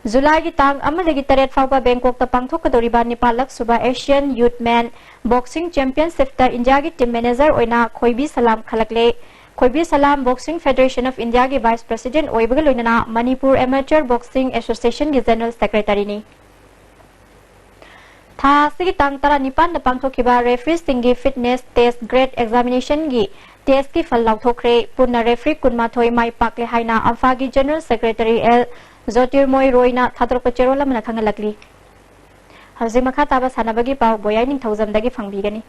[SPEAKER 12] July ki tang amadagi taret fawba Bangkok ta pangthokadoriba Nepalak suba Asian Youth Men Boxing Championship ta India ki team manager oina Khoibi Salam khalakle Khoibi Salam Boxing Federation of India ki Vice President oibaga loinana Manipur Amateur Boxing Association ki General Secretary ni Tha sigi tang tara nipan na pangthokiba referee singi fitness test grade examination gi test ki phal lauthokre punna referee kunma thoi mai pakle haina amfa gi General Secretary L Zotirmoy Roina thatrok cherola mana khangalakli Hauji makha taba sanabagi paw boyai ning thousand dagi fangbigani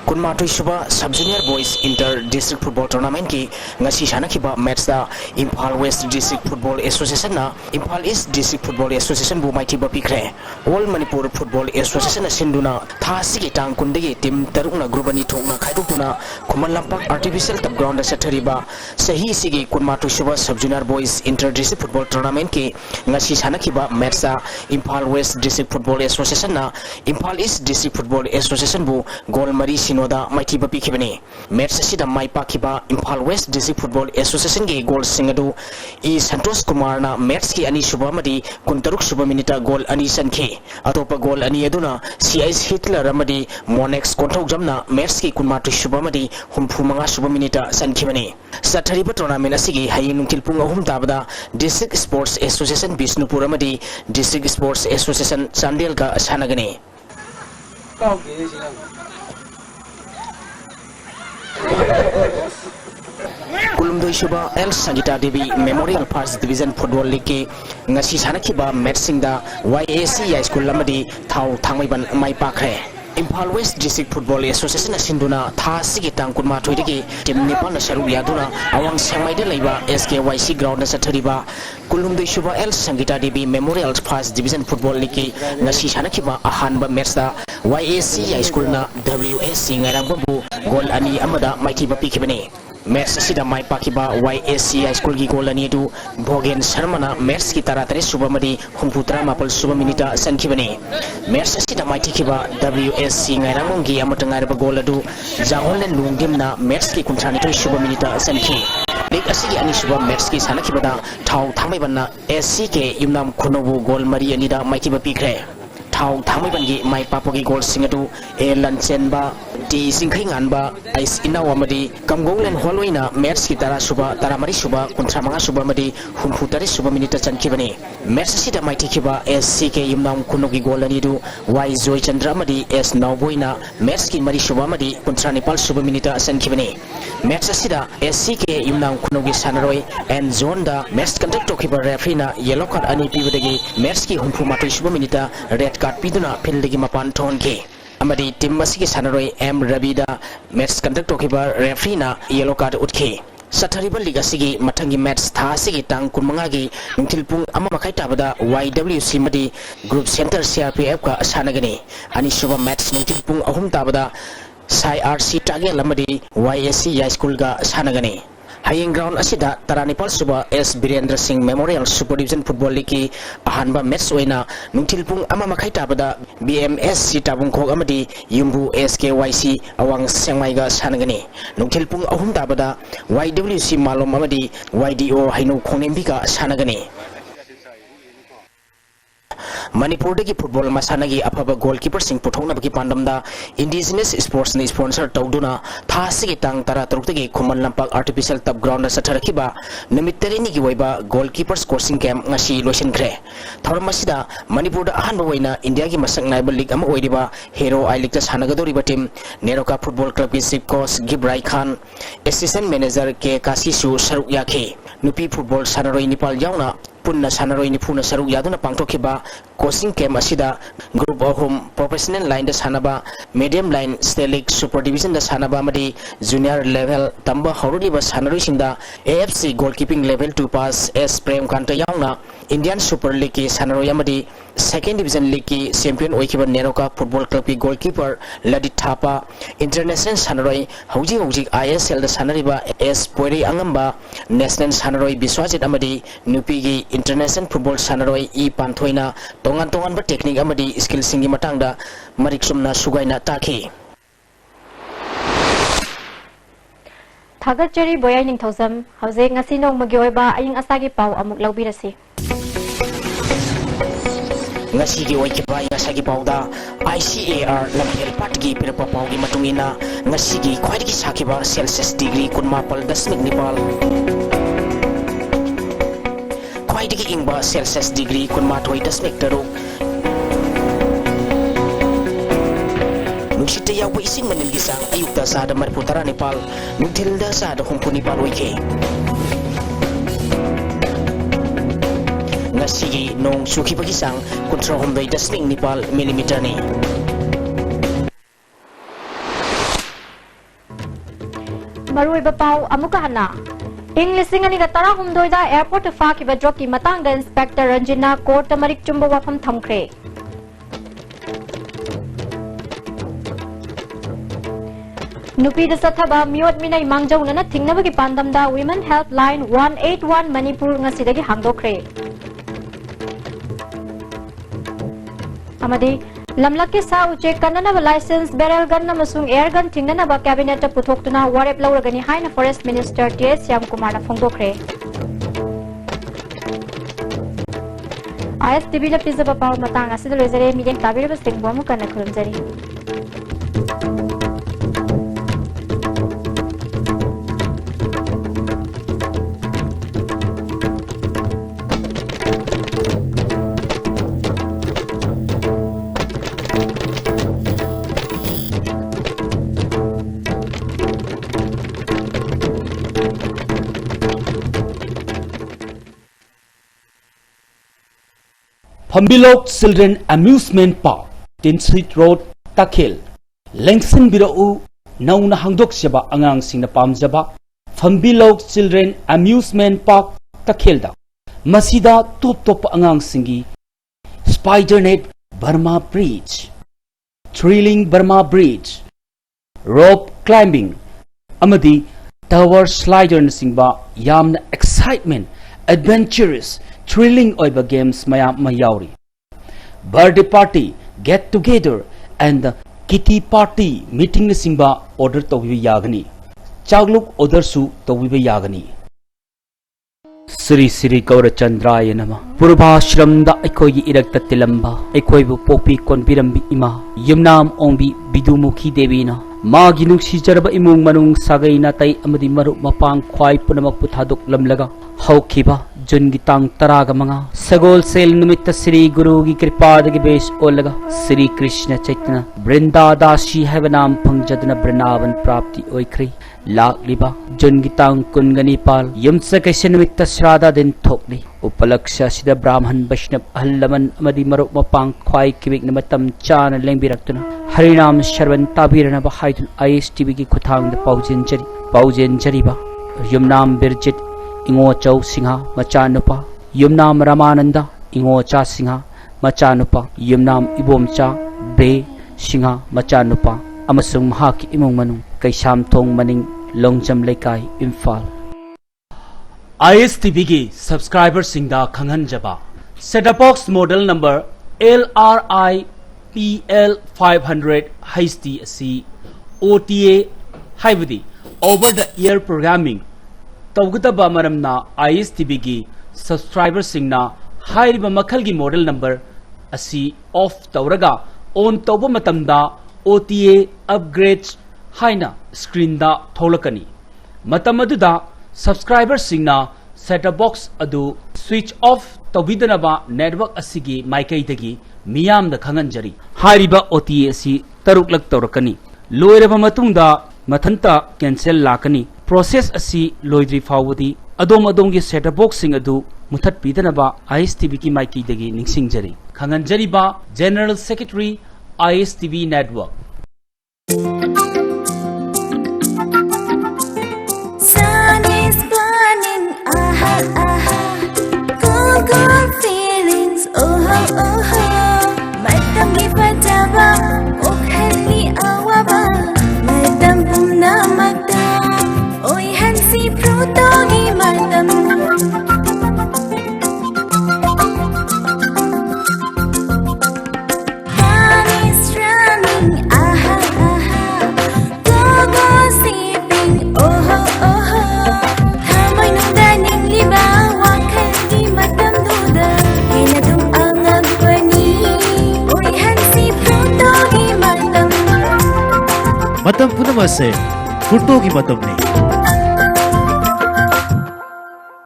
[SPEAKER 6] Kunmatoi Suba Sub Junior Boys Inter District Football Tournament ki ngasi sanakiba match da Imphal West District Football Association na Imphal East District Football Association bu maiti ba pikre All Manipur Football Association na sinduna tha sigi tang kundegi team taruk na group ani thokna khaidukuna Kumal Lampak Artificial Top Ground da sathariba sahi sigi Kunmatoi Suba Sub Junior Boys Inter District Football Tournament ki ngasi sanakiba match da Imphal West District Football Association na Imphal East District Football Association bu goal mari Sinoda Mighty Bapi Kibani. Match Sida Mai Pakiba Imphal West District Football Association Gay Goal Singadu E Santos Kumar na match ki ani Subamadi Kuntaruk Subaminita goal ani Sanke Atopa goal ani Aduna CIS Hitler Ramadi Monex Kontok Jamna match ki Kunmatu Subamadi Humpumanga Subaminita Sankibani. Satariba tournament asigi Hayinung Tilpung Hum Tabada District Sports Association Bisnupur Ramadi District Sports Association Sandelka Sanagani. Kulumdoi Suba El Sanjita Devi Memorial First Division Football League ngasi sanakiba matching da YAC High School lamadi thau thangmaiban mai pakre Imphal West District Football Association sinduna tha sigi tang kunma thoidagi team Nepal na saru yaduna awang sangmai de leiba SKYC ground na sathariba Kulumdoi Suba El Sanjita Devi Memorial First Division Football League ngasi sanakiba ahanba match da YAC High School na WSC ngairangbabu goal ani amada maiti bapi kibani match sida mai pakiba YAC High School gi goal ani du Bhogen Sharmana match ki taratare subamadi humputra mapal subaminita sankibani match sida mai tikiba WSC ngairangong gi amatangarba goal adu Jangolen Lungdimna match ki kunthani to subaminita sanki Lig asigi ani suba match ki sanakibada thau thamaibanna SCK Yumnam Khunobu goal mari ani da maiti bapi kre thau thamai bangi mai papogi goal singatu e lanchenba di singkhinganba ais inawamadi kamgonglen holwaina match ki tara suba taramari suba kuntramanga suba madi humphutari suba minita chankibani match sida mai tikiba SCK Yumnam Kunogi goal ani du Y Joy Chandra madi S Nawboina match ki mari suba madi kuntranipal suba minita chankibani match sida SCK Yumnam Kunogi sanaroi and zone da match conduct tokiba referee na yellow card ani pibadagi match ki humphumatoi suba minita red card piduna phildagi mapan thonke amadi team masigi sanaroi M Rabida match conduct tokiba referee na yellow card utke Sathariba Liga Sigi Matangi Mets Tha Sigi Tang Kunmangagi Ntilpung Amamakai Tabada YWC Madi Group Center CRPF ka Sanagani Anisuba Mets Ntilpung Ahum Tabada Sai RC Tage Lamadi YSC High School ga Sanagani Haying ground asida Taranipal Suba S Birendra Singh Memorial Super Division Football League ahanba match oina Nungtilpung Amamakai Tabada BMS Tabung Kog Amadi Yumbu SKYC Awang Sengmaiga Sanagani Nungtilpung Ahum Tabada YWC Malom Amadi YDO Hainu Konembika Sanagani Manipur dagi football masanagi apaba goalkeeper sing puthongna bagi pandamda indigenous sports ni sponsor tawduna thasigi tang tara tarukdagi khuman lampak artificial turf ground na satharakiba numit tarini gi waiba goalkeepers coaching camp ngasi loisinkhre thoram masida Manipur da ahanba waina India gi masak naibal league ama oiriba hero I league ta sanagadoriba team Neroka football club gi chief coach Gibrai Khan assistant manager K Kasisu saruk yakhe nupi football sanaroi Nepal yauna punna sanaroi ni phuna saruk yaduna pangtokhiba coaching camp asida group of home professional line da sanaba medium line state league super division da sanaba madi junior level tamba horudi ba sanaroi singda AFC goalkeeping level 2 pass S Prem Kanta yauna Indian Super League ki sanaroi amadi second division league ki champion oikiba Neroka football club ki goalkeeper Ladi Thapa international sanaroi hauji ISL da sanariba S Poiri Angamba national sanaroi Biswajit amadi nupi gi international football sanaroi E Panthoina tongan ba technique amadi skill singi matangda mariksumna sugaina taki
[SPEAKER 12] Thagachari boyai ning thosam hauze ngasi nong magi oiba aying asagi pau amuk laubirasi
[SPEAKER 6] ngasi gi oikiba ngasagi pauda ICAR lamhel patgi pirpa paugi matungina ngasi gi khwaidigi sakiba Celsius degree kunmapal dasmik nipal khwaidigi ingba Celsius degree kunmathoi dasmik taruk Nushita yawa ising manil gisang ayukta sa da marputara Nepal nuntilda sa da humpu Nepal oike Ngasigi nong suki pagisang kontra humdoi dasming Nepal millimeter ni
[SPEAKER 12] Marui bapau amuka hana English ani ga tara humdoi da airport fa ki badrop ki matang da inspector Ranjina court marik chumba wafam thamkre Nupi da sathaba miot minai mangjau na thingnaba ki pandam da women helpline 181 Manipur ngasidagi hangdokre Amadi lamlaki sa uche kanana license barrel gun na masung air gun thingna ba cabinet puthokna warep lawragani haina forest minister TS Syam Kumar na phongdokre ISTV la pizza papa matang asid lezare meeting tabir bas ting bomu kana khurumjari
[SPEAKER 5] Pambilok Children Amusement Park, Tin Street Road, Takhil. Lengsin birau nauna hangdok seba angang sing na pamjaba. Pambilok Children Amusement Park, Takhil da. Masida top angang singi. Spidernet Burma Bridge, Thrilling Burma Bridge, Rope Climbing, Amadi Tower Slider na singba yamna excitement, adventurous, thrilling oiba games mayam mayauri. Birthday party, get together, and the kitty party meeting na singba order tawiba yagani. Chagluk order su tawiba yagani. Sri Sri Gaura Chandraya Nama Purvashram da Aikoi Irakta Tilamba Aikoi Popi Konbirambi Ima Yumnam Ombi Bidumukhi Devina Magi Nuksi Jaraba Imung Manung Sagai Natai Amadi Maru Mapang Kwai Punamak Puthaduk Lamlaga Haukiba Jungitang Taraga Manga Sagol Sel Numita Sri Guru Gi Kripada Gi Besh Olaga Sri Krishna Chaitanya Brinda Dashi Havanam Pangjadana Brinavan Prapti Oikri Lak Liba Jungitang Kunganipal Yumsa Kashanamita Srada Din Tokli Upalaksha Sida Brahman Vaishnab Ahlaman Amadi Maruk Mapang Kwai Kivik Namatam Chana Lengbiratuna Harinam Sharvan Tabirana Bahaitun ISTV Ki Kutang the Paujen Jariba Yumnam Birjit Ingo Chau Singha Machanupa Yumnam Ramananda Ingo Cha Singha Machanupa Yumnam Ibomcha Be Singha Machanupa Amasung Mahaki Imong Manu Kaisam Thong Maning Longjam Lekai Imphal ISTV ki subscriber singda Khanghan Jaba set-top box model number LRIPL 500 HD asi OTA haibadi over the air programming tawgutaba maramna ISTV ki subscriber singna hairiba makhal gi model number asi off tawraga on tawba matamda OTA upgrades haina screen da tholakani matam aduda subscriber singna set-top box adu switch off tawbidanaba network asigi maikai dagi miyam da khanganjari hariba OTA asi taruklak tawrakani loiraba matungda mathanta cancel lakani process asi loidri fawadi adom gi set-top box sing adu muthat pidanaba ISTV ki maikai dagi ningsingjari khanganjari ba General Secretary ISTV Network
[SPEAKER 7] Good feelings, oh oh oh. Madam gifajaba, okhali awaba. Madam pumna madam, oi hansi prutogi madam. Time is running, aha aha. Go go sleeping, oh oh oh. Hamay nung daning liba.
[SPEAKER 10] Matam punamase, Kutogi matamne.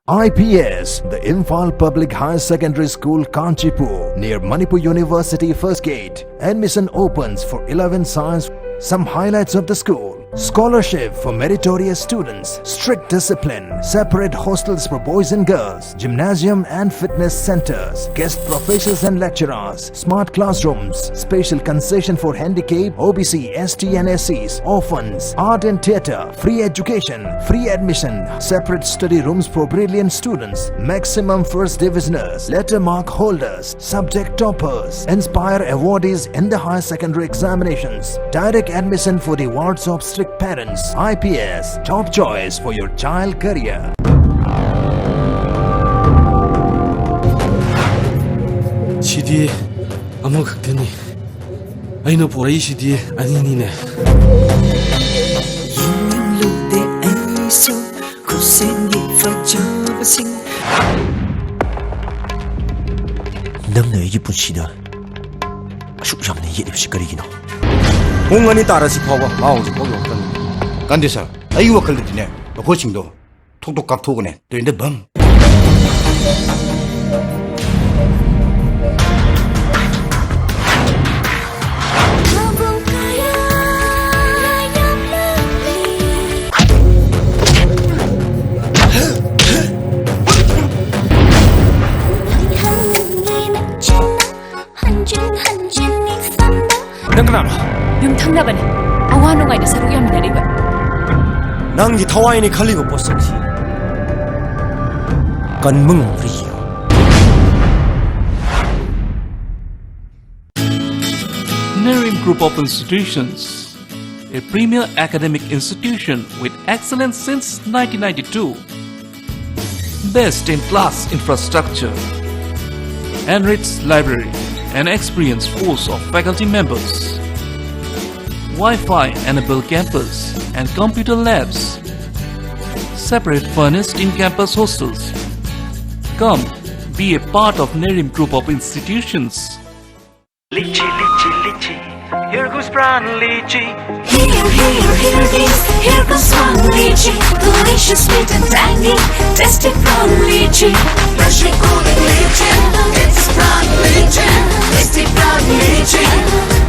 [SPEAKER 11] IPS, the Imphal Public Higher Secondary School, Kanchipur, near Manipur University First Gate. Admission opens for 11 science. Some highlights of the school: scholarship for meritorious students, strict discipline, separate hostels for boys and girls, gymnasium and fitness centers, guest professors and lecturers, smart classrooms, special concession for handicapped, OBC, ST and SCs, orphans, art and theatre, free education, free admission, separate study rooms for brilliant students, maximum first divisioners, letter mark holders, subject toppers, inspire awardees in the higher secondary examinations, direct admission for the wards of strict parents. IPS, top choice for your child career.
[SPEAKER 18] CD 아무각되니 아이너 보라이 CD 아니니네
[SPEAKER 10] ꯅꯪꯅ ꯑꯩꯒꯤ ꯄꯨꯟꯁꯤꯗ ꯑꯁꯨꯛ ꯌꯥꯝꯅ ꯌꯦꯠꯂꯤꯕꯁꯤ ꯀꯔꯤꯒꯤꯅꯣ? ꯄꯨꯡ ꯑꯅꯤ ꯇꯥꯔꯁꯤ ꯐꯥꯎꯕ ꯃꯥ ꯍꯧꯖꯤꯛ ꯐꯥꯎ ꯌꯧꯔꯛꯇꯅꯤ. ꯀꯥꯟꯗꯦ ꯁꯥꯔ, ꯑꯩꯒꯤ ꯋꯥꯈꯜꯗꯗꯤꯅꯦ ꯃꯈꯣꯏꯁꯤꯡꯗꯣ ꯊꯣꯛ ꯀꯥꯞꯊꯣꯛꯑꯒꯅꯦ ꯇ꯭ꯔꯦꯟꯗ ꯕꯝ.
[SPEAKER 18] ꯅꯪ ꯀꯅꯥꯅꯣ?
[SPEAKER 24] ꯌꯨꯝꯊꯪꯅꯕꯅꯦ. ꯑꯋꯥ ꯅꯨꯡꯉꯥꯏꯗ ꯁꯔꯨꯛ ꯌꯥꯃꯤꯟꯅꯔꯤꯕ.
[SPEAKER 10] ꯅꯪꯒꯤ ꯊꯋꯥꯏꯅꯤ ꯈꯜꯂꯤꯕ ꯄꯣꯠꯁꯛꯁꯤ ꯀꯟꯕ ꯉꯝꯕ꯭ꯔꯥ ꯌꯦꯡꯉꯨ.
[SPEAKER 26] Nerim Group of Institutions, a premier academic institution with excellence since 1992. Best in class infrastructure, enriched library, an experienced force of faculty members, Wi-Fi enabled campus and computer labs, separate furnished in-campus hostels. Come, be a part of Nerim Group of Institutions.
[SPEAKER 27] Lychee, lychee, lychee, here goes brown lychee.
[SPEAKER 7] Here goes brown lychee, delicious, sweet and tangy, tasty brown lychee, freshly cooling lychee, it's brown lychee, tasty brown lychee,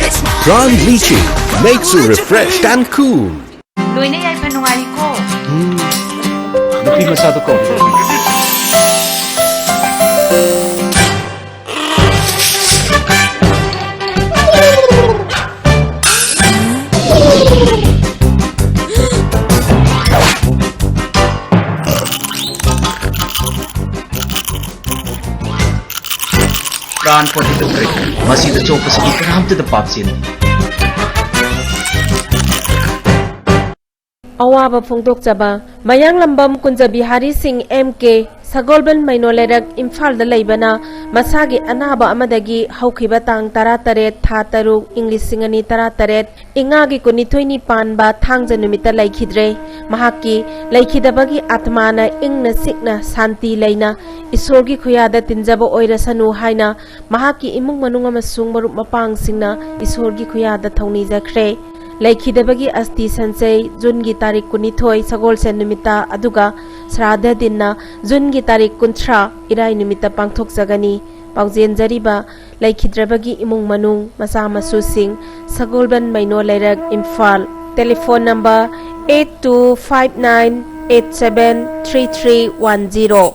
[SPEAKER 7] it's
[SPEAKER 10] Brown lychee makes you refreshed and cool.
[SPEAKER 21] Loina yai panungari ko.
[SPEAKER 2] Nupi masyado ko.
[SPEAKER 6] प्राण पतितखरे मसीद चोपसी करामत द पापसिन
[SPEAKER 1] अवाब फोंदोकचबा मयांग Lambam Kunjabi Hari Singh MK सगोलबन मैनोलेरक इम्फाल लेबना मसागी अनाबा अमदगी हौखिबा तांग 13 था 3 इंग्लिश सिंगनी 13 इंगागी कुनिथोइनी पानबा थांग जनुमिता लैखिद्रे महाकी लैखिदबगी आत्माना इंगना सिकना शांति लेना ईश्वरगी खुयादा तिंजबा ओइरसनु हाइना महाकी इमुंग मनुंग अमसुंग मरुप मपांग सिंगना ईश्वरगी खुयादा थौनी जखरे लैखिदबगी अस्ति संचय जून की तारीख 19 सगोल से निमित्ता अदुगा श्राद्ध दिनना जून की तारीख 30 इराई निमित्ता पांगथोक जगनी पाउजेन जरीबा लैखिद्रबगी इमुंग मनुंग मसा मसु सिंह सगोलबन मैनो लेरक इम्फाल टेलीफोन नंबर 8259873310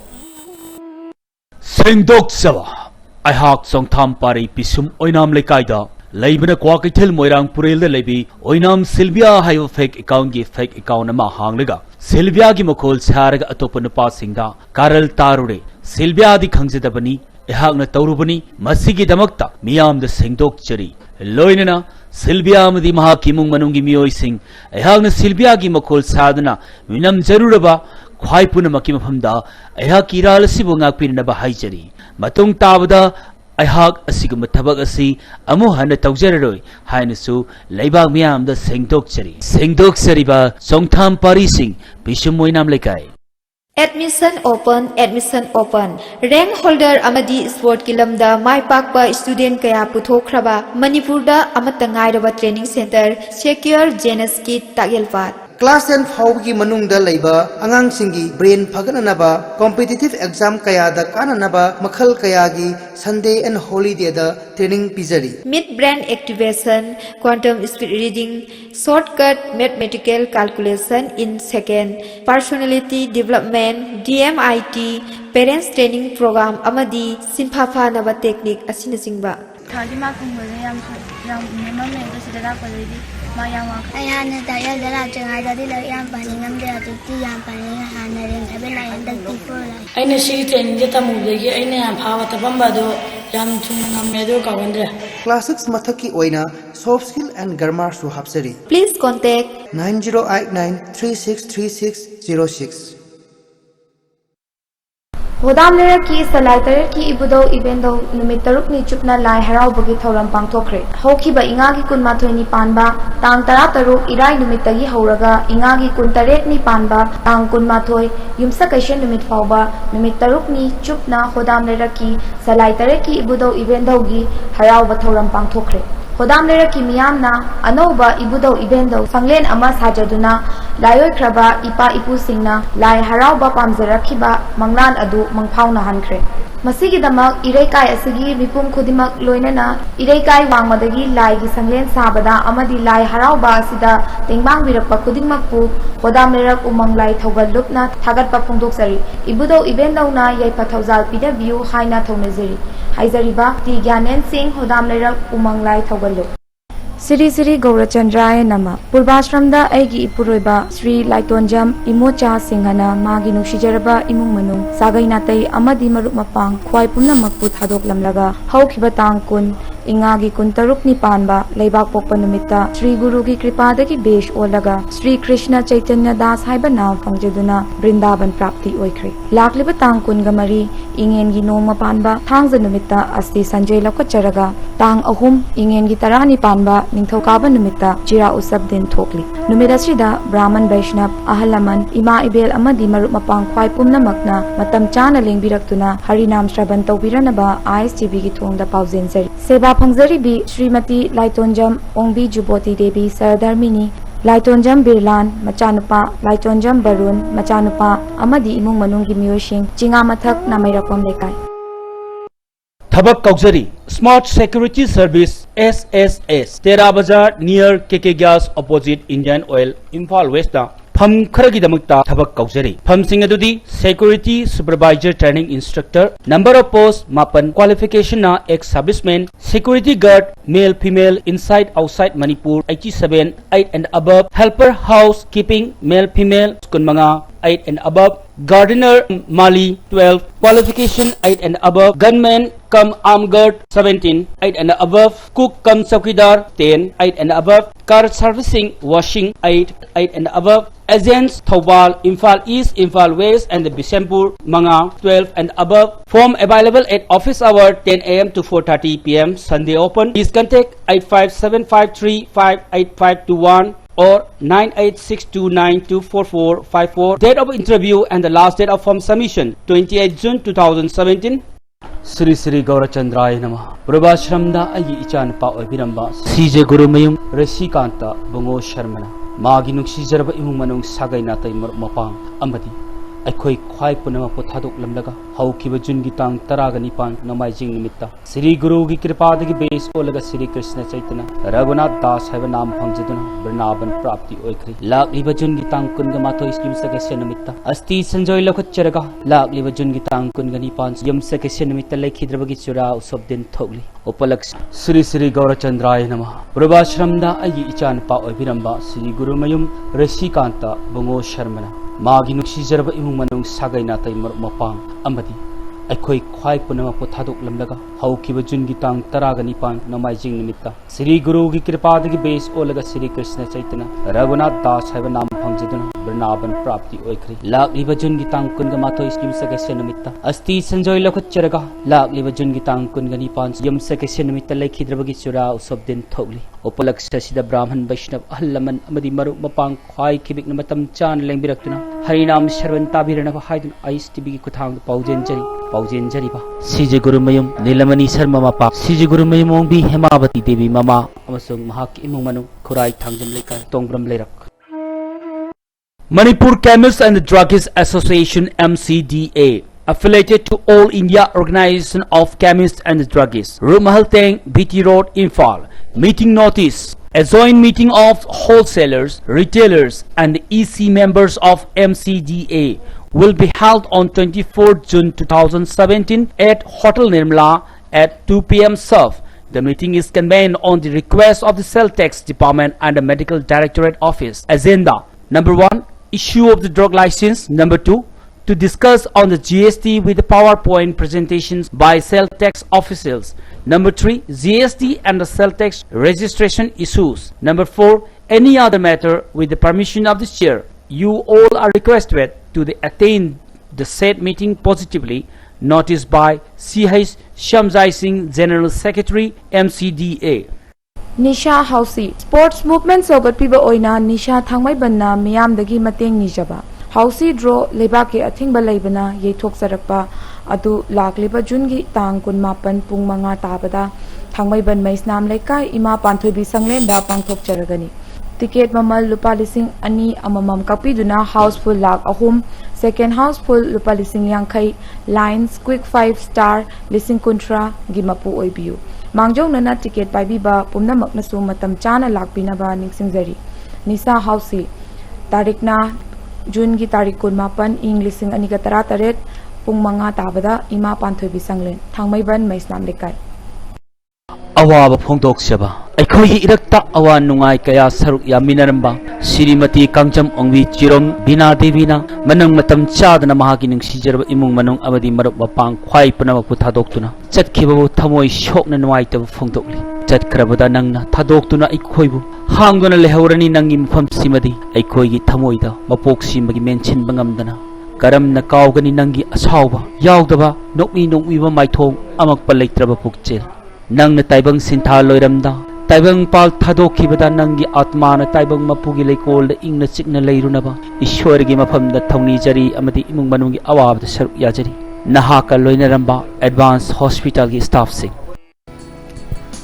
[SPEAKER 5] सेंदोक सवा अहाक सोंगथाम पारी पिसुम ओइनाम लेकाइदा लाइबना क्वाकैथल मोइरांग पुरेल लेबी ओइनाम सिल्विया हाइव फेक अकाउंट की फेक अकाउंट अमा हांगलेगा सिल्विया की मखोल सारग अतोप नुपा सिंगा कारल तारुरे सिल्विया दी खंगजदबनी एहागना तौरुबनी मसिगी दमक्ता मियाम द सेंदोक चरी लोइनना सिल्विया मदी महाकी मुंग मनुंगी मियोइ सिंग एहागना सिल्विया की मखोल सादना विनम जरूरबा ख्वाइ पुनमकी मफमदा एहा किराल सिबु ngaकपिनबा हाइजरी मतुंग ताबदा अहाक असिगुम थबक असि अमु हन तौजररोय हाइनसु लैबाग मियाम द सेंदोक चरीबा सोंगथाम पारी सिंह पिसुम मोइनाम लेकाय
[SPEAKER 12] एडमिशन ओपन रैंक होल्डर अमदी स्पोर्ट की लमदा माय पाकपा स्टूडेंट कया पुथोखरबा मणिपुरदा अमत ngairaba training centre secure genius की तागेलपात
[SPEAKER 9] क्लास 10 फाउब की मनुंग द लैबा अंगांग सिंगी ब्रेन फगननबा कॉम्पिटिटिव एग्जाम कया द काननबा मखल कया की संडे एंड हॉलिडे द ट्रेनिंग पिजरी
[SPEAKER 12] mid brain activation quantum speed reading shortcut mathematical calculation in second personality development DMIT parents training programme अमदी सिंफाफा नव टेक्निक असिनसिंगबा
[SPEAKER 13] थाली मा खुंगले याम मेमम ने तो सिदा पलेदी मायावा अयाना दाया दरा चंगाई दादी ल याम पानी ngam de ati याम पानी हाना रेन थबे ना यंदा तीफोला
[SPEAKER 14] अइने सी ट्रेनिंग जे तमुदेगी अइने याम फावा तबंबा दो याम थुम ngam दो कावंद्रे
[SPEAKER 9] क्लास 6 मथक की ओइना सॉफ्ट स्किल एंड ग्रामर सु हाफसरी
[SPEAKER 12] प्लीज कांटेक्ट
[SPEAKER 9] 9089366606
[SPEAKER 12] होदाम की सलाइतर की इबुदो इबेंदो नुमित तरुकनी चुपना लाई हराउबगी थौरम पांगथोखरे हौखिबा इंगागी 12 पानबा तांग 13 इराई नुमितगी हौरगा इंगागी 19 पानबा तांग 12 युमसा कैशन नुमित फाउबा नुमित तरुकनी चुपना होदाम की सलाइतर की इबुदो इबेंदोगी हराउबा थौरम पांगथोखरे होदाम की मियामना अनौबा इबुदो इबेंदो संगलेन अमा साजदुना लायोख्रबा इपा इपु सिंगना लाई हराउबा पामजरखिबा मंगलान अदु मंगफाउना हनख्रे मसिगिदमक इरेकाय असigi मिपुम खुदिमक लोइनना इरेकाय वांगमदगी लाइगी संगलेन साबदा अमदि लाई हराउबा असिदा तेंबांग बिरपा खुदिमकपु होदाम लेरक उमंग लाई थौगल लुपना थागतपा फोंदोकसरी इबुदो इबेंदौना याइपा थौजाल पिदबियु हाइना थौनजरी हाइजरीबा ति ज्ञानेन सिंह होदाम लेरक उमंग लाई थौगल Siri Siri Gaurachandraya Nama Purvashramda Aigi Ipuroiba Sri Laitonjam Imocha Singhana Magi Nushijaraba Imung Manung Sagai Natai Amadi Maruk Mapang Khwai Punnamakpu Thadok Lamlaga Haukiba Tang Kun Ingagi Kun Taruk Nipanba Leibak Pokpa Numitta Sri Guru ki Kripadagi Besh Olaga Sri Krishna Chaitanya Das Haiba Naam Fangjaduna Brindaban Prapti Oikre Lakliba Tang Kun Gamari Ingen gi Noma Panba Thangza Numitta Asti Sanjay Lakacharaga Tang Ahum Ingen gi Tarani Panba Ningthokaba Numitta Jira Usab Din Thokli Numida Srida Brahman Vaishnav Ahalaman Ima Ibel Amadi Maruk Mapang Khwai Pumnamakna Matam Chana Lengbirakuna Harinam Shraban Taubiranaba ISTV gi Thongda Pauzinzari Seba Phangzaribi Srimati Laitonjam Ongbi Juboti Devi Saradharmini Laitonjam Birlan Machanupa Laitonjam Barun Machanupa Amadi Imung Manungi Miyosing Jinga Mathak Namairakpam Lekai
[SPEAKER 5] Thabak Kaujari Smart Security Service SSS Tera Bazaar near KK Gas opposite Indian Oil Imphal West Pham Kharagidamukta Thabak Kaujari Pham Sing Adudi Security Supervisor Training Instructor Number of Posts Mapan Qualification na ex serviceman security guard, male, female, inside, outside Manipur, 87, 8 and above, helper, housekeeping, male, female, kunmanga, 8 and above, gardener, Mali, 12, qualification, 8 and above, gunman, come armed guard, 17, 8 and above, cook, come saukidar, 10, 8 and above, car servicing, washing, 8 and above, agents, Thawal, Imphal East, Imphal West, and the Bishampur, Manga, 12 and above. Form available at office hour 10 a.m. to 4:30 p.m. Sunday open. Please contact 85753585521 or 98629244454. Date of interview and the last date of form submission 28 June 2017. Sri Sri Gaurachandraya Namah. Prabhashramda ayi ichan pa oibiramba. CJ Guru Mayum Rashikanta Bungo Sharmana. Magi nuksizaraba imung manung sagay natay mapang amadi. Aikoy khwai punama po thadok lamlaga haukiba jungi tang taraga nipan namai jing nimitta Sri Guru gi kripa dagi base olaga Sri Krishna Chaitanya Raghunath Das haiba naam phangjaduna Vrinaban prapti oikhri lakliba jungi tang kunga mathoi yum sakasya nimitta asti sanjoy lokhat charaga lakliba jungi tang kunga nipan yum sakasya nimitta laikhidrabagi chura usab din thogli upalaks Sri Sri Gaurachandraya Namah Prabhashramda ayi ichan pa oibiramba Sri Guru Mayum Rashikanta Bungo Sharmana Magi nuksizaraba imung manung sagay natay mapang amadi aikoy khwai punama po thadok lamlaga haukiba jungi tang taraga nipan namai jing nimitta Sri Guru gi kripa dagi base olaga Sri Krishna Chaitanya Raghunath Das haiba naam phangjaduna Vrinaban prapti oikhri lakliba jungi tang kunga mathoi yum sakasya nimitta asti sanjoy lokhat charaga lakliba jungi tang kunga nipan yum sakasya nimitta laikhidrabagi chura usab din thogli upalaksa sida Brahman Vaishnav ahlaman amadi maru mapang khwai kibik na matam chan lengbirakuna harinam sharvan tabiranaba haidun ISTB gi kuthang paujen jari ba CJ Guru Mayum Nilamani Sharma mapa CJ Guru Mayum ongbi Hemavati Devi mama amasung mahak imung manung khurai thangjam lekai tongbram lerak Manipur Chemists and Druggists Association MCDA affiliated to All India Organization of Chemists and Druggists Rumahal Teng BT Road Imphal meeting notice a joint meeting of wholesalers, retailers and EC members of MCDA will be held on 24 June 2017 at Hotel Nirmala at 2 p.m. Surf. The meeting is convened on the request of the Cell Tax Department and the Medical Directorate Office. Agenda: Number 1, issue of the drug license. Number 2, to discuss on the GST with the PowerPoint presentations by Cell Tax officials. Number 3, GST and the Cell Tax registration issues. Number 4, any other matter with the permission of the chair. You all are requested to attend the said meeting positively. Noticed by C.H. Shamjai Singh, General Secretary, MCDA.
[SPEAKER 3] Nisha Hausi Sports Movement Sogatpiba Oina Nisha Thangmai Banna Miyamdagi Mateng Nijaba Hausi Draw Lebaki Athingba Laibana Yetok Sarakpa Adu Lakliba Jungi Tang Kunmapan Pung Manga Tabada Thangmai Ban Maisnam Lekai Ima Panthubi Sanglenda Pangthok Charagani Ticket Mamal Lupa Lising Ani Amamam Kapiduna Houseful Lak Ahum Second Houseful Lupa Lising Yankai Lines Quick 5-star Lising Kuntra Gimapu Oibiu Mangjong Nana ticket by Biba Pumna Maknasu Matam Chana Lakpinaba Nixingzari Nisa Hausi Tarikna June gi Tarik Kunmapan Ing Lising Anigatara Taret Pung Manga Tabada Ima Panthubi Sanglen Thangmaiban Maisnam Lekai
[SPEAKER 5] Awaba Phongdok Seba Aikoi Irakta Awan Nungai Kaya Saruk Yaminaramba Sirimati Kangjam Ongwi Chirom Bina Devina Manang Matam Chadana Mahaki Sijarba Imung Manung Abadi Marup Mapang Kwai Panama Putadoktuna Chatkibu Tamoi Shokna Nuaita Phongdokli Chat Krabada Nangna Tadoktuna Ikoibu Hangona Lehorani Nangim Fam Simadi Aikoi Tamoida Mapok Simagi Menchin Bangamdana Karamna Kaugani Nangi Asauba Yaudaba Nokmi Nokmiba Maitong Amak Palaitraba Pukchil Nang na taibang sinta loiramda taibang pal thadokibada nangi atmana taibang mapugi leikol da ingna chikna leirunaba ishwargi mafamda thongni jari amati imung manungi awabda saruk yajari nahaka loinaramba Advanced Hospital gi staff sing.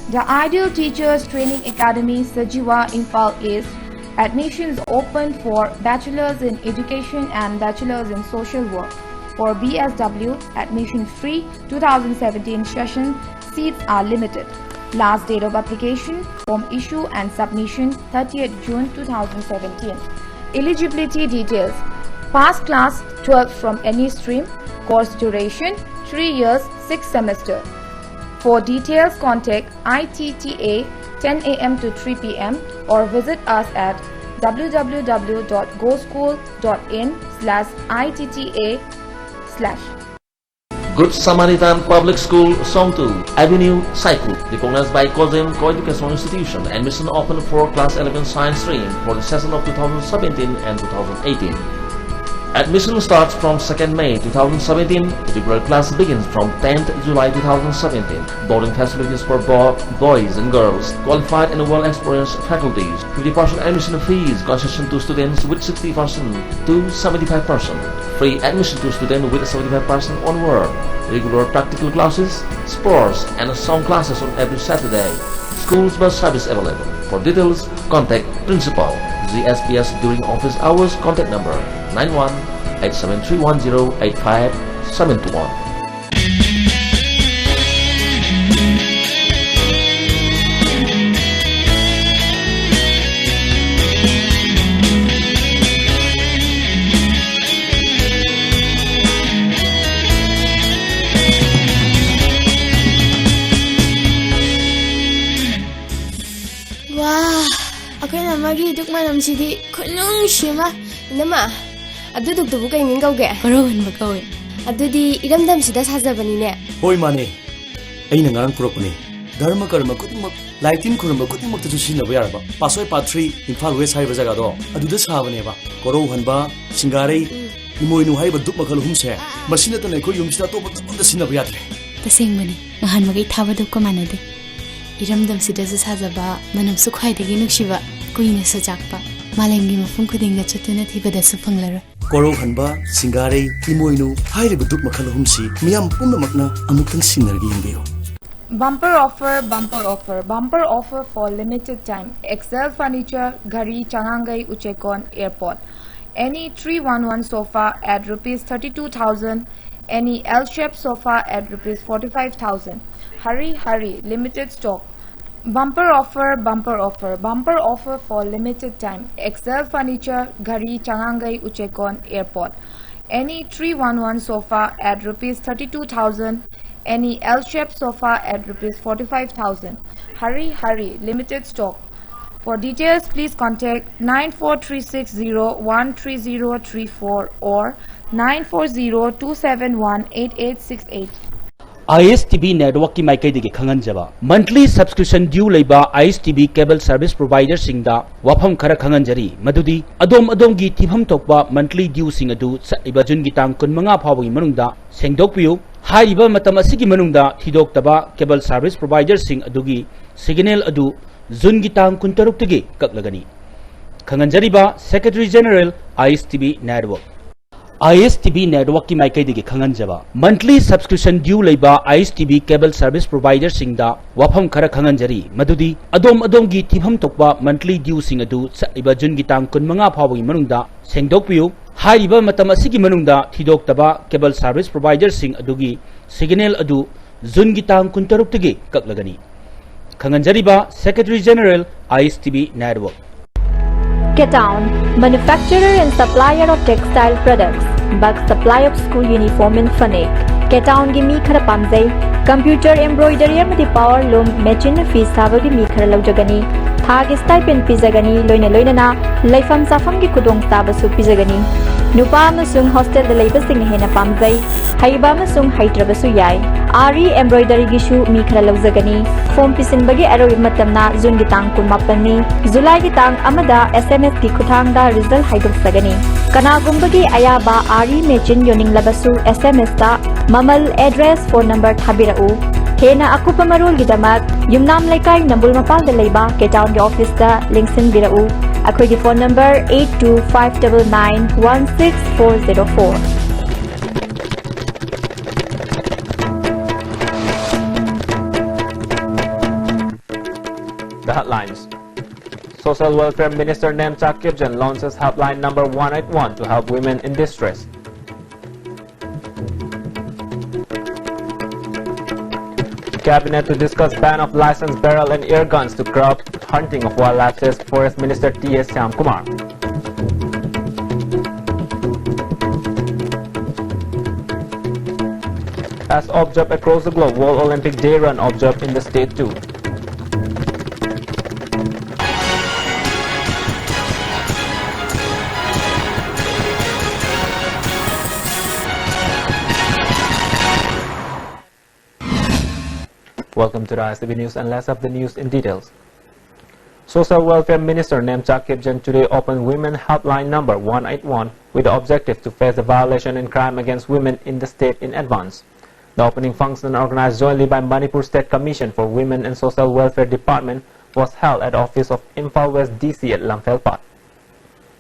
[SPEAKER 3] The Ideal Teachers Training Academy Sajiwa Imphal East admissions open for Bachelors in Education and Bachelors in Social Work. For BSW, admission free 2017 session. Seats are limited. Last date of application, form issue and submission 30th June 2017. Eligibility details: pass class 12 from any stream, course duration 3 years 6 semester. For details, contact ITTA 10 a.m. to 3 p.m. or visit us at www.goschool.in/ITTA/.
[SPEAKER 4] Good Samaritan Public School, Songtu Avenue, Saiku, recognized by COSEM Co-Educational Institution, and mission open for Class 11 Science stream for the session of 2017 and 2018. Admission starts from 2nd May 2017. Regular class begins from 10th July 2017. Boarding facilities for boys and girls, qualified and well-experienced faculties. 50% admission fees, concession to students with 60% to 75%. Free admission to students with 75% onward. Regular practical classes, sports, and song classes on every Saturday. Schools bus service available. For details, contact Principal ZSBS during office hours. Contact number 91-87310-85721.
[SPEAKER 16] Wow, aku nak magi duk manam sidi kunung shima nama. Adu duk tu bukai mingau ge.
[SPEAKER 24] Korogan bakawe.
[SPEAKER 16] Adu di iram dam sida saja bani ne.
[SPEAKER 18] Hoi mane. Aina ngarang kurapani. Dharma karma kutingmak laitin kuramba kutingmak tu sina bayar ba. Pasoi patri Imphal West hai bajaga do. Adu da sabane ba. Koro hanba singarei imoinu hai ba duk makal humse. Masina to ne ko yumsina to ba da sina bayar.
[SPEAKER 24] Taseng bani. Ngahan magai thaba duk ko manade. Iram dam sida sajaba manam su khwai degi nukshiba kuina su jakpa. Malemgi mafum khudinga chatuna thibada su phanglara.
[SPEAKER 18] Koro hanba singarei imoinu hai ba duk makal humsi miyam pumna makna amuktang sinargi yimbiyo.
[SPEAKER 3] Bumper offer, bumper offer, bumper offer for limited time. Excel Furniture, Gari, Changangai, Uchekon, Airport. Any 311 sofa at rupees 32,000. Any L-shaped sofa at rupees 45,000. Hurry, hurry, limited stock. Bumper offer, bumper offer, bumper offer for limited time. Excel Furniture, Gari, Changangai, Uchekon, Airport. Any 311 sofa at rupees 32,000. Any L-shaped sofa at rupees 45,000. Hurry, hurry, limited stock. For details, please contact 9436013034 or 9402718868.
[SPEAKER 5] ISTV network की माइकई दिगे खंगन जबा monthly subscription due लेबा ISTV cable service provider सिंगदा वाफम खरा खंगन जरी मदुदी अदोम की थिफम तोकबा monthly due सिंग अदु सइबा जुन की तांग कुनमंगा फावगी मनुंगदा सेंगदोकपियु हाइबा मतम असिगी मनुंगदा थिदोक्तबा cable service provider सिंग अदुगी signal अदु जुन की तांग कुनतरुक तगी ककलगनी खंगन जरीबा Secretary General ISTV network ISTV network की माइकई दिगे खंगन जबा monthly subscription due लेबा ISTV cable service provider सिंगदा वाफम खरा खंगन जरी मदुदी अदोम की थिफम तोकबा monthly due सिंग अदु सइबा जुन की तांग कुनमंगा फावगी मनुंगदा सेंगदोकपियु हाइबा मतम असिगी मनुंगदा थिदोक्तबा cable service provider सिंग अदुगी सिग्नल अदु जुन की तांग कुनतरुक तगी ककलगनी खंगन जरीबा Secretary General ISTV network
[SPEAKER 12] Getown, manufacturer and supplier of textile products, bulk supply of school uniform and fanek. Getown gi mi khara pamjai, computer embroidery amadi power loom machine fees saba gi mi khara laujagani, thag stipend pizagani loina na laifam safam gi kudong saba su pizagani. Nupa amasung hostel da leiba sing hena pamjai, haiba amasung haitraba su yai. Ari embroidery gi shu mi khara laujagani. Form pisin bagi arrow matamna June gi tang kun mapani, July gi tang amada SMS ki khutang da result haidok sagani. Kana gumbagi ayaba Ari machine yoning labasu SMS ta mamal address phone number thabirau. Hena akupa marul gi damat yumnam laikai nambul mapal da leiba Getown gi office da linksin birau. Akoi gi phone number 8259916404.
[SPEAKER 17] The headlines. Social Welfare Minister Nemcha Kipjan launches helpline number 181 to help women in distress. Cabinet to discuss ban of licensed barrel and air guns to curb hunting of wildlife, says Forest Minister T.S. Syamkumar. As observed across the globe, World Olympic Day run observed in the state too. Welcome to the ISTV News, and let's have the news in details. Social Welfare Minister Nemcha Kipjan today opened Women Helpline number 181 with the objective to face the violation and crime against women in the state in advance. The opening function, organized jointly by Manipur State Commission for Women and Social Welfare Department, was held at the office of Imphal West DC at Lamphel.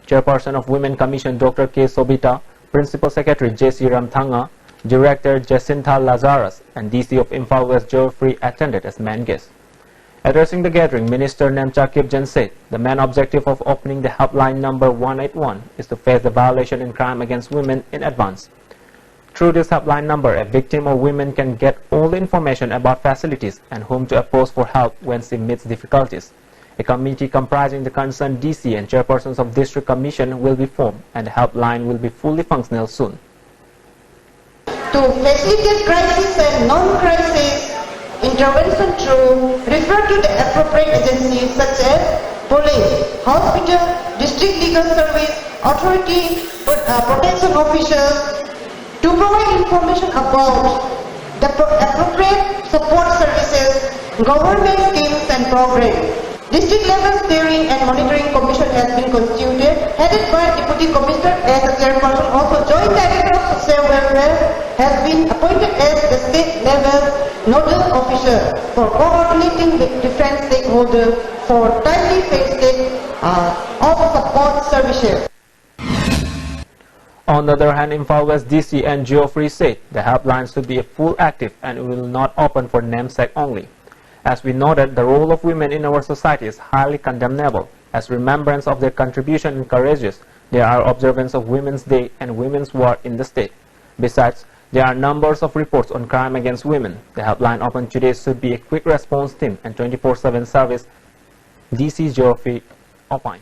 [SPEAKER 17] Chairperson of Women Commission Dr. K. Sobita, Principal Secretary J.C. Ramthanga, Director Jacinta Lazarus, and DC of Imphal West Geoffrey attended as main guests. Addressing the gathering, Minister Nemcha Kipjan said the main objective of opening the helpline number 181 is to face the violation and crime against women in advance. Through this helpline number, a victim or woman can get all the information about facilities and whom to approach for help when she meets difficulties. A committee comprising the concerned DC and chairpersons of District Commission will be formed, and the helpline will be fully functional soon.
[SPEAKER 8] To facilitate crisis and non-crisis intervention through, refer to the appropriate agencies such as police, hospital, district legal service, authority, protection officers, to provide information about the appropriate support services, government schemes and programs. District level steering and monitoring commission has been constituted, headed by Deputy Commissioner as a chairperson. Also, Joint Director of Social Welfare has been appointed as the state level nodal officer for coordinating with different stakeholders for timely facing of support services.
[SPEAKER 17] On the other hand, Imphal West DC and Geoffrey said the helpline should be full active and will not open for namesake only. As we noted, the role of women in our society is highly condemnable. As remembrance of their contribution encourages, there are observance of Women's Day and Women's War in the state. Besides, there are numbers of reports on crime against women. The helpline open today should be a quick response team and 24/7 service. DC Geoffrey opined.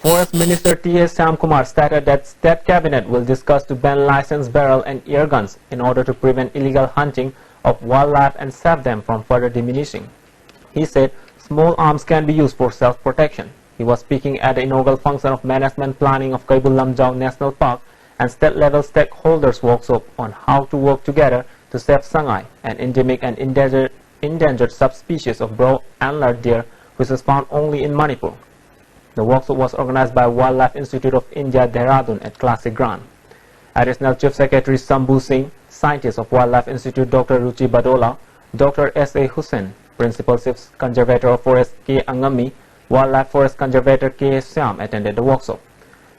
[SPEAKER 17] Forest Minister T.S. Shyamkumar stated that State Cabinet will discuss to ban licensed barrel and ear guns in order to prevent illegal hunting of wildlife and save them from further diminishing. He said small arms can be used for self-protection. He was speaking at the inaugural function of Management Planning of Kaibul Lamjau National Park and state-level stakeholders workshop on how to work together to save sangai, an endemic and endangered subspecies of broad-antlered deer which is found only in Manipur. The workshop was organized by Wildlife Institute of India, Dehradun at Classic Ground. Additional Chief Secretary Sambhu Singh, Scientist of Wildlife Institute Dr. Ruchi Badola, Dr. S.A. Hussain, Principal Chief Conservator of Forest K. Angami, Wildlife Forest Conservator K. Syam attended the workshop.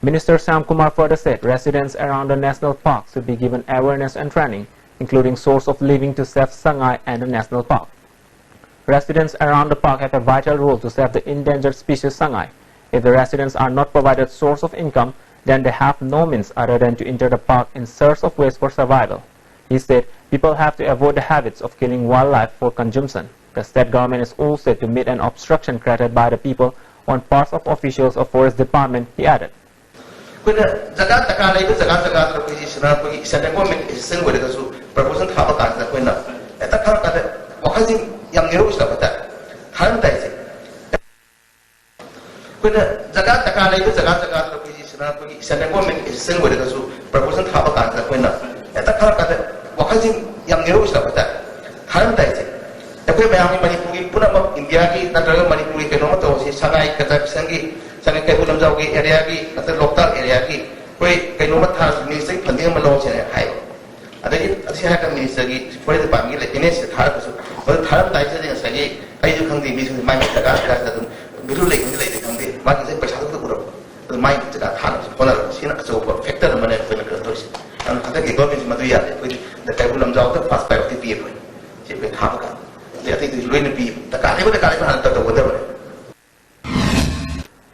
[SPEAKER 17] Minister Shyamkumar further said residents around the national park should be given awareness and training, including source of living to save sangai and the national park. Residents around the park have a vital role to save the endangered species sangai. If the residents are not provided source of income, then they have no means other than to enter the park in search of ways for survival. He said people have to avoid the habits of killing wildlife for consumption. The state government is also to meet an obstruction created by the people on parts of officials of Forest Department, he added.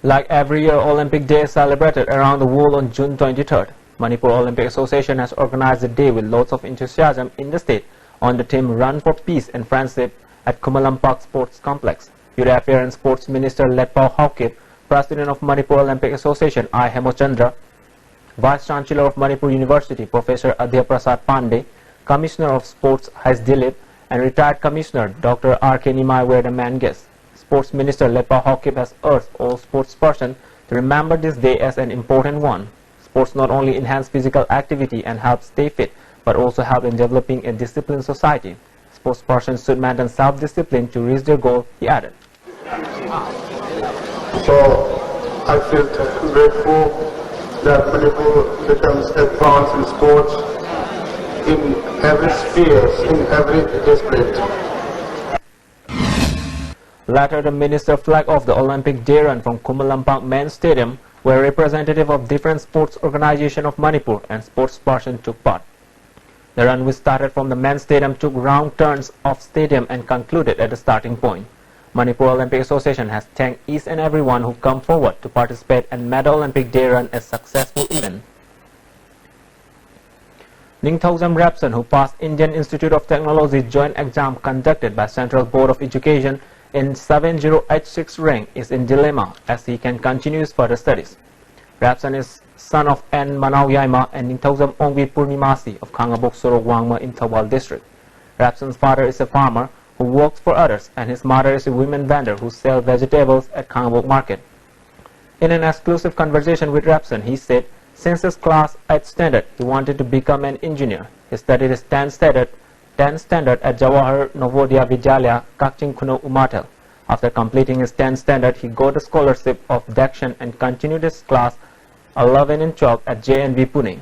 [SPEAKER 17] Like every year, Olympic Day is celebrated around the world on June 23rd. Manipur Olympic Association has organized the day with lots of enthusiasm in the state on the theme Run for Peace and Friendship at Kumalampak Sports Complex. Youth Affairs and Sports Minister Letpao Haukip, President of Manipur Olympic Association I. Hemochandra, Vice Chancellor of Manipur University Professor Adhya Prasad Pandey, Commissioner of Sports Hais Dilip, and retired Commissioner Dr. R.K. Nimai were the main guests. Sports Minister Letpao Haukip has urged all sportspersons to remember this day as an important one. Sports not only enhance physical activity and help stay fit, but also help in developing a disciplined society. Sportspersons should maintain self-discipline to reach their goal, he added.
[SPEAKER 11] So, I feel grateful that Manipur becomes advanced in sports in every sphere, in every discipline.
[SPEAKER 17] Later, the minister flagged off the Olympic day run from Kumalampak Men's Stadium, where representatives of different sports organizations of Manipur and sportspersons took part. The run, which started from the men's stadium, took round turns off stadium and concluded at the starting point. Manipur Olympic Association has thanked each and everyone who come forward to participate and made the Olympic day run a successful event. Ningthaujam Rapson, who passed Indian Institute of Technology joint exam conducted by Central Board of Education in 7086 rank, is in dilemma as he can continue his further studies. Rapson is son of N. Manau Yaima and Ningthaujam Ongvi Purnimasi of Khangabok Sorok Wangma in Thawal district. Rapson's father is a farmer who works for others, and his mother is a women vendor who sells vegetables at Khangabok market. In an exclusive conversation with Rapson, he said since his class 8 standard, he wanted to become an engineer. He studied his 10th standard at Jawahar Novodaya Vidyalaya, Kakching Kuno Umatel. After completing his 10th standard, he got a scholarship of Dakshan and continued his class 11 and 12 at JNV Pune.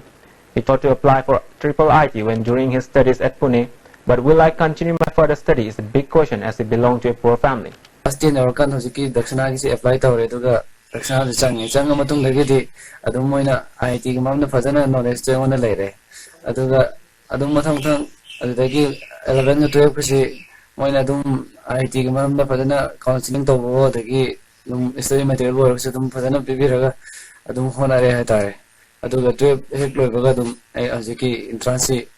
[SPEAKER 17] He thought to apply for triple IT when during his studies at Pune, but will I continue my further study is a big question as he belonged to a poor family.
[SPEAKER 15] Last year, our country Dakshanagi applied to it. Dakshan Chang Matung Legati, Adumoina, IT Mamma Fazana, knowledge on the lady. Adumatang, Adagi 11 to 12 Kushi, Moinadum, IT Mamma Fazana, counseling to war the gay, study material works, Adum Fazana Bibiraga, Adum Honare Hatare. Aduga 12 Heklogadum, Aziki in transit,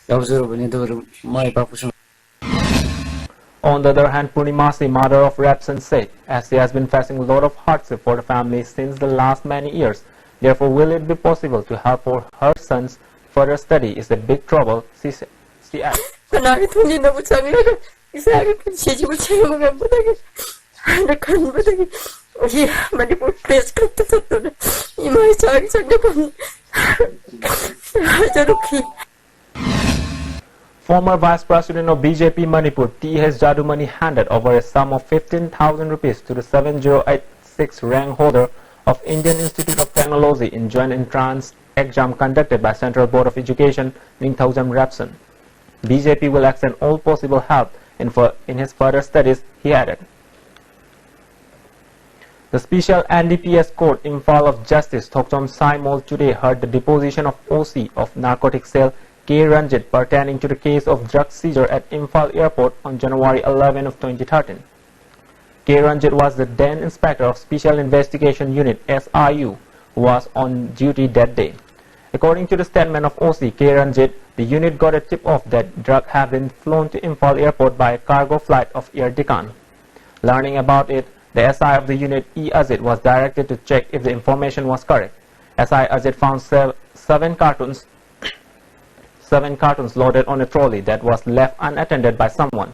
[SPEAKER 15] Yawzuru Benito, my profession.
[SPEAKER 17] On the other hand, Purnimasi, mother of Rapson, said, as she has been facing a lot of hardship for the family since the last many years, therefore will it be possible to help for her son's further study is a big trouble, she said. She added. Former Vice President of BJP Manipur, T.H. Jadumani, handed over a sum of 15,000 rupees to the 7086 rank holder of Indian Institute of Technology in joint entrance exam conducted by Central Board of Education, Ningthaujam Rapson. BJP will extend all possible help in his further studies, he added. The Special NDPS Court Imphal of Justice Thokchom Saimol today heard the deposition of OC of Narcotics Cell K. Ranjit pertaining to the case of drug seizure at Imphal Airport on January 11 of 2013. K. Ranjit was the then Inspector of Special Investigation Unit SIU who was on duty that day. According to the statement of OC K. Ranjit, the unit got a tip-off that drug had been flown to Imphal Airport by a cargo flight of Air Deccan. Learning about it, the SI of the unit E. Azit was directed to check if the information was correct. SI Azit found seven cartons loaded on a trolley that was left unattended by someone.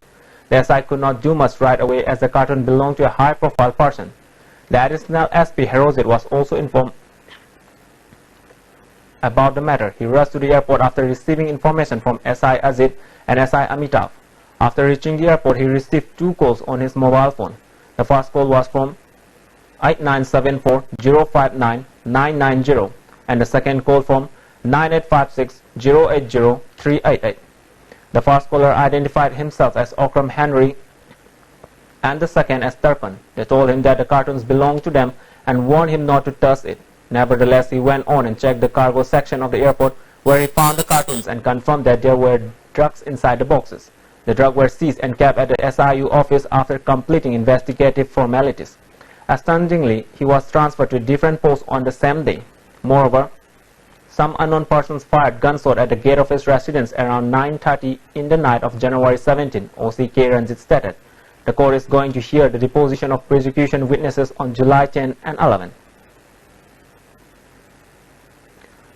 [SPEAKER 17] The SI could not do much right away as the carton belonged to a high-profile person. The additional SP Herozit was also informed about the matter. He rushed to the airport after receiving information from SI Azit and SI Amitav. After reaching the airport, he received 2 calls on his mobile phone. The first call was from 8974-059-990 and the second call from 9856-080-388. The first caller identified himself as Okram Henry and the second as Turpan. They told him that the cartons belonged to them and warned him not to touch it. Nevertheless, he went on and checked the cargo section of the airport where he found the cartons and confirmed that there were drugs inside the boxes. The drugs were seized and kept at the SIU office after completing investigative formalities. Astonishingly, he was transferred to a different post on the same day. Moreover, some unknown persons fired gunshot at the gate of his residence around 9:30 in the night of January 17, OCK Ranjit stated. The court is going to hear the deposition of prosecution witnesses on July 10 and 11.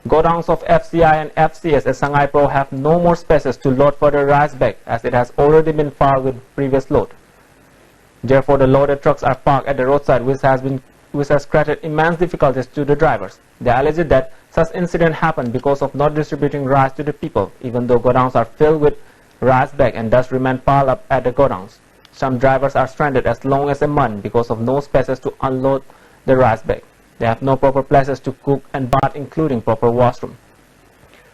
[SPEAKER 17] Godowns of FCI and FCS at Shanghai Pro have no more spaces to load further rice bag as it has already been filed with previous load. Therefore, the loaded trucks are parked at the roadside, which has created immense difficulties to the drivers. They alleged that such incident happened because of not distributing rice to the people, even though godowns are filled with rice bag and thus remain piled up at the godowns. Some drivers are stranded as long as a month because of no spaces to unload the rice bag. They have no proper places to cook and bath, including proper washroom.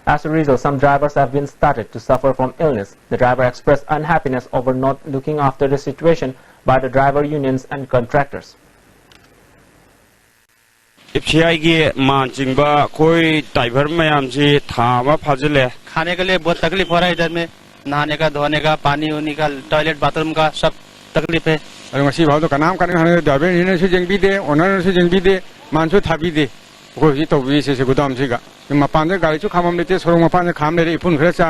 [SPEAKER 17] As a result, some drivers have been started to suffer from illness. The driver expressed unhappiness over not looking after the situation by the driver unions and contractors.
[SPEAKER 19] FCI के मानचिंबा कोई driver ma'am से थामा फाजिले
[SPEAKER 20] खाने के लिए बहुत तकलीफ हो रहा है इधर में नहाने का धोने का पानी होने का टॉयलेट बाथरूम का सब तकलीफ है
[SPEAKER 22] और मसी भाव तो कनाम करने खाने ड्राइवर ने से जंग भी दे ओनर से जंग भी दे मानसो था भी दे कोई तो भी से गुदाम से का मपान से गाड़ी चु खाम लेते सोरो मपान से खाम ले इपुन खरचा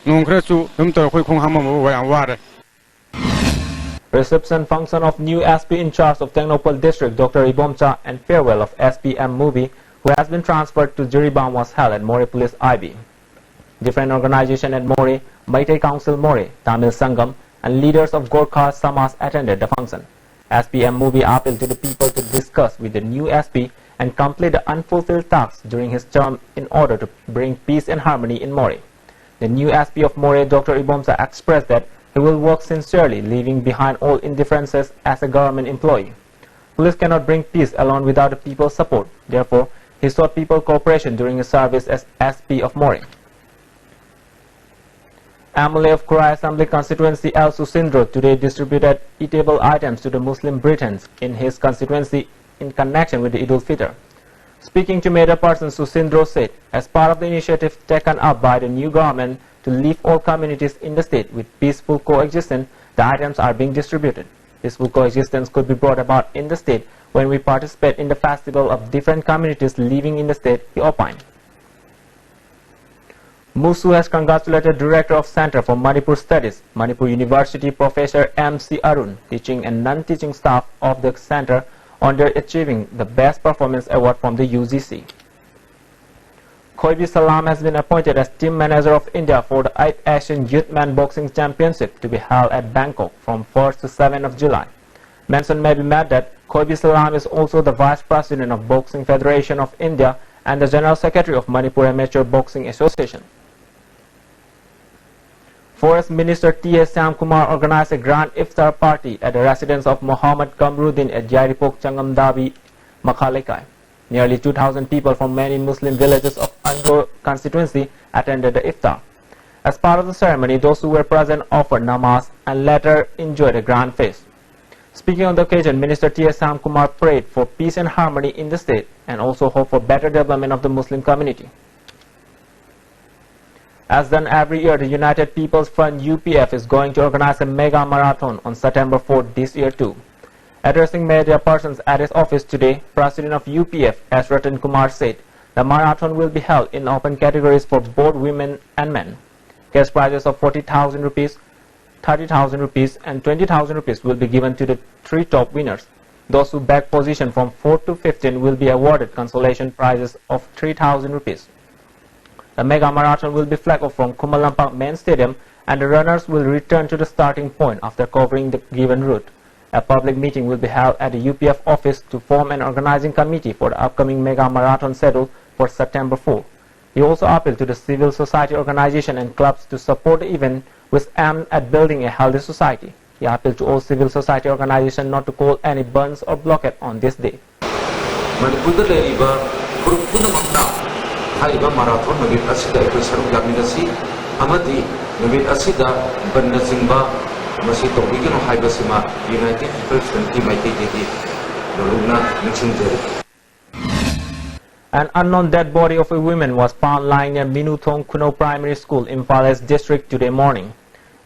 [SPEAKER 22] नों खरचु हम तो कोई खों हम वार
[SPEAKER 17] Reception function of new SP in charge of Technopole District, Dr. Ibomcha, and farewell of SPM Movie, who has been transferred to Jiribam, was held at More Police IB. Different organizations at More, Maitai Council More, Tamil Sangam, and leaders of Gorkha Samas attended the function. SPM Movie appealed to the people to discuss with the new SP and complete the unfulfilled tasks during his term in order to bring peace and harmony in More. The new SP of More, Dr. Ibomcha, expressed that he will work sincerely, leaving behind all indifferences as a government employee. Police cannot bring peace alone without the people's support. Therefore, he sought people cooperation during his service as SP of More. MLA of Kurai Assembly constituency L. Susindro today distributed eatable items to the Muslim Britons in his constituency in connection with the Eid al-Fitr. Speaking to media person, Susindro said, as part of the initiative taken up by the new government to leave all communities in the state with peaceful coexistence, the items are being distributed. Peaceful coexistence could be brought about in the state when we participate in the festival of different communities living in the state, he opined. Musu has congratulated Director of Center for Manipur Studies, Manipur University Professor M.C. Arun, teaching and non-teaching staff of the center on their achieving the Best Performance Award from the UGC. Khoibi Salam has been appointed as team manager of India for the 8th Asian Youth Man Boxing Championship to be held at Bangkok from 1st to 7th of July. Mention may be made that Khoibi Salam is also the Vice President of Boxing Federation of India and the General Secretary of Manipur Amateur Boxing Association. Forest Minister T.S. Samkumar organized a grand iftar party at the residence of Muhammad Kamruddin at Jairipok Changamdabi, Makhalekai. Nearly 2,000 people from many Muslim villages of Andor constituency attended the iftar. As part of the ceremony, those who were present offered namaz and later enjoyed a grand feast. Speaking on the occasion, Minister T.S. Samkumar prayed for peace and harmony in the state and also hoped for better development of the Muslim community. As done every year, the United People's Front UPF is going to organize a mega marathon on September 4th this year too. Addressing media persons at his office today, President of UPF, S. Ratan Kumar, said the marathon will be held in open categories for both women and men. Cash prizes of 40,000 rupees, 30,000 rupees and 20,000 rupees will be given to the 3 top winners. Those who bag position from 4th to 15th will be awarded consolation prizes of 3,000 rupees. The mega marathon will be flagged off from Kumalampak main stadium and the runners will return to the starting point after covering the given route. A public meeting will be held at the UPF office to form an organizing committee for the upcoming mega marathon schedule for September 4. He also appealed to the civil society organization and clubs to support the event, which aimed at building a healthy society. He appealed to all civil society organizations not to call any burns or blockade on this day.
[SPEAKER 23] United People's Front
[SPEAKER 17] An unknown dead body of a woman was found lying near Minutong Kuno Primary School in Palace District today morning.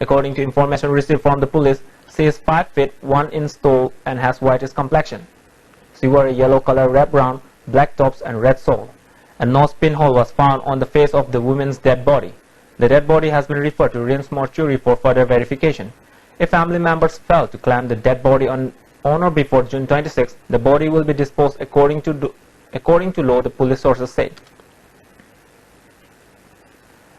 [SPEAKER 17] According to information received from the police, she is 5 feet 1 inch tall and has whitish complexion. She wore a yellow color wrap brown, black tops and red sole. A nose pinhole was found on the face of the woman's dead body. The dead body has been referred to Rims mortuary for further verification. If family members fail to claim the dead body on or before June 26, the body will be disposed according to law, the police sources said.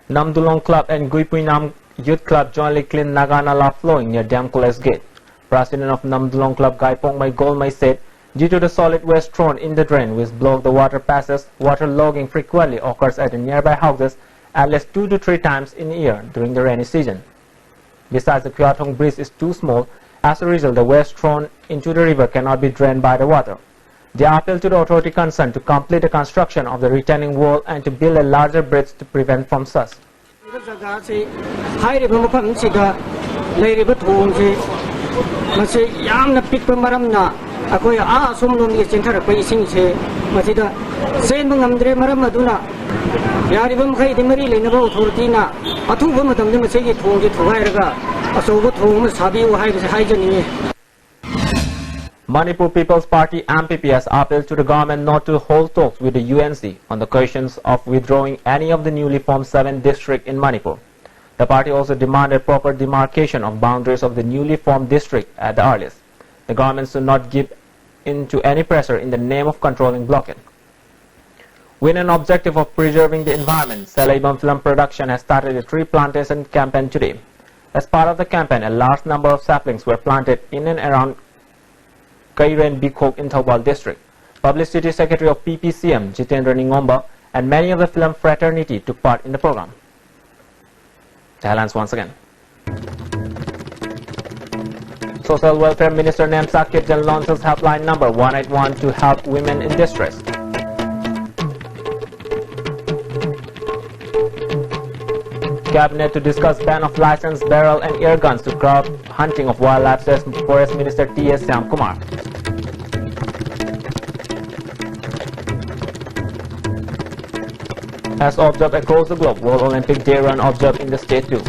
[SPEAKER 17] Namdulong Club and Guipuinam Youth Club jointly cleaned Naganala flowing near Damkules Gate. President of Namdulong Club Gaipong Mai Golmai said, due to the solid waste thrown in the drain which block the water passes, water logging frequently occurs at the nearby houses at least 2 to 3 times in a year during the rainy season. Besides, the Kyathong bridge is too small. As a result, the waste thrown into the river cannot be drained by the water. They appeal to the authority concerned to complete the construction of the retaining wall and to build a larger bridge to prevent from such. Manipur People's Party MPP has appealed to the government not to hold talks with the UNC on the questions of withdrawing any of the newly formed 7 districts in Manipur. The party also demanded proper demarcation of boundaries of the newly formed district at the earliest. The government should not give in to any pressure in the name of controlling blockade. With an objective of preserving the environment, Salaibam Film Production has started a tree plantation campaign today. As part of the campaign, a large number of saplings were planted in and around Kairen Bikok in Thawbal district. Publicity Secretary of PPCM, Jitendra Ningomba, and many of the film fraternity took part in the program. The headlines once again. Social Welfare Minister Namsak Kitjan launches helpline number 181 to help women in distress. Cabinet to discuss ban of licensed barrel and air guns to curb hunting of wildlife, says Forest Minister T.S. Syamkumar. As observed across the globe, World Olympic Day run observed in the state too.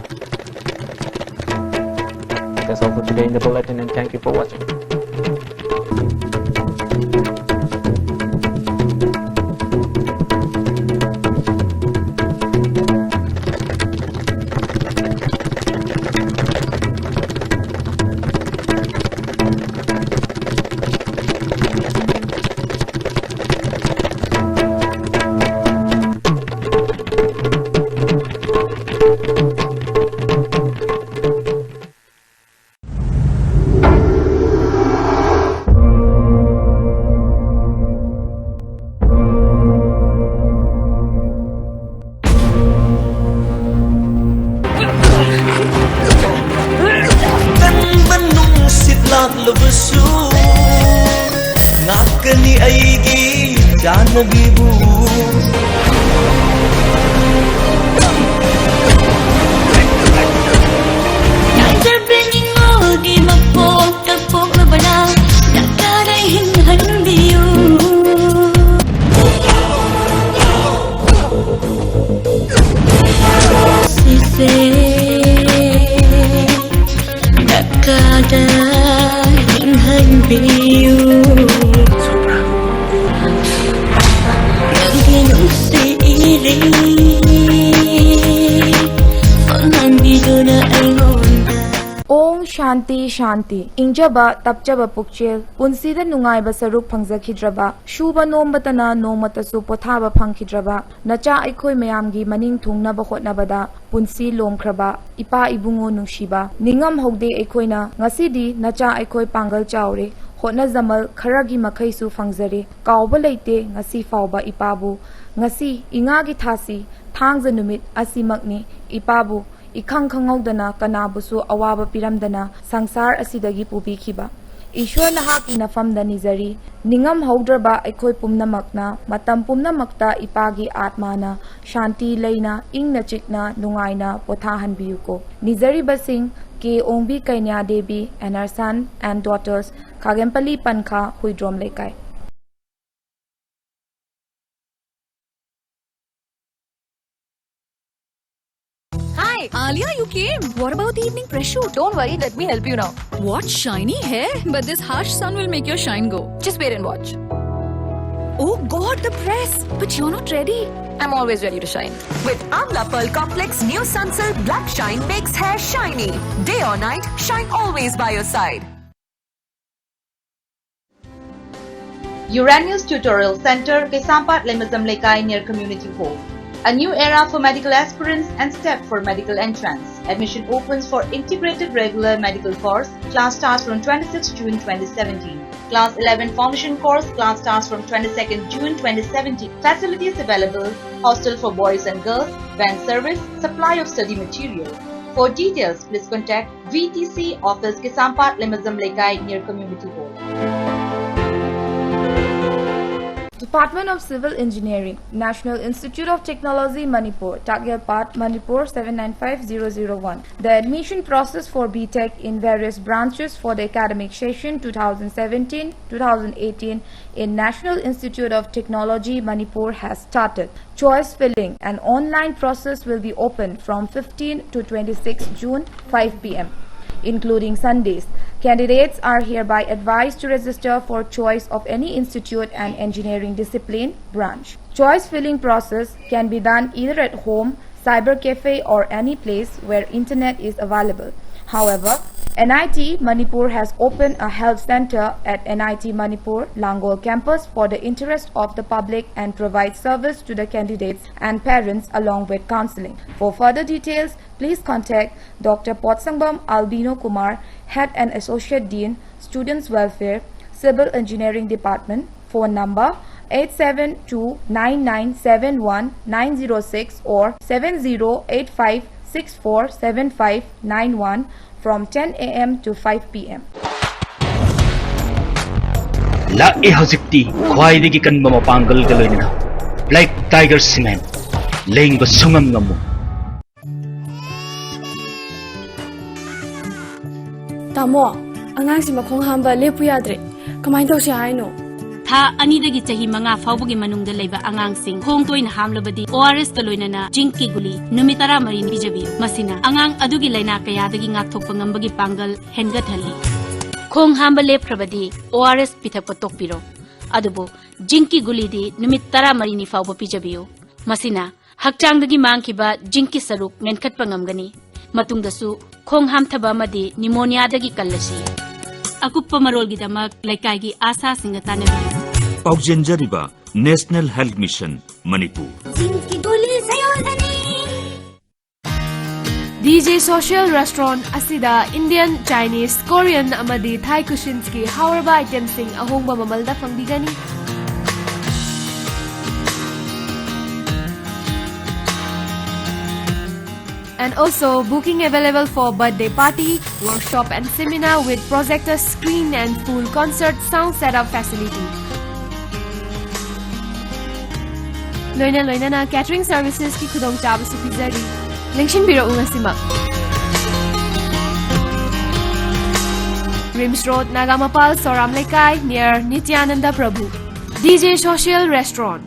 [SPEAKER 17] That's all for today in the bulletin, and thank you for watching.
[SPEAKER 3] Shanti Ingjaba Tapjaba Pukchel Punsida Nungaiba Saruk Pangzakidraba Shuba Nombatana Nomatasu Potaba Pankidraba Nacha Aikoi Mayamgi Maning Tungnaba Hotnabada Punsi Lomkraba Ipa Ibungo Nushiba Ningam Hogde Aikoina Ngasidi Nacha Aikoi Pangal Chaure Hotna Zamal Karagi Makaisu Fangzare Kauba Leite Ngasi Fauba Ipabu Ngasi Ingagi Thasi Thangza Numit Asimakni Ipabu Ikang Kangaudana Kanabusu Awaba Piramdana Sangsar Asidagi Pubikhiba Ishwar Nahaki Nafamda Nizari Ningam Haudraba Aikoi Pumnamakna Matam Pumnamakta Ipagi Atmana Shanti Leina Ingna Chikna Nungaina Pothahan Biyuko Nizari Basing Ke Ongbi Kainya Devi and her son and daughters Kagempali Pankha Huidrom Lekai.
[SPEAKER 7] Hi, Alia, you came. What about the evening press shoot?
[SPEAKER 10] Don't worry, let me help you now.
[SPEAKER 7] What? Shiny hair? But this harsh sun will make your shine go.
[SPEAKER 10] Just wait and watch.
[SPEAKER 7] Oh God, the press! But you're not ready. I'm always ready to shine.
[SPEAKER 2] With Amla Pearl Complex New Sunsilk Black Shine makes hair shiny. Day or night, shine always by your side.
[SPEAKER 10] Uranus Tutorial Center, Kesampat Lemazam Lekai near Community Hall. A new era for medical aspirants and step for medical entrance. Admission opens for integrated regular medical course. Class starts from 26 June 2017. Class 11 formation course. Class starts from 22nd June 2017. Facilities available. Hostel for boys and girls. Van service. Supply of study material. For details, please contact VTC Office Kesampat Lemazam Lekai near Community Hall.
[SPEAKER 3] Department of Civil Engineering, National Institute of Technology, Manipur, Tagyalpat, Manipur 795001. The admission process for BTech in various branches for the academic session 2017-2018 in National Institute of Technology, Manipur has started. Choice filling, an online process, will be open from 15 to 26 June, 5 p.m. including Sundays. Candidates are hereby advised to register for choice of any institute and engineering discipline branch. Choice filling process can be done either at home, cyber cafe, or any place where internet is available. However, NIT Manipur has opened a health center at NIT Manipur Langol campus for the interest of the public and provides service to the candidates and parents along with counseling. For further details, please contact Dr. Potsangbam Albino Kumar, Head and Associate Dean, Students Welfare, Civil Engineering Department, phone number 872-9971-906 or 7085647591 from 10 a.m. to 5 p.m.
[SPEAKER 5] La e hojikti khwaidagi kanba mapangal galoina Black Tiger Cement leng ba sungam ngamu
[SPEAKER 16] Tamo, angang si makong hamba lepu yadre. Kamay daw siya haino.
[SPEAKER 21] Tha anidagi chahi manga fawbugi manungda leiba angangsing khongtoina hamlabadi ORS kaloina na jinki guli numitara mari bijabi masina angang adugi laina kayadagi ngakthokpa ngambagi pangal hengathali khong hamba lephrabadi ORS pithakpa tokpiro adubo jinki guli di numitara mari ni fawba pijabiyo masina hakchangdagi mangkiba jinki saruk menkhatpa ngamgani matungdasu khong hamthaba madi pneumonia dagi kallasi akuppa marolgidamak laikai asa singatanabi
[SPEAKER 23] Paukjenjariba National Health Mission Manipur
[SPEAKER 16] DJ Social Restaurant asida Indian, Chinese, Korean amadi Thai cuisines ki haurba items sing ahongba mamalda fangbigani. And also booking available for birthday party, workshop and seminar with projector screen and full concert sound setup facility. Loina na catering services ki khudong chaba su pizari. Lengshin biro ungasima. Rims Road, Nagamapal, Soram Lekai near Nityananda Prabhu. DJ Social Restaurant.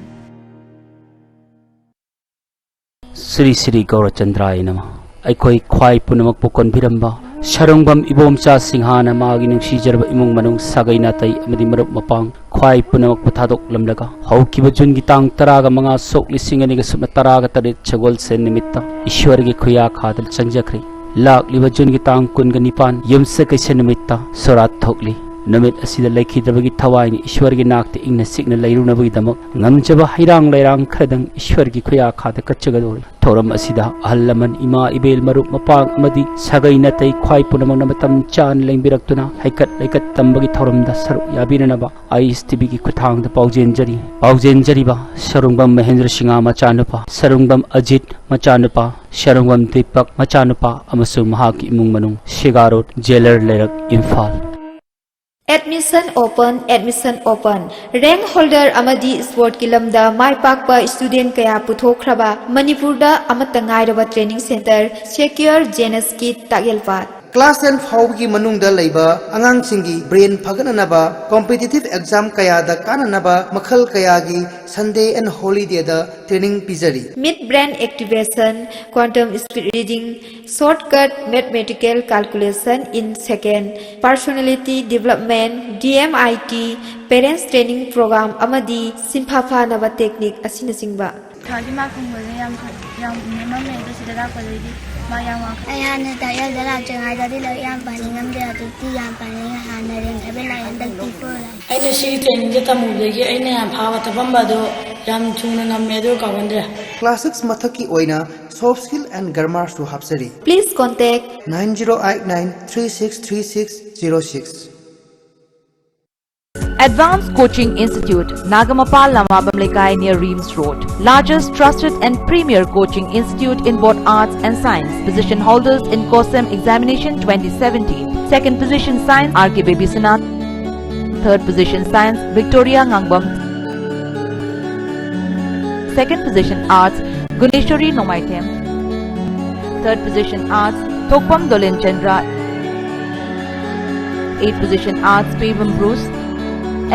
[SPEAKER 5] Sri Sri Gaurachandraya Nama Aikoi Khwai Punamak Pukon Biramba Sharongbam Ibomcha Singhana Magi Nungsijarba Imung Manung Sagai Natai Amadi Marup Mapang Khwai Punamak Puthadok Lamlaga Haukiba Jun gi tang taraga manga sok lising aniga sumna taraga tarit chagol sen nimitta Ishwar gi khuya khadal changjakri lak liba jun gi tang kun ga nipan yumsa kaisen nimitta sorat thokli Namit asida laikhidrabagi thawai ni Ishwar gi nakte ingna sikna lairunabagi damak ngamjaba hairang lairang khadang Ishwar gi khuya khada kachagadori thoram asida ahallaman ima ibel marup mapang amadi sagai natai khwai punamang namatam chan lengbiraktuna haikat laikat tambagi thoramda saruk yabiranaba ISTB gi khuthangda paujenjari ba Sarungbam Mahendra Singha machanupa Sarungbam Ajit machanupa Sarungbam Deepak machanupa amasung mahaki imung manung Shigarot Jailer Lerak Imphal
[SPEAKER 12] Admission open rank holder amadi sport kilamda mai pakpa student kaya puthokhraba Manipurda amatangai raba training center secure Janus Kit Tagyalpat
[SPEAKER 9] Class 10 फाउगी मनुंगदा लैबा अंगांग सिंगी brain फगननबा competitive exam kayada kananaba makhal kayagi Sunday and holiday da training pizari.
[SPEAKER 1] Mid brain activation, quantum speed reading, shortcut mathematical calculation in second, personality development, DMIT, parents training program amadi simphafa naba technique asina singba.
[SPEAKER 6] Thagi ma khung bole yam nema me to sidara kolegi ma yam wa ayana da ya dara jangai da dile yam paningam de ati yam paning hanaren thabe la yan dak ti fo la aina si training de tamu de gi aina yam phawa tabam ba do yam chuna nam me do kawandra.
[SPEAKER 9] Class 6 mathaki oina soft skill and grammar to hapsari.
[SPEAKER 1] Please contact
[SPEAKER 9] 9089363606.
[SPEAKER 2] Advanced Coaching Institute, Nagamapal Lamabamlekai near Reams Road. Largest, trusted and premier coaching institute in both arts and science. Position holders in COSEM examination 2017. Second position science, R.K. Babysanath. Third position science, Victoria Ngangbam. Second position arts, Guneshwari Nomaitem. Third position arts, Thokpam Dolin Chandra. 8th position arts, Pavam Bruce.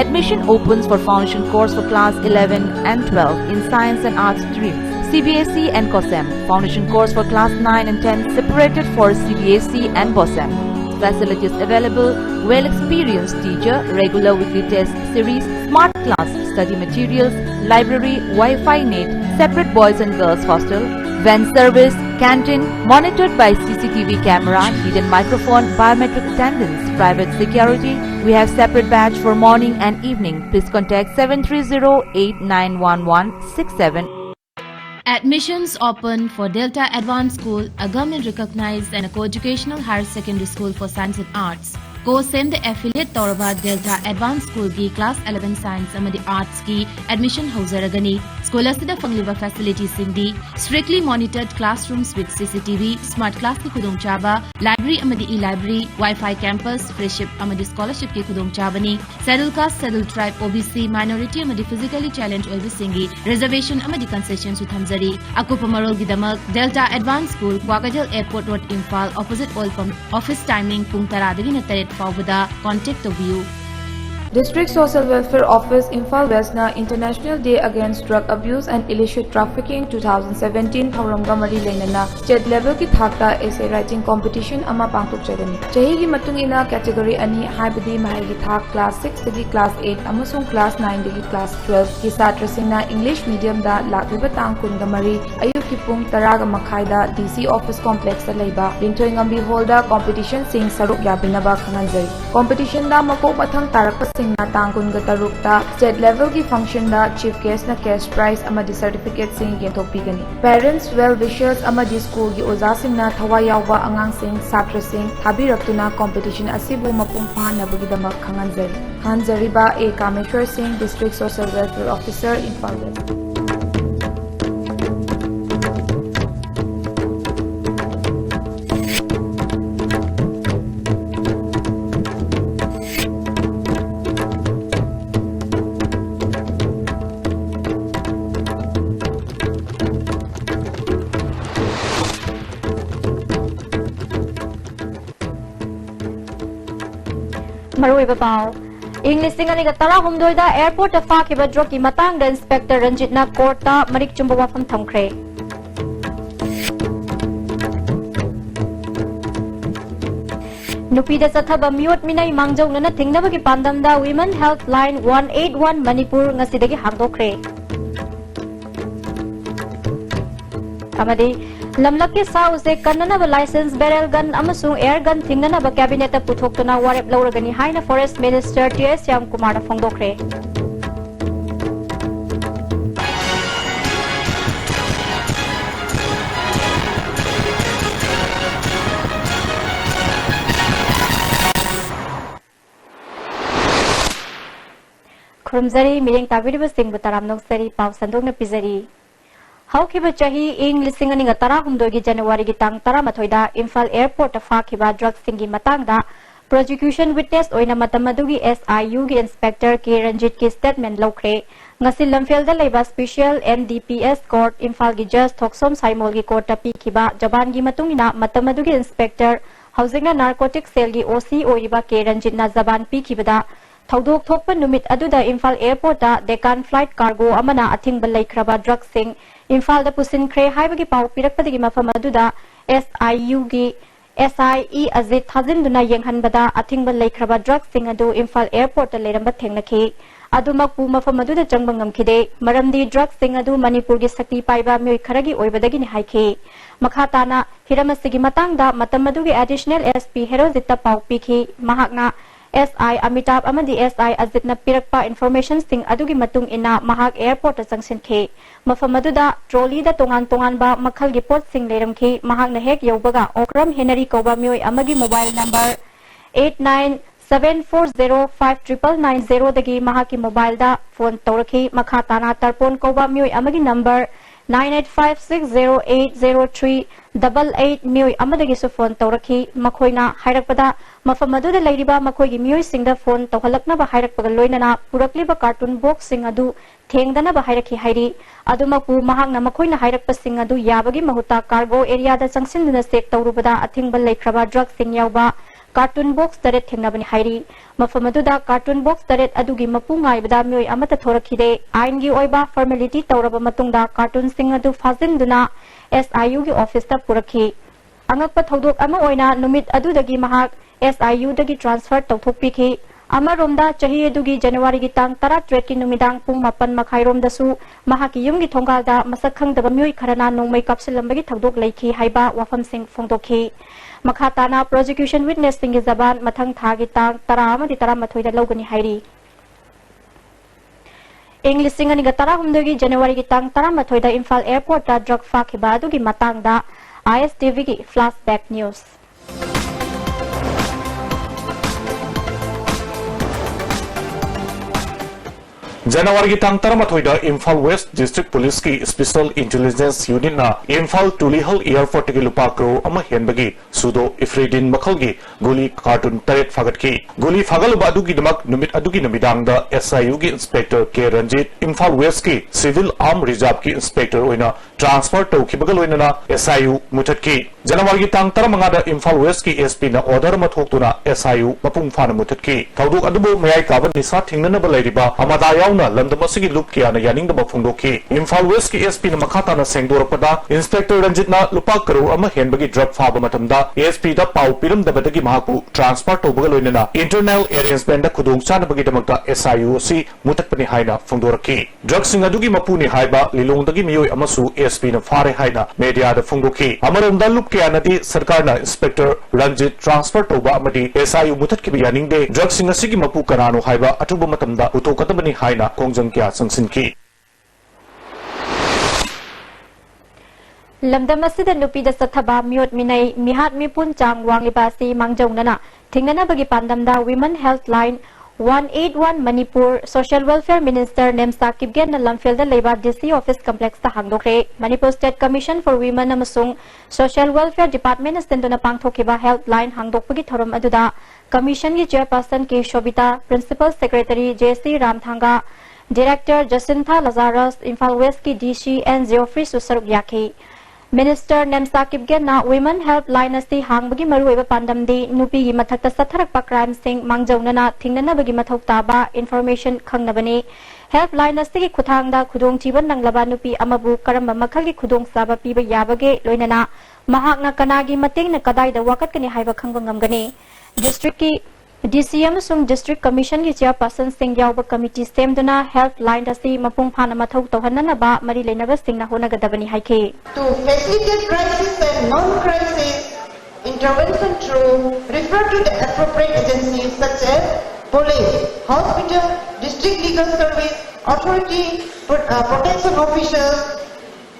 [SPEAKER 2] Admission opens for foundation course for class 11 and 12 in science and arts streams. CBSE and COSEM. Foundation course for class 9 and 10 separated for CBSE and BOSEM. Facilities available: well-experienced teacher, regular weekly test series, smart class study materials, library, Wi-Fi net, separate boys and girls hostel, van service, canteen, monitored by CCTV camera, hidden microphone, biometric attendance, private security. We have separate batch for morning and evening. Please contact 730-891167.
[SPEAKER 21] Admissions open for Delta Advanced School, a government recognized and a co-educational higher secondary school for science and arts. Co-SEM the affiliate Toraba Delta Advanced School ki class 11 science amadi arts ki admission hozaragani. School asida fangliba facilities singdi strictly monitored classrooms with CCTV, smart class ki khudongchaba, library amadi e-library, Wi-Fi campus, freship amadi scholarship ki khudongchabani. Scheduled caste, scheduled tribe, OBC, minority amadi physically challenged oibisingi reservation amadi concessions uthamzari. Akupa marol gidamak Delta Advanced School, Kwagajal Airport Road, Imphal, opposite oil pump. Office timing pung taradagi na taret Fawada, contact of you.
[SPEAKER 3] District Social Welfare Office, Imphal West na International Day Against Drug Abuse and Illicit Trafficking 2017 Thauramga Mari Lainana State Level ki thakta essay writing competition ama pangthokjagani. Chahi gi matungina category ani haibadi mahai gi thak class 6 dagi class 8 amasung class 9 dagi class 12 ki satrasingna English medium da lakliba tang kunga mari ayuk ki pung taraga makhai da DC Office Complex da leiba Linthoy Ngambi Hall da competition sing saruk yabinaba khananjai. Competition da mako pathang tarak na tangkun ga tarukta state level ki function da chief guest na cash prize amadi certificate sing yenthokpi gani. Parents, well wishers amadi school gi oza sing na thawai yawba angang sing satra sing thabiraktuna competition asibu mapung phanabagi damak khanganjari ba A Kameshwar Singh, District Social Welfare Officer, Imphal West.
[SPEAKER 12] Marui Babao. English sing ani gatara humdoida airport ta fa khiba drug ki matang da inspector Ranjit na court ta marik chumba wafam thamkhre. Nupi da sathaba mute minai mangjong na thingnaba ki pandam da Women Health Line 181 Manipur ngasidagi hangdokre. Amadi lamlak ke sa use kannana ba license barrel gun amasung air gun thingnana ba cabinet ta puthokna warep lawragani haina forest minister TS Yam Kumar na phongdokre. Khurumzari miring tabiriba singbu taram noksari pau sandokna pizari. Haukiba chahi ing lising ani tara humdogi January gi tang tara mathoida Imphal Airport ta fakhiba drugs singi matangda prosecution witness oina matamadugi SIU gi inspector K Ranjit ki statement lokre ngasi lamfel da leiba special NDPS court Imphal gi judge Thoksom Saimol gi court ta pikhiba jaban gi matungina matamadugi inspector Housing and Narcotic Cell gi OC oiriba K Ranjit na zaban pikibada Thaudok thokpa numit aduda Imphal Airport da Deccan Flight Cargo amana athingba laikhraba drugs sing Imphal da pusin khre haibagi pau pirakpadagi mafam aduda SIU gi SIE Azit Thazinduna yenghanbada athingba laikhraba drugs sing adu Imphal Airport da leramba thengnakhi adumakpu mafam aduda changbangam khide maramdi drugs sing adu Manipur gi sakti paiba myoi kharagi oibadagi ni haikhi makhatana hiramasigi matangda matam adugi additional SP Herozita pau pikhi mahakna SI Amitabh amadi SI Azitna pirakpa information sing adugi matung ina mahak airport junction khe mafam aduda trolley da tongan ba makhal gi pot sing leram khi mahak na hek yobaga okram henary koba myoi amagi mobile number 8974059990 dagi mahaki mobile da phone tawrakhi makhatana tarpon koba myoi amagi number 9856080388 myoi amadagi su phone tawrakhi makhoina hairakpada mafam aduda leiriba makhoigi myoi singda phone tawhalakna ba hairakpaga loinana purakliba cartoon box sing adu thengdana ba hairakhi hairi adumakpu mahakna makhoina hairakpa sing adu yabagi mahuta cargo area da changsinduna check tawrubada athingba leikraba drug sing yawba cartoon box taret thengnabani hairi mafam aduda cartoon box taret adugi mapungai bada myoi amata thorakhide aingi oiba formality tawraba matungda cartoon sing adu fazinduna SIU gi office ta purakhi angakpa thodok ama oina numit adudagi mahak SIU dagi transfer tawthokpikhi amaromda chahi adugi January gi tang 13 ki numidang pung 8 makhairom dasu mahaki yumgi thonggalda masak khangdaba myoi kharana nongmai kapsilambagi thodok leikhi haiba wafam sing phongdokhi makhatana prosecution witness singi zaban mathang thagi tang 10 amadi 13 da logani hairi English singani ga 10 January gi tang 13 da Imphal airport da drug fakhiba adugi matangda ISTV gi flashback news
[SPEAKER 4] January ki tang 13 Imphal West District Police ki Special Intelligence Unit na Imphal Tulihal Airport ki lupa crore ama henbagi sudo Ifridin makhal gi guli cartoon taret fagat ki guli fagal ba adugi damak numit adugi namidang da SIU gi Inspector K Ranjit Imphal West ki Civil Arm Reserve ki Inspector oina transfer tawki bagal oina na SIU mutat ki January ki tang 15 da Imphal West ki SP na order ma thoktuna SIU mapung phana mutat ki tawduk adubu mayai kaban nisa thingnana ba lairiba amada yauna lamdamasigi lup kiana yaning da phungdoki Imphal West ki SP na makhatana sengdorpada Inspector Ranjit na lupa crore ama henbagi drug faba matamda SP da pau piram dabadagi mahaku transfer tawbagal oina na internal arrangement da khudong chanabagi damakta SIU si mutatpani haina phungdoraki drug singadugi mapuni haiba lilongdagi miyoi amasu SP na fare haina media da phungdoki amaronda lup kiana di sarkar na Inspector Ranjit transfer tawba amadi SIU mutatki yaning de drug singasigi mapu karano haiba atuba matamda utokatabani haina kongjang kya sangsinki
[SPEAKER 12] Lamdam asida nupi da sathaba miot minai mihat mipun chang wangliba si mangjongnana thingnana bagi pandamda Women Health Line 181 Manipur Social Welfare Minister Nemsa Kipgen na lamfel da leiba DC Office Complex ta hangdokre Manipur State Commission for Women amasung Social Welfare Department astendona pangthokiba Health Line hangdokpagi thorom aduda Commission gi Chairperson K Shobita Principal Secretary JC Ramthanga Director Jacinta Lazarus Imphal West ki DC and Geoffrey Susaruk Yaki Minister Nemsa Kipgen na Women Health Line asti hangbagi maruiba pandamdi nupi gi mathakta satharakpa crime sing mangjawnana thingnana bagi mathok taba information khangnabani Health Line asti gi khuthangda khudong jiban nanglaba nupi amabu karamba makhagi khudong saba piba yabage loinana mahakna kanagi matengna kadai da wakat kani haiba khangba ngamgani district ki DCM sum District Commission ki Chairperson sing yawba committee semduna Health Line dasi mapung phana mathau tawhanna ba mari leinaba singna honagadabani haike
[SPEAKER 8] to facilitate crisis and non-crisis intervention through refer to the appropriate agencies such as police, hospital, district legal service, authority, protection officers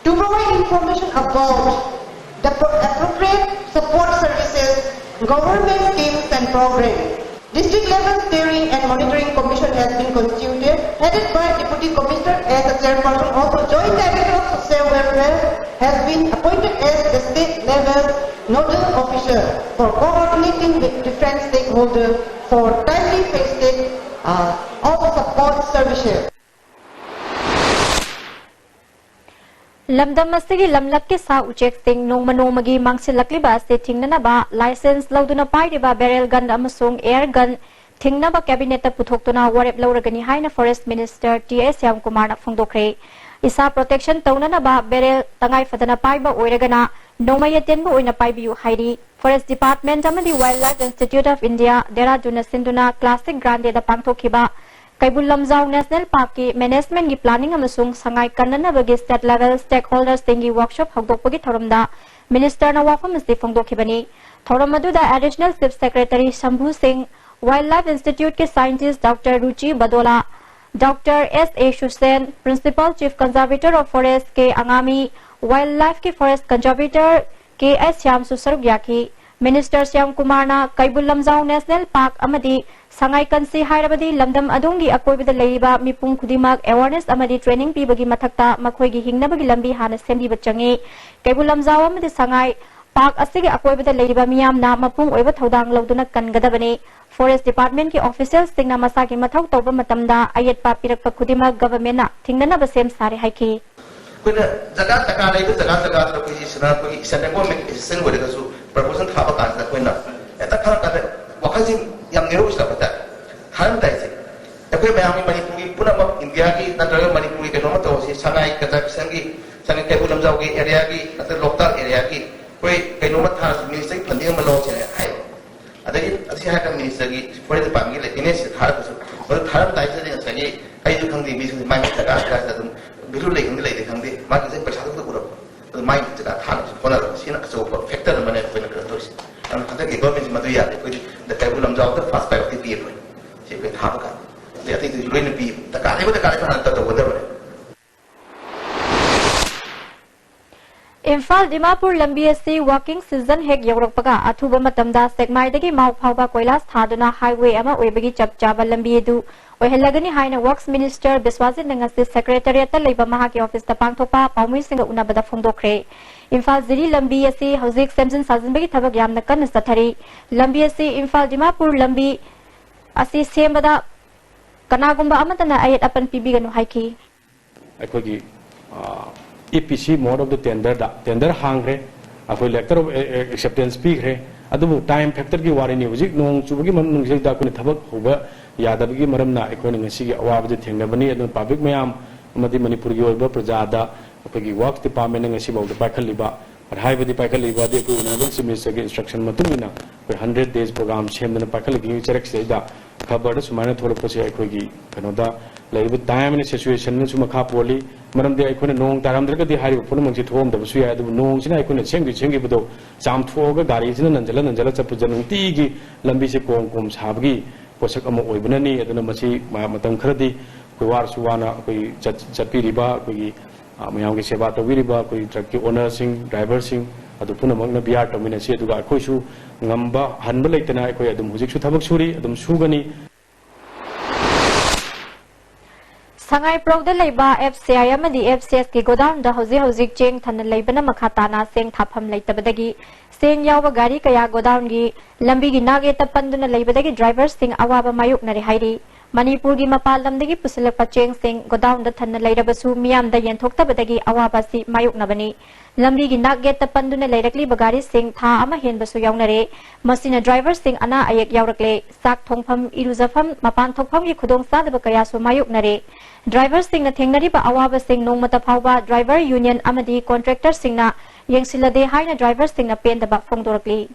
[SPEAKER 8] to provide information about the appropriate support services, government schemes and programs. District level steering and monitoring commission has been constituted, headed by Deputy Commissioner as a chairperson. Also, Joint Director of Social Welfare has been appointed as the state level nodal officer for coordinating with different stakeholders for timely facilitation of support services.
[SPEAKER 12] Lamdam asigi lamlak ke sa uchek sing nong manomagi mangsilakliba se thingnanaba license lauduna pairiba barrel gun amasung air gun thingnaba cabinet ta puthoktuna warep lauragani haina forest minister T.S. Kumar na phongdokre isa protection taunanaba barrel tangai fadana paiba oiragana nomayatenbu oina paibiu hairi forest department amadi wildlife institute of India Dehradun sinduna classic grande da pangthokiba Kaibul Lamjau National Park ki management ki planning amasung sangai kanana bagi state level stakeholders tingi workshop hagdokpagi thoramda minister na wafam asti phongdokhibani thoram aduda additional chief secretary Shambhu Singh Wildlife Institute ke scientist Dr. Ruchi Badola Dr. S.A. Shusen Principal Chief Conservator of Forest ke Angami Wildlife ke Forest Conservator ke S. Syam Susaruk Yaki Minister Syam Kumar na Kaibul Lamjau National Park amadi sangai kansi hairabadi lamdam adongi akoibada leiba mipung khudimak awareness amadi training pibagi mathakta makhoigi hingnabagi lambi hana sembiba changi Kaibul Lamjau amadi sangai park asigi akoibada leiba miyamna mapung oiba thodang lauduna kangadabani forest department ki officials singna masagi mathau tawba matamda ayat pa pirakpa khudimak government na thingnana basem sare haiki
[SPEAKER 13] kuna jaga taka leiba jaga to ki sina ko isane ko mek sen wode kasu proposal thaba kan da koina eta khara ka wakhaji yang nero isla pata han dai se ekoi bayang Manipuri puna mak India ki natra Manipuri ke nomor to si sangai Kazakhstan ki sangai Kaibul Lamjau ki area ki natra local area ki koi ke nomor tha ministry funding malo che hai adai asi ha ka ministry ki for the bangi le ine se thar ko so thar dai se ne sai ai du khang di mi su mai ka ka dum biru le khang le de khang di ma ki se pacha to ko ro mai ta thar ko na si na so factor mane ko na ko to and the government madu ya the Kaibul Lamjau the first priority be it she be thaba ka I think it's going to be the ka ta whatever
[SPEAKER 12] Imphal Dimapur lambi asi walking season hek yawrakpaga athuba matamda segmai dagi mau phauba koilas thaduna highway ama oibagi chapchaba lambi edu oihelagani haina works minister Biswajit Nangasi secretariat ta leiba maha ki office ta pangthopa paumui singa unabada phongdokre Imphal Ziri lambi asi hauzik Samson Sazinbagi thabak yamna kanna sathari lambi asi Imphal Dimapur lambi asi sembada kanagumba amatana ayat apan pibiganu haiki
[SPEAKER 14] akogi EPC mode of the tender hangre akoi letter of acceptance pigre adubu time factor ki wari ni hujik nong chubagi manung jek da kuni thabak hoba yadabagi maramna akoi ngasi gi awab je thengnabani adu public mayam amadi Manipur gi oiba prajada akoi works department ngasi bawda pakhaliba but high badi pakhaliba de ko unabal minister gi instruction matungina koi 100 days program chemdana pakhali check seida khabar sumana tholo pose akoi gi kanoda laiba time and situation nu suma kha poli maram de aikone nong taram dra di hari pun mangsi thom da su ya du nong sina aikone chengi bodo cham thoga gari sina nanjala chapu janung ti gi lambi se kom sabgi posak amo oibnani aduna masi matam khradi koi war suwana koi chapi riba koi mayam gi seba to wiriba koi truck ki owner sing driver sing adu puna magna biar to mina se duga koi su ngamba hanba leitana koi adum hujik su thabak suri adum sugani
[SPEAKER 12] Sangai Progda Leiba FCI amadi FCS ki godown da hauzik cheng than leibana makhatana seng thapam leitabadagi seng yawa gari kaya godown gi lambi gi nage tapanduna leibadagi drivers sing awaba mayuk nari hairi Manipur gi mapalamdagi pusilakpa cheng sing godown da than leirabasu miyam da yenthoktabadagi awaba si mayuk nabani lambi gi nage tapanduna leirakli bagari sing tha ama henbasu yawnare masina drivers sing ana ayek yawrakle sak thongpham iruzafam mapan thokpham gi khudong sadaba kaya su mayuk nare Driver sing na thengnari ba awaba sing nong mata phauba driver union amadi contractor sing na yengsilade haina driver sing na pen da ba phongdorakli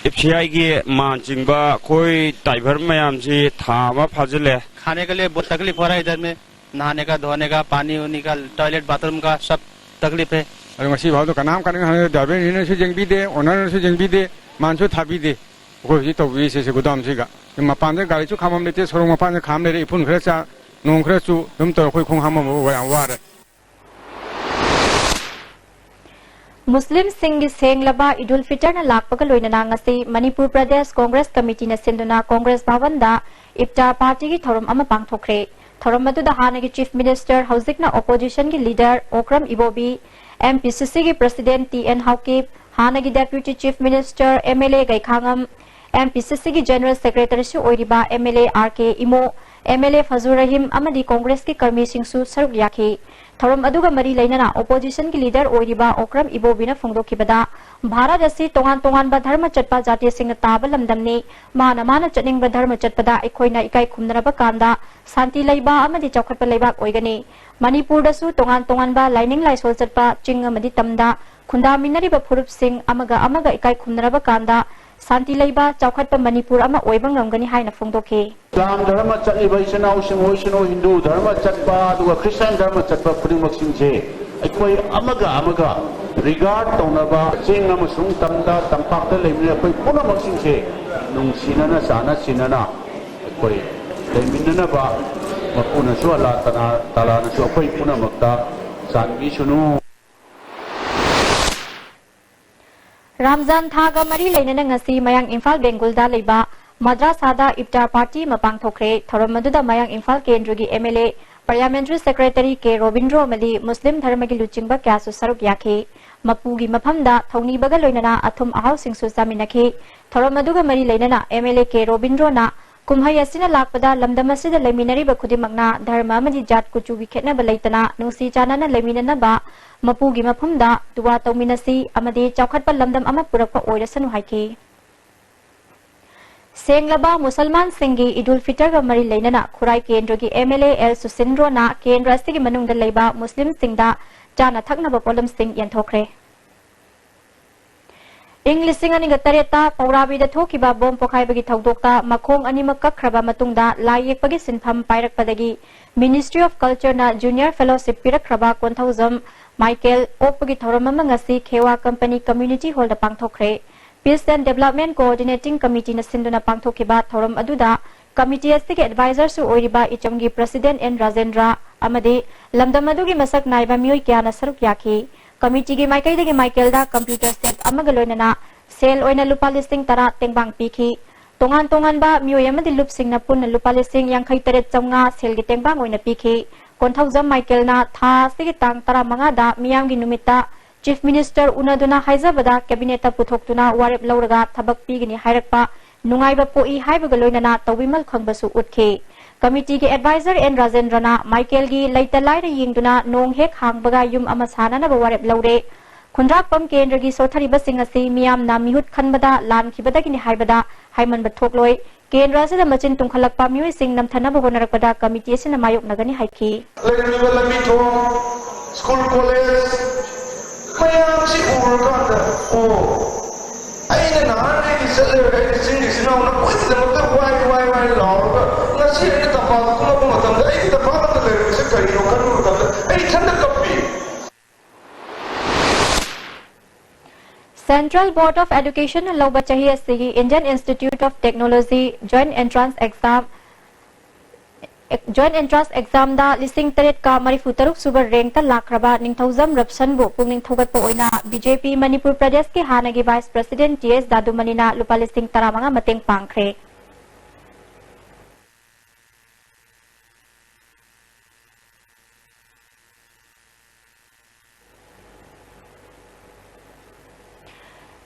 [SPEAKER 19] FCI की मांचिंगबा कोई tiger ma'am जी थामा फाजिले
[SPEAKER 20] खाने के लिए बहुत तकलीफ हो रहा है इधर में नहाने का धोने का पानी उनी का टॉयलेट बाथरूम का सब तकलीफ है
[SPEAKER 22] अरे मसी भाव तो कनाम करने ड्राइवर ने से जंग भी दे ओनर से जंग भी दे मानसो था भी दे कोई तो वी से गुदाम से का मपान से गाड़ी चु खाम लेते सोरो मपान से खाम ले इपुन खरचा नों खरचु हम तो कोई खोंग हम वार
[SPEAKER 12] Muslim Singh Seng Laba Idul Fitr na lakpaga loinana ngasi Manipur Pradesh Congress Committee na sinduna Congress Bhavan da Iftar Party ki thoram ama pangthokre thoram madu da hana ki Chief Minister hauzik na opposition ki leader Okram Ibobi MPCC ki President TN Haukip hana ki Deputy Chief Minister MLA Gaikhangam MPCC ki General Secretary su oiriba MLA RK Imo MLA Fazur Rahim amadi Congress ki karmi singsu saruk yakhi थौरम अदुगा मरी लेना opposition की leader ओइरिबा Okram इबोबिना फोंदोखिबदा Bharat असि तोंगान तोंगान धर्म चटपा जाति सिंह ताब लमदमनी माना माना चनिंग धर्म चटपदा अखोइना इकाई खुमनरबा कांदा शांति लैबा अमदि चौखटपा लैबाक ओइगनी मणिपुर दसु तोंगान तोंगान लाइनिंग लाइसोल चटपा चिंग अमदि तमदा खुंदामिनरिबा फुरुप सिंह अमगा अमगा इकाई खुमनरबा कांदा शांति लैबा चौखटपा मणिपुर अमा ओइबा ngam हाइना फोंदोखे
[SPEAKER 11] इस्लाम धर्म चटलिबा इसिनाउ सिंह हिंदू धर्म चटपा अदुगा क्रिश्चियन धर्म चटपा खुदिमक सिंहसे अखोइ अमगा रिगार्ड तौनबा चिंग अमसुंग तमदा तंपाक्ता लेमिना अखोइ पुनमक सिंहसे नुंसिनना साना सिनना अखोइ लेमिननबा मपुनसु अल्लाह तालानसु अखोइ पुनमक्ता सानबि सुनु
[SPEAKER 12] रमजान थागा मरी लेना ngasi mayang Imphal Bengulda leiba madrasada iftar party mapang thokre thorom maduda mayang Imphal Kendrugi MLA Parliamentary Secretary K Robindro Mali Muslim dharmagi luchingba kyasu saruk yakhe mapugi maphamda thongni baga loinana athum ahau singsu saminakhe thorom maduga mari leina MLA K Robindro na kumhai asina lakpada lamdam asida leminari ba khudimagna dharma amadi jat kuchugi khetna ba leitana nungsi chanana leminana ba mapugi maphamda duwa tawminasi amadi chawkhatpa lamdam ama purakpa oirasanu haike सेंगलबा मुसलमान सिंगी इदुल फितर गा मरी लेना खुराई केंद्र की MLA L Susindro ना केंद्र अस्ति की मनुंग लेबा मुस्लिम सिंगदा जाना थकनबा पोलम सिंग यंथोखरे इंग्लिशिंग अनि गतरेता पौराबीदा थोकिबा बोम पोखाइबगी थौदोक्ता मखोंग अनिमक कखरबा मतुंगदा लाई येकपगी सिनफम पाइरकपदगी मिनिस्ट्री ऑफ कल्चर ना जूनियर फेलोशिप पिरखरबा कोंथौजम माइकेल ओपगी थौरम अमा ngasi खेवा कंपनी कम्युनिटी हॉल दा पांगथोखरे Peace and Development Coordinating Committee na sinduna pangthokiba thorom aduda committee astig advisor su oiriba ichomgi President N Rajendra amadi lamdam adugi masak naiba mioi kya na saruk yakhi committee gi maikai degi Michael da computer set amaga loinana sel oina lupa listing tara tengbang pikhi tongan ba mioi amadi lup sing na pun lupa listing yang khai teret chawnga sel gi tengbang oina pikhi konthaujam Michael na tha sigi tang tara manga da miyam gi numita Chief Minister Unaduna Haizabada Cabinet Puthokuna Warep Lauraga Tabak Pigini Hairakpa Nungaiba Poi Haibaga Loinana Tawimal Khangbasu Utke Committee ki Advisor N Rajendrana Michael gi Laita Laira Yingduna Nong Hek Hangbaga Yum Amasana na Warep Laure Kundrak Pam Kendra gi Sothari Basingasi Miyam na Mihut Khanbada Lan Kibada Gini Haibada Haiman Bathokloi Kendra Sida Machin Tungkhalakpa Mioi Sing Namthana Honarakpada Committee Sina Mayok Nagani Haiki
[SPEAKER 13] School college mayam si urukanda aina nane ki sele sing sina una koi lamta wai laura na si ai ta pa kuma kuma tam ai ta pa ta le se kari no kanu tam ai thanda kappi
[SPEAKER 12] Central Board of Education Lauba Chahi Asigi Indian Institute of Technology Joint Entrance Exam da listing teret ka marifu taruk subar rank ta lakraba ningthaujam rapsan bu pungning thogat po oina BJP Manipur Pradesh ki hanagi Vice President TS Dadumanina lupa listing taramanga mateng pangkhre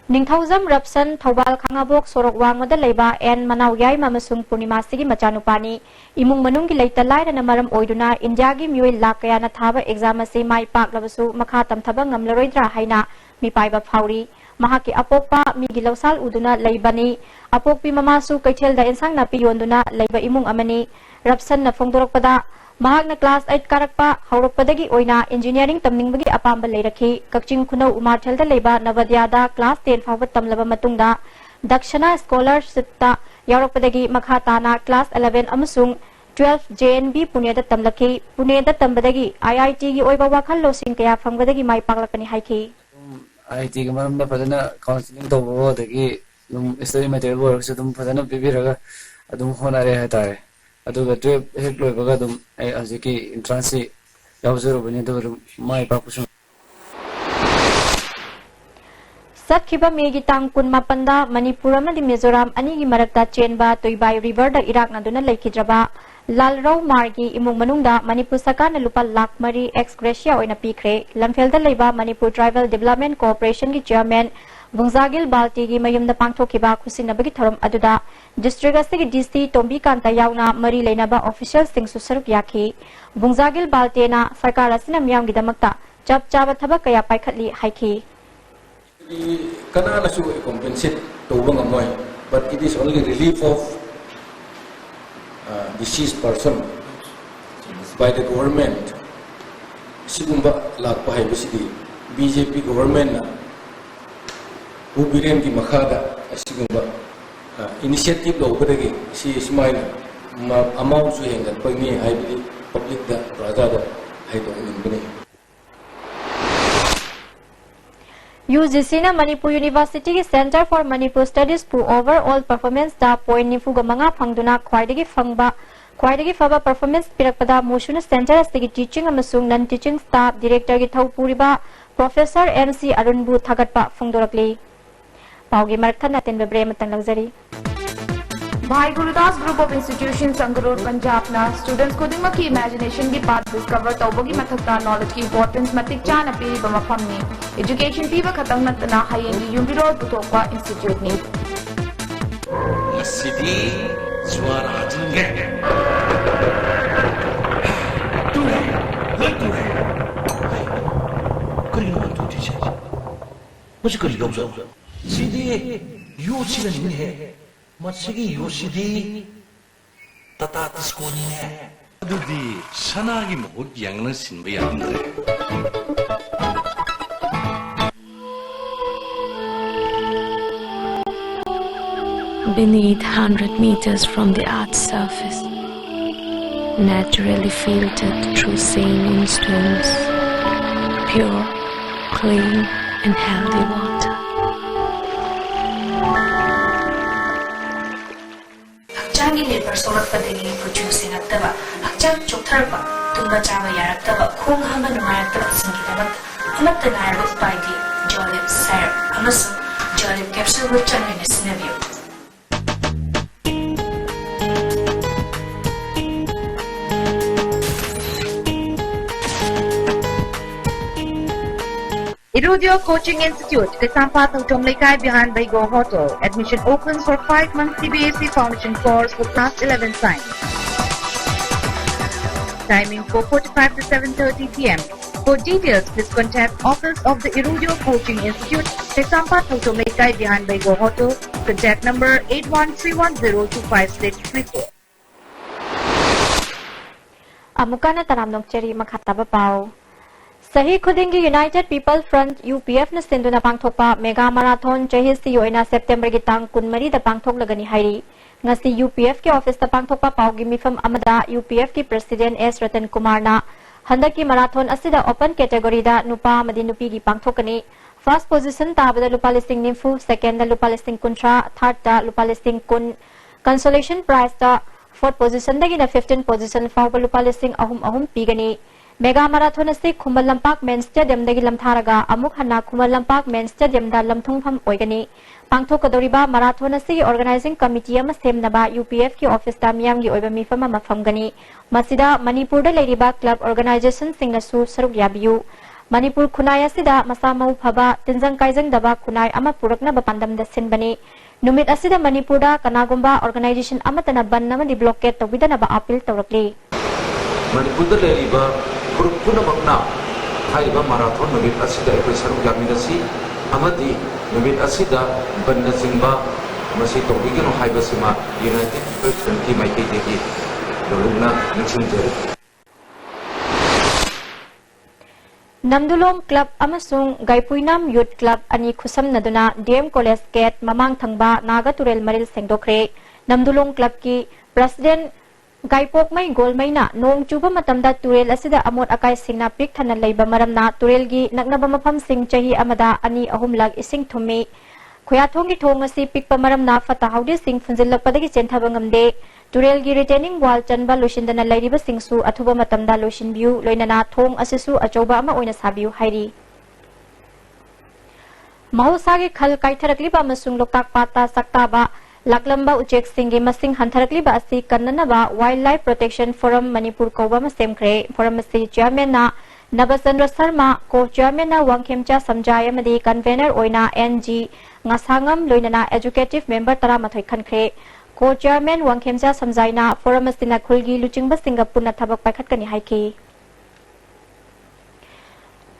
[SPEAKER 12] Ningthaujam Rapsan Thobal Khangabok Sorok Wangmada Leiba N Manau Yai Mamasung Purnima Sigi Machanupani Imung Manungi Laita Laira na maram oiduna India gi mioi lakaya na thaba exam ase mai pak labasu makha tamthaba ngamlaroidra haina mi paiba phauri mahaki apokpa mi gilausal uduna leibani apokpi mamasu kaithel da insang na pi yonduna leiba imung amani Rapsan na phongdorokpada mahak na class 8 karakpa hauroppadagi oina engineering tamningbagi apamba leirakhi kakching khunau umarthel da leiba navadya da class 10 fawat tamlaba matungda dakshana scholarship ta yaurokpadagi makha tana class 11 amasung 12 JNB Pune da tamlaki Pune da tambadagi IIT gi oiba wakhal losing kaya phangwadagi mai paklakani haiki
[SPEAKER 15] IIT gi maramda padana counseling to bo dagi study material work se dum padana bibiraga adum honare hatare aduga 12 hek loibaga dum ai aziki entrance yauzero bani do mai pakusun
[SPEAKER 12] Sakhiba Megi Tang Kun Mapanda Manipur amadi Mizoram anigi marakta chenba Toibai River da Iraq na duna laikhidraba Lalrau Margi imung manungda Manipur Sakana lupa lakh mari ex gratia oina pikre lamfelda leiba Manipur Tribal Development Corporation ki chairman Bungzagil Balti Mayum the Pangtokiba Kusinabagi Thorum Aduda, District Asigi DC Tombi Kanta Yauna Mari Lenaba officials Sing Susaruk Yaki, Bungzagil Baltena, Sarkara Sinam Yam Gidamakta, Chap Chaba Tabakaya Paikatli Haiki.
[SPEAKER 7] Kanana su compensate to Bangamoy, but it is only relief of deceased person by the government. Sigumba Lakpa Haibisidi, BJP government. Ubiren ki makada asigumba initiative lo badagi si ismail amount su hengan pagni haibidi public da raja da haido ninbani
[SPEAKER 12] UGC na Manipur University Center for Manipur Studies pu overall performance da point nifu gamanga phangduna khwaidagi faba performance pirakpada moshuna center asigi teaching amasung non teaching staff director gi thau puriba Professor MC Arunbu thagatpa phangdorakli Paugi Marthan attend Bremen Luxury.
[SPEAKER 3] Bhai Gurudas Group of Institutions Sangarur Punjab na students ko dingma ki imagination ki path discover tawbogi mathakta knowledge ki importance matik chana piri ba mafam ni education piba khatang natna hayengi yumbiro putokwa institute ni
[SPEAKER 17] City swara jinge kuri no tu ti cha musi kuri go zo Sidi Yoshi in here. Matsigi Yoshi Tata Skoni. Dudi Sanagi Mohut youngness in Bayandre.
[SPEAKER 18] Beneath 100 meters from the Earth's surface, naturally filtered through sand stones, pure, clean, and healthy water.
[SPEAKER 24] Hakchang liver sorakpadagi producing aktaba, hakchang choktarba, tumba chaba yaraktaba, khung hama nungayaktaba singidaba, amatta nayarba upaidi, jolib syrup, amasu jolib capsule with chanwina sinavyo.
[SPEAKER 10] Irudio Coaching Institute, Kasampa Tomlekai behind Baigo Hotel. Admission opens for 5-month CBSE Foundation course for Class 11 Science. Timing 4:45 to 7:30 p.m. For details, please contact Office of the Irudio Coaching Institute, Kasampa Tomlekai behind Baigo Hotel. Contact number 8131025634.
[SPEAKER 12] Amukana Taramnok Cheri Makataba Pau. Sahi Khudingi United People Front UPF na sinduna pangthokpa mega marathon chahisi yoina September gitang kunmari da pangthok lagani hairi ngasi UPF ke office ta pangthokpa paugi mifam amada UPF ki president S Ratan Kumar na handaki marathon asida open category da nupa amadi nupi gi pangthokani first position tabada lupa listing nifu second da lupa listing kuntra third da lupa listing kun consolation prize da fourth position dagi na 15 position fawba lupa listing ahum pigani Mega Marathon asi Khumbal Lampak Main Stadium dagi lamtharaga amuk hana Khumbal Lampak Main Stadium da lamthongpham oigani pangthokadoriba marathon asi organizing committee ama semnaba UPF ki office ta miyam gi oiba mifam ama famgani masida Manipur da leiriba club organization singnasu saruk yabiu Manipur khunai asida masamau phaba tinjang kaijang daba khunai ama purakna ba pandam da sinbani numit asida Manipur da kanagumba organization amatana banna ma di blockade tawidana ba appeal tawrakli
[SPEAKER 25] Manipur da leiriba Puna Magna, Haiba Marathon, Nubit Asida, Episaruk Yaminasi, Amadi, Nubit Asida, Banda Simba, Masito, Wigan of Haibasima, United First and Team IKTV, Luna, Nichunjeri.
[SPEAKER 12] Namdulong Club Amasung Gaipuinam Youth Club Ani Kusam Naduna, DM College Gate, Mamang Thangba, Naga Turel Maril Sengdokre, Namdulong Club Ki, President Gaipok may gol may na noong chuba matamda turel asida amot akay sing na pik thanan layba maram na turel gi nagnaba mapam sing chahi amada ani ahumlag ising thumi khoya thongi thong asi pik pamaram na fata haude sing funjil padagi chentha bangamde turel gi retaining wall chanba loshindana layriba singsu athuba matamda loshin view loina na thong asisu achoba ama oina sabiu hairi mahosagi khal kaitharakliba amasung loktak pata saktaba Laklamba Uchek Singhi Masing Hantarakli Basi Kananaba Wildlife Protection Forum Manipur Koba Masem Kre Forum Masi Chairman na Nabasandra Sarma co-chairman na Wangkhemcha Samjai amadi convener oina NG ngasangam loinana executive member taramathoi khankhre co-chairman Wangkhemcha Samjai na forum asina khulgi luchingba singa punna thabak paikhatkani haiki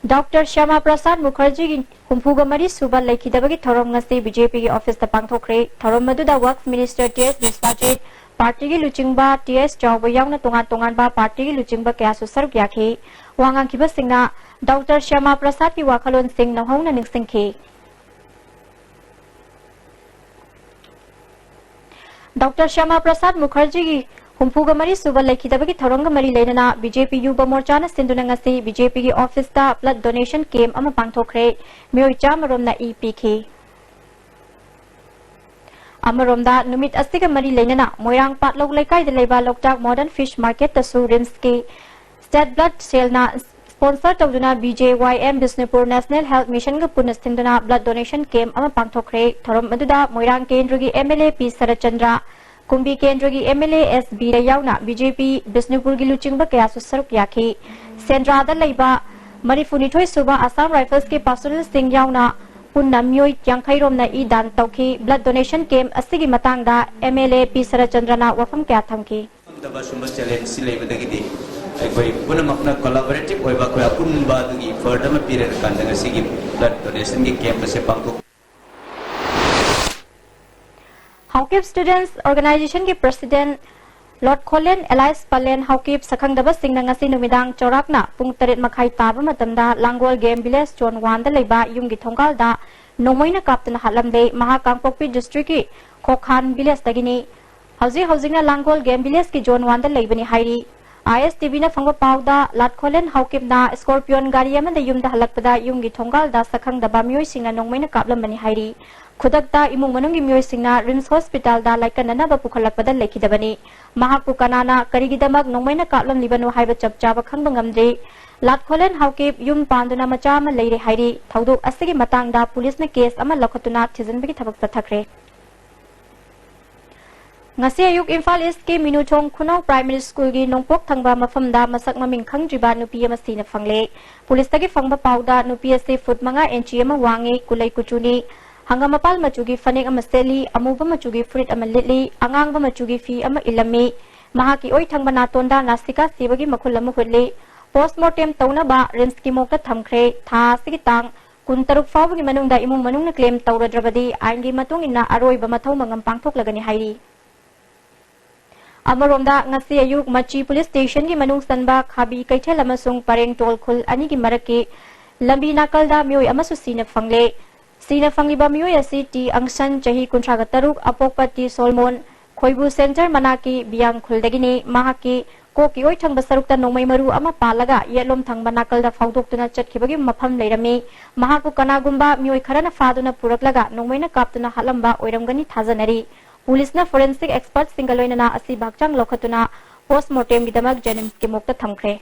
[SPEAKER 12] Dr. Shyama Prasad Mukherjee ki humpuga mari suba laikidabagi thorom ngasi BJP ki office ta pangthokre thorom maduda Works Minister TS Biswajit party ki luchingba TS Chawba yauna tongan ba party ki luchingba kya su saruk yakhi wangang kiba singna Dr. Shyama Prasad ki wakhalon sing nahongna ningsingkhi Dr. Shyama Prasad Mukherjee ki humpuga mari suba laikidabagi thoronga mari leinana BJP Yuba Morcha na sinduna ngasi BJP ki office ta blood donation camp ama pangthokre mioi chamaromna EPK Amaromda numit asiga mari leinana moirang patlok laikai de leba loktak modern fish market ta su rimski state blood sale na sponsor tawduna BJYM Bisnupur National Health Mission ga punastinduna blood donation camp ama pangthokre thorom maduda moirang kendrugi MLA P Sarachandra Kumbi Kendrugi MLA SB yauna BJP Bisnupur gi luchingba kaya su saruk yakhi Sendra da laiba Marifuni thoi suba Assam Rifles ke Pastoral Singh yauna punna myoi kyangkhairom na I dan tawki blood donation camp asigi matangda MLA P Sarachandra na wafam kya thamki
[SPEAKER 1] daba sumba challenge si leibadagidi aikoi punamakna collaborative oiba ko apunba dugi further ma period kandanga sigi blood donation gi camp se pangthok
[SPEAKER 12] Haukip Students Organization ki President Lord Colin Elias Palen Haukip sakhang daba singna ngasi numidang chorakna pung 8 makhai taba matamda Langol Game Village Zone 1 da leiba yumgi thongkal da nomoina kaptana halamde Mahakangpokpi district ki Kokhan Village dagini Housing Langol Game Village ki Zone 1 da leibani hairi ISTV na phangba pawda Lord Colin Haukip na Scorpion gari amada yumda halakpada yumgi thongkal da sakhang daba mioi singa nomoina kaplambani hairi Khudakta imung manungi mioi singna Rims Hospital da laikanana ba pukhalakpada lekhidabani Mahakpu kanana karigidamak nongmaina kaplam libanu haiba chapchaba khangba ngamdre Lat Kholen Haukip yum panduna macha ama leire hairi thaudok asigi matangda police na case ama lakhatuna thijanbagi thabak pathakre Ngasi ayuk Imphal East ki Minuchong Khunau Primary School gi nongpok thangba mafamda masak maming khangjiba nupi ama sina phangle police tagi phangba pawda nupi ase foot manga inchi ama wangi kulai kuchuni Hangamapal machugi fanek ama seli amuba machugi fruit ama litli angangba machugi fi ama ilami mahaki oi thangba natonda nastika sibagi makhul ama hudli postmortem tawna ba rimski mokta thamkhre tha sigi tang kuntaruk fawgi manungda imung manungna claim tawradrabadi aingi matung inna aroi ba mathau mangam pangthok lagani hairi Amaromda ngasi ayuk Machi Police Station gi manung sanba khabi kaithel amasung pareng tol khul ani gi maraki lambi nakalda mioi amasu sina phangle Sina fangiba mioi asiti angsan chahi kuntraga taruk apokpati Solomon Khoibu Center manaki biang khuldagini mahaki koki oi thangba sarukta nongmai maru ama palaga yelom thangba nakalda fawdoktuna chatkibagi mafam leirami mahaku kanagumba mioi kharana faduna puraklaga nongmaina kaptuna halamba oiramgani thajanari police na forensic expert singaloinana asi bakchang lokhatuna postmortem gidamak jenims ki mokta thamkhre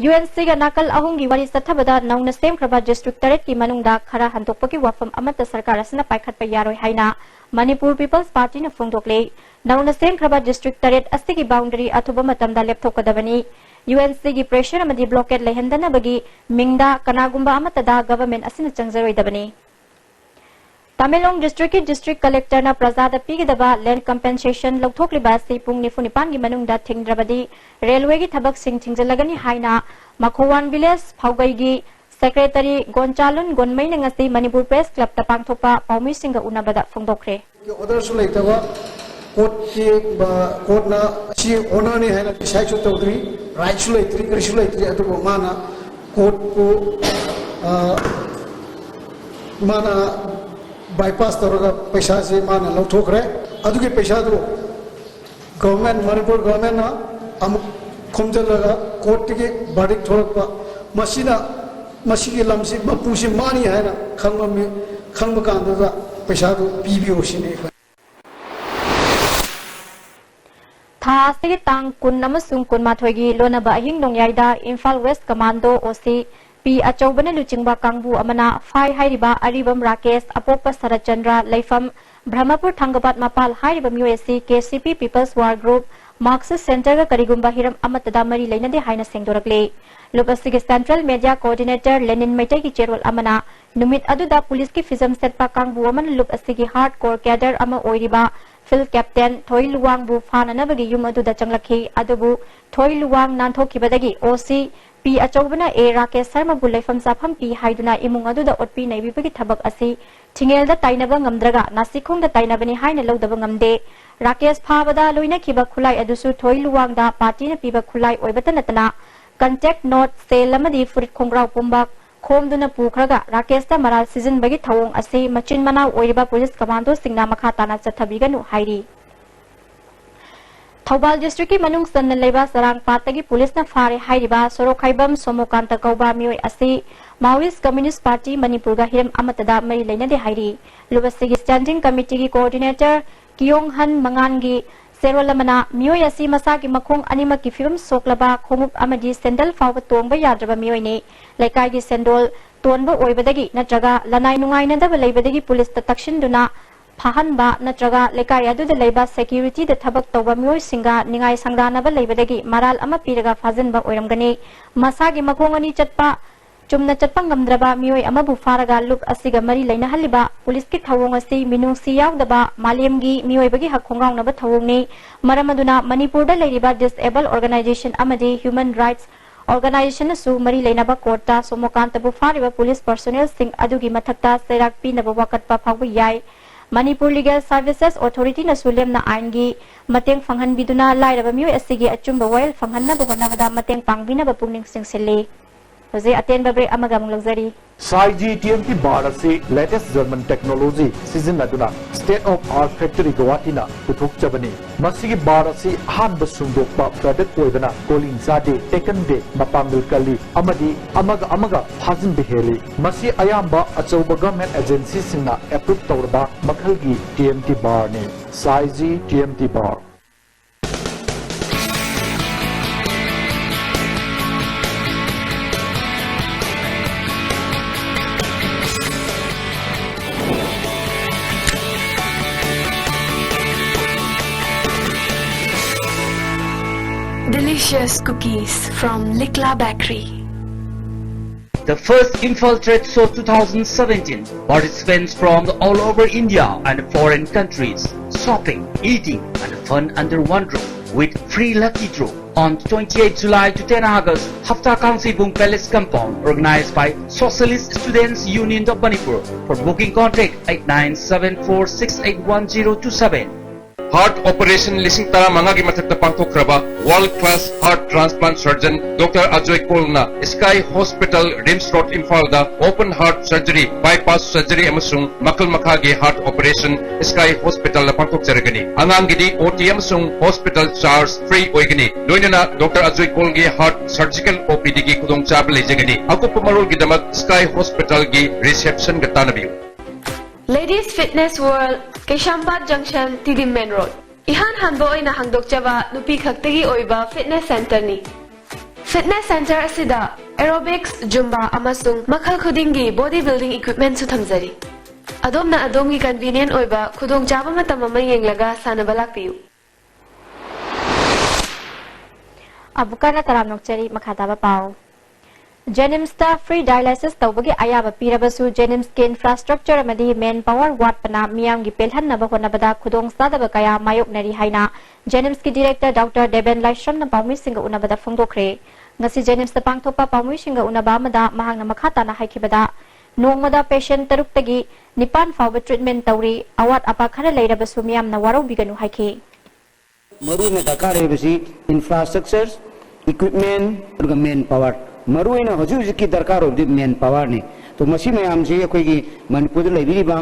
[SPEAKER 12] UNC ga nakal ahungi wari sathabada nauna sem kraba district taret ki manungda khara handokpaki wafam amata sarkar asna paikhatpa yaroi haina Manipur People's Party na phongdokle nauna sem kraba district taret asigi boundary athuba matamda lepthokadabani UNC gi pressure amadi blockade lehendana bagi mingda kanagumba amata da government asina changjaroi dabani Tamelong district ki district collector na prajada pigidaba land compensation lokthokliba si pung nifunipan gi manungda thingdrabadi railway gi thabak sing thingjalagani haina Makhowan village phaugai gi secretary Gonchalun Gonmai na ngasi Manipur Press Club ta pangthopa paumi singa unabada phongdokre
[SPEAKER 5] order su leitaba court ki court na chi owner ni haina decide su tawdri right su leitri kri su leitri atu mana court ko mana bypass tawraga paisa se mana lauthokre adugi paisa do government Manipur government na amuk khomjalaga court ki verdict thorpa masina masigi lamsi mapusi mani haina khangba kanda paisa do pbo sine
[SPEAKER 12] Tha sigi tang kun namasung kun mathoigi lonaba ahing nongyaida Imphal West Commando OC P achobana luchingba kangbu amana phai hairiba aribam Rakesh apokpa Sarachandra leifam Brahmapur thangabat mapal hairiba USC KCP People's War Group Marxist Center ga karigumba hiram amatada mari leinade haina sengdorakle lup asigi Central Media Coordinator Lenin Maitai ki cherol amana numit aduda police ki fizam setpa kangbu aman lup asigi hardcore cadre ama oiriba Field Captain Thoi Luwang bu fananabagi yum aduda changlakhi adubu Thoi Luwang nanthokibadagi OC P achobana A Rakesh Sharma bu leifam safam P haiduna imung aduda otpi naibibagi thabak asi thingel da tainaba ngamdraga nasikhong da tainabani haina lodaba ngamde Rakesh Phabada loina kiba khulai adusu Thoi Luwang da party na piba khulai oibata natana contact note sale amadi furit khongrau pumbak khomduna pukhraga Rakesh da maral season bagi thawong ase machin mana oiriba police commando singna makha tana chathabiganu hairi Thobal district ki manung san leba sarang patagi police na fare hairiba sorokhaibam somokanta kauba mioi ase Maoist Communist Party Manipur ga hiram amatada mari leina de hairi lubasigi standing committee ki coordinator Kyong Han Mangangi Serolamana mioi asi masa ki makhong anima ki film soklaba khongup amadi sendal fawba tongba yadraba mioi ne laikai gi sendol tonba oibadagi natraga lanai nungai na daba leibadagi police ta takshin duna Pahanba natraga laikai adu de leiba security de thabak toba mioi singa ningai sangdana ba leibadagi maral ama piraga fazin ba oiramgani masa gi makhong ani chatpa Chumna chatpang ngamdraba mioi amabu faraga lup asiga mari leina haliba police ki thawong asi minung siyaw daba malemgi mioi bagi hakhongaw na ba thawong ni maramaduna Manipur da leiriba disabled organization amadi human rights organization su mari leina ba korta somokanta bu fariba police personnel sing adugi mathakta serak pi na ba wakat pa phawbu yai Manipur Legal Services Authority na sulem na aingi mateng fanghan biduna lairaba mioi asigi achumba wail fanghan na ba honabada mateng pangbina ba pungning singsele Jose attend babre amagam luxury.
[SPEAKER 4] Saiji TMT bar se latest German technology season aduna state of art factory Guwahati na puthok chabani. Masigi bar se han basundok pa product oibana Colin Zade taken day mapamil kali amadi amaga hazin beheli. Masi ayamba achauba government agency singna approve tawrba makhalgi TMT bar ne. Saiji TMT bar.
[SPEAKER 18] Delicious cookies from Likla Bakery.
[SPEAKER 2] The first Imphal Trade Show 2017. Participants from all over India and foreign countries. Shopping, eating and fun under one roof with free lucky draw. On 28 July to 10 August, Hafta Council Bung Palace Compound organized by Socialist Students Union of Manipur. For booking contact 8974681027.
[SPEAKER 6] Heart operation lising tara mga gimatak na pangtokraba world-class heart transplant surgeon Dr. Ajoy Kolna Sky Hospital Rims Road Infalda open heart surgery bypass surgery amasung makal makagi heart operation Sky Hospital na pangtokjaragani angang gidi OT amasung hospital charge free oigani loina na Dr. Ajoy Kolgi heart surgical OPD gi kudong chabal ijagani ako pumarul gidamat Sky Hospital gi reception gatanabi
[SPEAKER 18] Ladies Fitness World, Keshambat Junction, Tidim Main Road. Ihan hanbo ay nahangdok jaba nupi kagtagi oiba fitness center ni. Fitness center asida aerobics, zumba amasung makhal khudingi bodybuilding equipment su thamjari. Adom na adom gi convenient oiba khudong jaba matam ama yenglaga sanabalak piu.
[SPEAKER 12] Abukana taram nokchari makhataba pau. Jenims ta free dialysis tawbagi ayaba pirabasu Jenims ke infrastructure amadi manpower wat pana miyam gi pelhan na bahona bada khudong sadaba kaya mayok nari haina Jenims ki director Dr. Deben Laishram na pawmi singa unabada phongdokre ngasi Jenims ta pangthopa pawmi singa unaba mada mahang na makhata na haikibada nongmada patient taruk tagi nipan fawba treatment tawri awat apa khara leirabasu miyam na waro biganu haike
[SPEAKER 9] maru me dakar besi infrastructure equipment और manpower मरुएना हजूज की दरकार होती main power ने तो मसी में हमसे ये कोई मणिपुर लेबी बा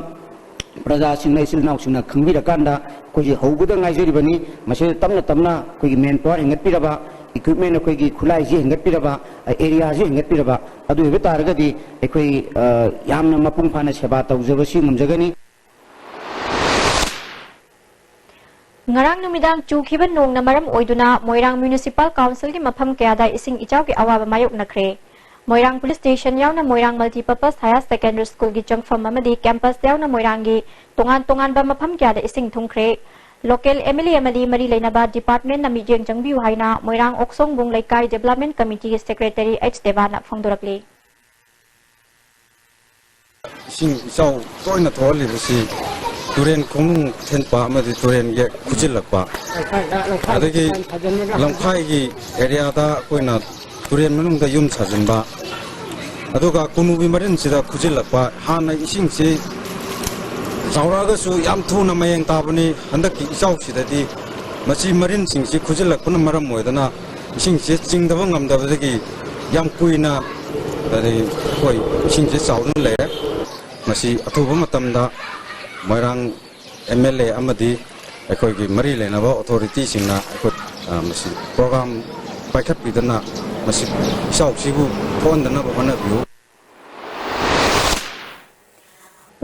[SPEAKER 9] प्रजा सिंह इसिल नाव सिंह खंबी रकांडा कोई हौगुदा ngaijeri bani मसे तमना तमना कोई मेन पावर हेंगत पिरबा इक्विपमेंट कोई खुलाई जी हेंगत पिरबा एरिया जी हेंगत पिरबा अदु हेबे तारगदी कोई यामना मपुंग फाना सेवा तौजबसी मुमजगनी
[SPEAKER 12] Ngarang numidang chukhiba nong na maram oiduna Moirang Municipal Council ki mafam kayada ising ichaw ki awaba mayok nakre. Moirang Police Station yaw na Moirang Multipurpose Higher Secondary School ki jangfam amadi campus yaw na Moirang gi tungan ba mafam kayada ising thungkre. local MLA amadi mari leinaba department na mijeng jangbiu haina Moirang Oksong Bung Laikai Development Committee Secretary H Devana phongdorakli
[SPEAKER 22] sing sau toina tholi bisi turen khong then pa amadi turen ge khujilak pa adagi lamkhai gi area da koina turen manung da yum chajin ba aduga kunubi marin sida khujilak pa hana ising si zauraga su yam thuna mayeng tabani handaki isau sidadi machi marin sing si khujilak puna maram moidana ising si chingdaba ngamdabadagi yam kuina adagi koi ising si saun le masi athuba matamda Moirang MLA amadi ekoi gi mari lenaba authority singna ekot masi program paikhat bidana masi isau sibu phone dana babana view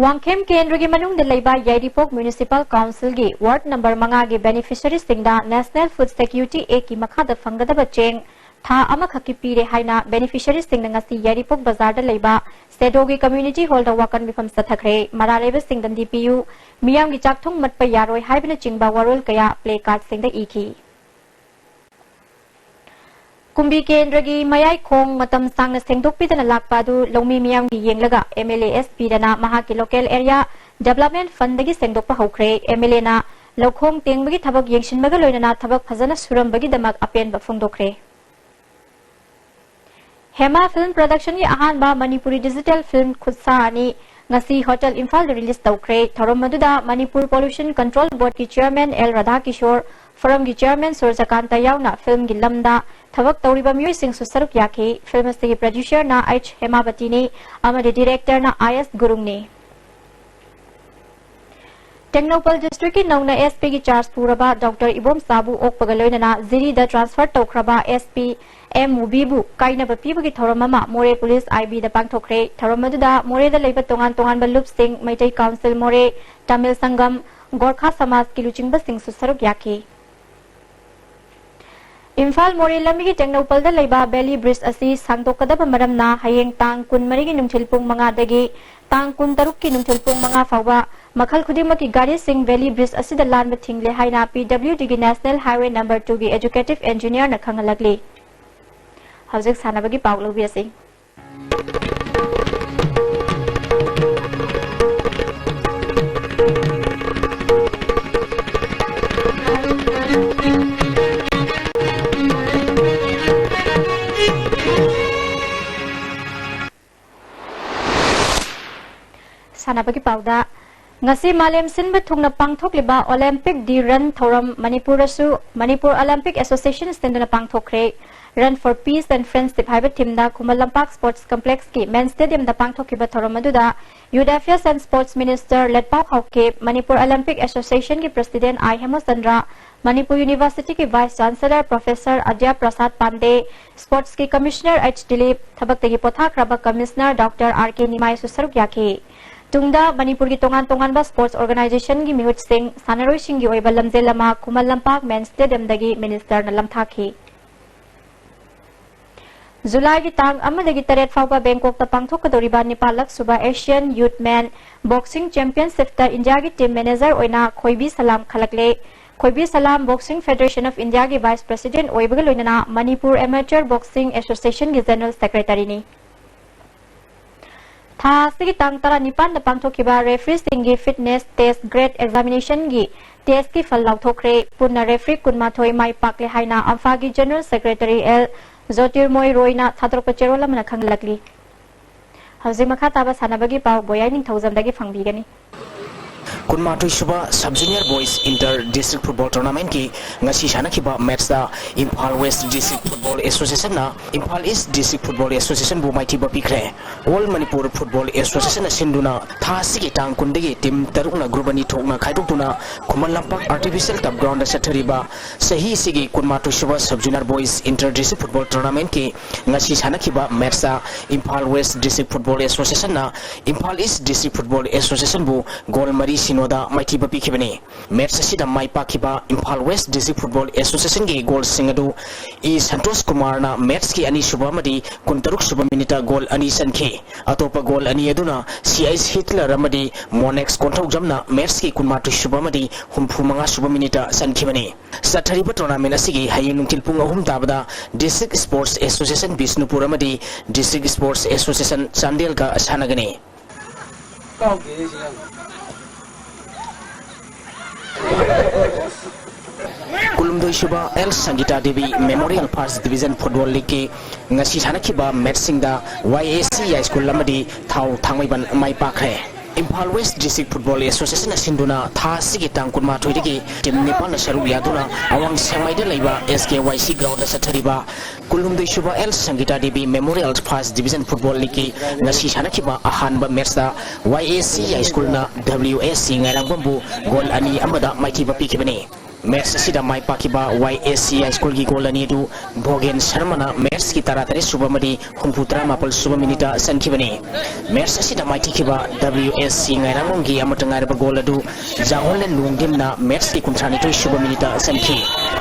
[SPEAKER 12] Wangkhem Kendra gi manung de leiba Yairipok Municipal Council gi Ward number 5 gi beneficiaries singda National Food Security Act ki makha da fangada cheng tha ama khaki pire haina beneficiaries singna ngasi Yairipok bazar da leiba Sedogi community hall da wakan bifam sathakre maraleba singdan DPU miyam gi chakthung mat pa yaroi haibna chingba warol kaya play card singda iki Kumbi Kendra gi mayai khong matam sangna sengdok pidana lakpa du longmi miyam gi yenglaga MLA SP dana mahaki local area development fund gi sengdok pa hokre MLA na lokhong tengbagi thabak yengshinbaga loinana thabak phajana surambagi damak apen ba phongdokre Hema Film Production ki ahanba Manipuri Digital Film khutsa ani ngasi Hotel Imphal release tawkre thorom maduda Manipur Pollution Control Board ki Chairman L Radha Kishore Forum ki Chairman Surjakanta yauna film gi lamda thabak tawriba miyoi sing susaruk yakhi film asti ki producer na H Hemabati ni amadi director na IS Gurung ni Technopal District ki nauna SP ki charge puraba Dr Ibom Sabu okpagaloina na Ziri da transfer tawkraba SP M Mubibu kaina bapibu ki thoromama More Police IB da pangthokre thoromaduda More da leiba tongan balup sing Maitai Council More Tamil Sangam Gorkha Samaj ki luchingba sing susaruk yakhi Imphal More lambi ki Technopal da leiba Belly Bridge asi sangtokadaba maramna hayeng tang kun mari ki nungthilpung manga dagi tang kun taruk ki nungthilpung manga fawba makhal khudima ki gari sing Valley Bridge asida lan ba thingle haina PWD ki National Highway number 2 ki Educative Engineer na khangalagli Hawjik sanabagi pawlo biasi sanabagi pawda ngasi malem sinba thungna pangthok liba Olympic di run thoram Manipur Olympic Association stenduna pangthokre Run for Peace and Friendship haiba timda Kumalampak Sports Complex ki main stadium da pangthokiba thoromaduda Youth Affairs and Sports Minister Letpao Hauke Manipur Olympic Association ki President I Hemosandra Manipur University ki Vice Chancellor Professor Adya Prasad Pandey Sports ki Commissioner H Dilip thabak tegi pothak raba Commissioner Dr RK Nimai susaruk yakhi Tungda Manipur ki tongan ba sports organization ki mihut sing sanaroi sing gi oiba lamjelama Kumalampak main stadium dagi minister na lamthaki July ki tang amadagi taret fawba Bangkok ta pangthokadoriba Nepalak suba Asian Youth Men Boxing Championship ta India ki team manager oina Khoibi Salam khalakle Khoibi Salam Boxing Federation of India ki Vice President oibaga loinana Manipur Amateur Boxing Association ki General Secretary ni Tha sigi tang tara nipan da pangthokiba referee singi fitness test grade examination gi test ki phal lauthokre punna referee kunma thoi mai pakle haina amfa gi General Secretary L Zotirmoy Royna Thatrok Cherola mana khanglakli Hawjik makha taba sanabagi paw boyai ning thousand dagi fangbigani
[SPEAKER 8] Kunmatui Suba Sub-Junior Boys Inter-District Football Tournament ki ngasi sana kiba match da Imphal West District Football Association na Imphal East District Football Association bu maiti ba pikre All Manipur Football Association na sinduna tha sigi tang kundegi team tarukna grubani thokna khaidokuna Kumalampak Artificial Turf Ground da sathariba sahi sigi Kunmatui Suba Sub-Junior Boys Inter-District Football Tournament ki ngasi sana kiba match da Imphal West District Football Association na Imphal East District Football Association bu gol mari 0 maiti bapi khibani match asida mai pakiba Imphal West District Football Association gi goal singadu e Santos Kumar na match ki ani suba madi kuntaruk suba minita goal ani sankhe atopa goal ani aduna CIS Hitler amadi Monex konthau jamna match ki kunmatu suba madi humpu manga suba minita sankhibani sathariba tournament asigi hayung tilpung ahum tabada District Sports Association Bisnupur amadi District Sports Association Chandel ga sanagani Kulumdoi Shuba El Sangita Devi Memorial First Division Football League ki ngasi thanakiba matching da YAC High School lamadi thau thangmaiban mai pakre Imphal West District Football Association asinduna tha sigi tang kunma thoidigi team Nepal na saru yaduna awang semaida leiba SKYC ground sathariba Kulumdoi Shuba El Sangita Devi Memorial First Division Football League ki ngasi thanakiba ahanba match da YAC High School na WSC ngairang bambu goal ani amada maiti bapi kibani match asida mai pakiba YAC High School gi goal ani du Bhogen Sharma na match ki taratari suba madi humputra mapal suba minita sankibani match asida mai tikiba WSC ngairang gi amatangar ba goal adu Jangolen Lungdim na match ki kuntrani to suba minita sankhi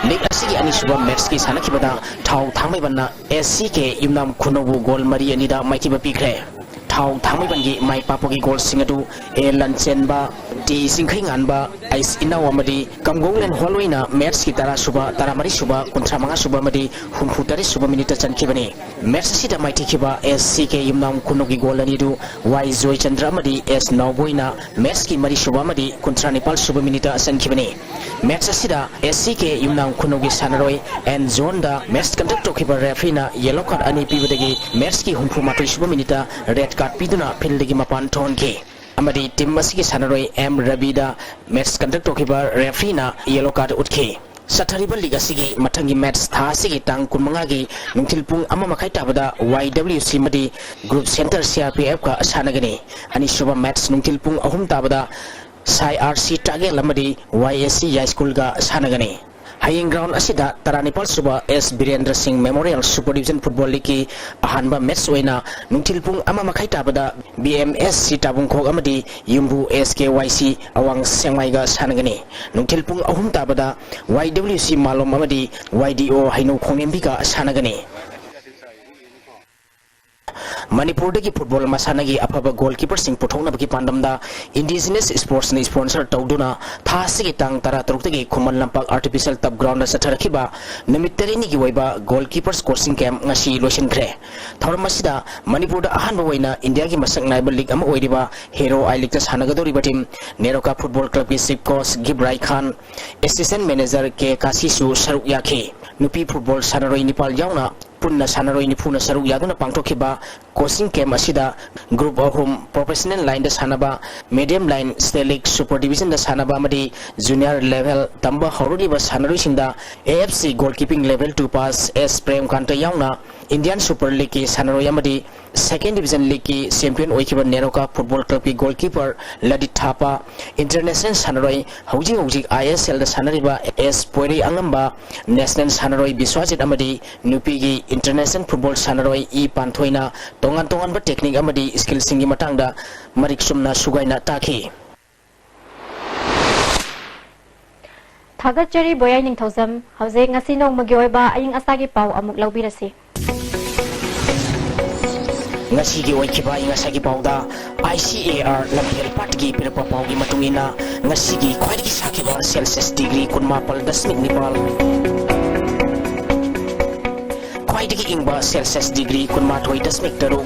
[SPEAKER 8] league asigi ani suba match ki sanakibada thau thamai banna SCK imnam khunobu goal mari ani da mai tiba pikre thau thamai bangi mai papogi goal singadu e lanchenba ti singkhingan ba ais inaw amadi kamgonglen holwaina match ki tara suba taramari suba kuntramanga suba madi humfutari suba minita chankibani match sida mai tikiba SCK imnam kunogi goal ani du Y Joy Chandra madi S Nawboina match ki mari suba madi kuntrani pal suba minita sankibani match sida SCK imnam kunogi sanaroi and zone da match conduct tokiba referee na yellow card ani pibadagi match ki humfu matoi suba minita red card piduna phildagi mapan thonke amadi team masigi sanaroi M Rabida match conduct tokiba referee na yellow card utke Sathariba Liga sigi matangi match tha sigi tang kunmanga gi nungtilpung ama makai tabada YWC madi group center CRPF ka sanagani ani suba match nungtilpung ahum tabada Sai RC Tage lamadi YSC High School ga sanagani Haying ground asida taranipal suba S Birendra Singh Memorial Super Division Football League ki ahanba match oina nungtilpung ama makai tabada BMS Sitabung khok amadi Yumbu SKYC awang sengmai ga sanagani nungtilpung ahum tabada YWC Malom amadi YDO Haino Khongembi ga sanagani Manipur dagi football masanagi apaba goalkeeper sing puthongna bagi pandamda indigenous sports ni sponsor tawduna thasigi tang tara tarukdagi khuman lampak artificial tap ground na satharakiba namittari ni gi waiba goalkeepers coaching camp ngasi loisinkhre thormasida Manipur da ahanba waina India gi masak naibal league ama oiriba hero I league ta sanagadori team Neroka football club ki chief coach Gibrai Khan assistant manager K Kasisu saruk yakhe nupi football sanaroi Nepal yauna punna sanaroi ni phuna saruk yaduna pangtokhiba coaching camp asida group of professional line da sanaba medium line state league super division da sanaba madi junior level tamba horodi ba sanaroi singda AFC goalkeeping level 2 pass S Prem Kanta yauna Indian Super League ki sanaroi amadi second division league ki champion oikiba Neroka football club ki goalkeeper Ladit Thapa international sanaroi hauji ISL da sanariba S Poiri angamba national sanaroi Biswajit amadi nupi gi international football sanaroi E Panthoina tongan ba technique amadi skill singi matangda marik sumna sugaina taki
[SPEAKER 12] Thagachari boyai ningthausam hauze ngasi nong magyoiba aying asagi pau amuk laubirasi
[SPEAKER 8] ngasi gi oikiba ingasagi pauda ICAR lamphel patgi pirpa paugi matungina ngasi gi khwaidagi sakiba Celsius degree kunmapal dasmik nipal khwaidagi ingba Celsius degree kunmathoi dasmik taruk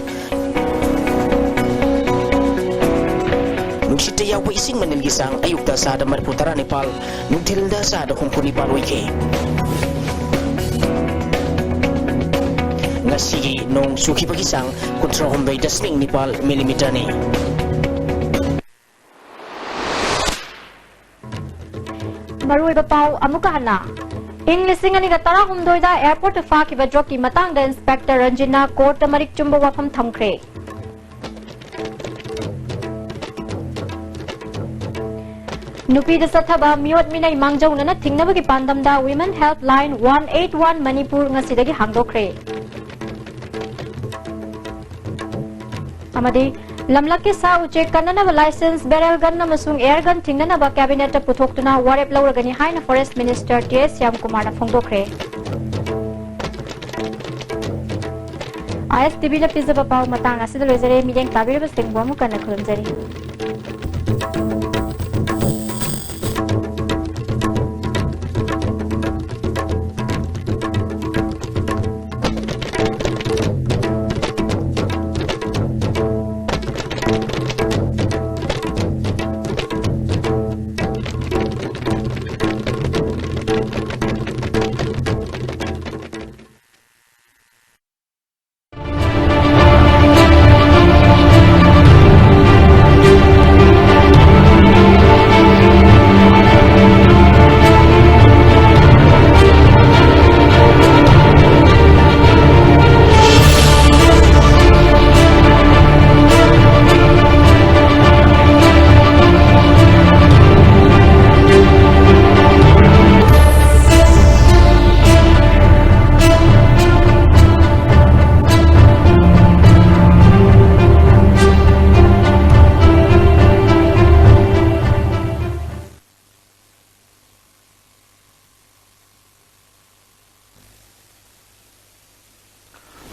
[SPEAKER 8] nungshita yawa ising manil gisang ayukta sada marputara Nepal nungtilda sada humpu Nepal oike ngasigi nong suki pagisang kontra Hyundai dasming Nepal millimeter ni
[SPEAKER 12] Marui bapau amuka hana English ani ga tara Hyundai da airport fa ki badrop ki matang da inspector Ranjina court marik chumba wafam thamkre Nupi da sathaba miot minai mangjau na thingna bagi pandam da women helpline 181 Manipur ngasidagi hangdokre amadi lamlaki sa uje kanana ba license barrel gun na masung air gun tingna ba cabinet ta puthokna warep lawragani haina forest minister ts yam kumar na phongdokre ISTV la pizza ba pau matang asid lozare mideng tabir ba sing bomu kana khulumjari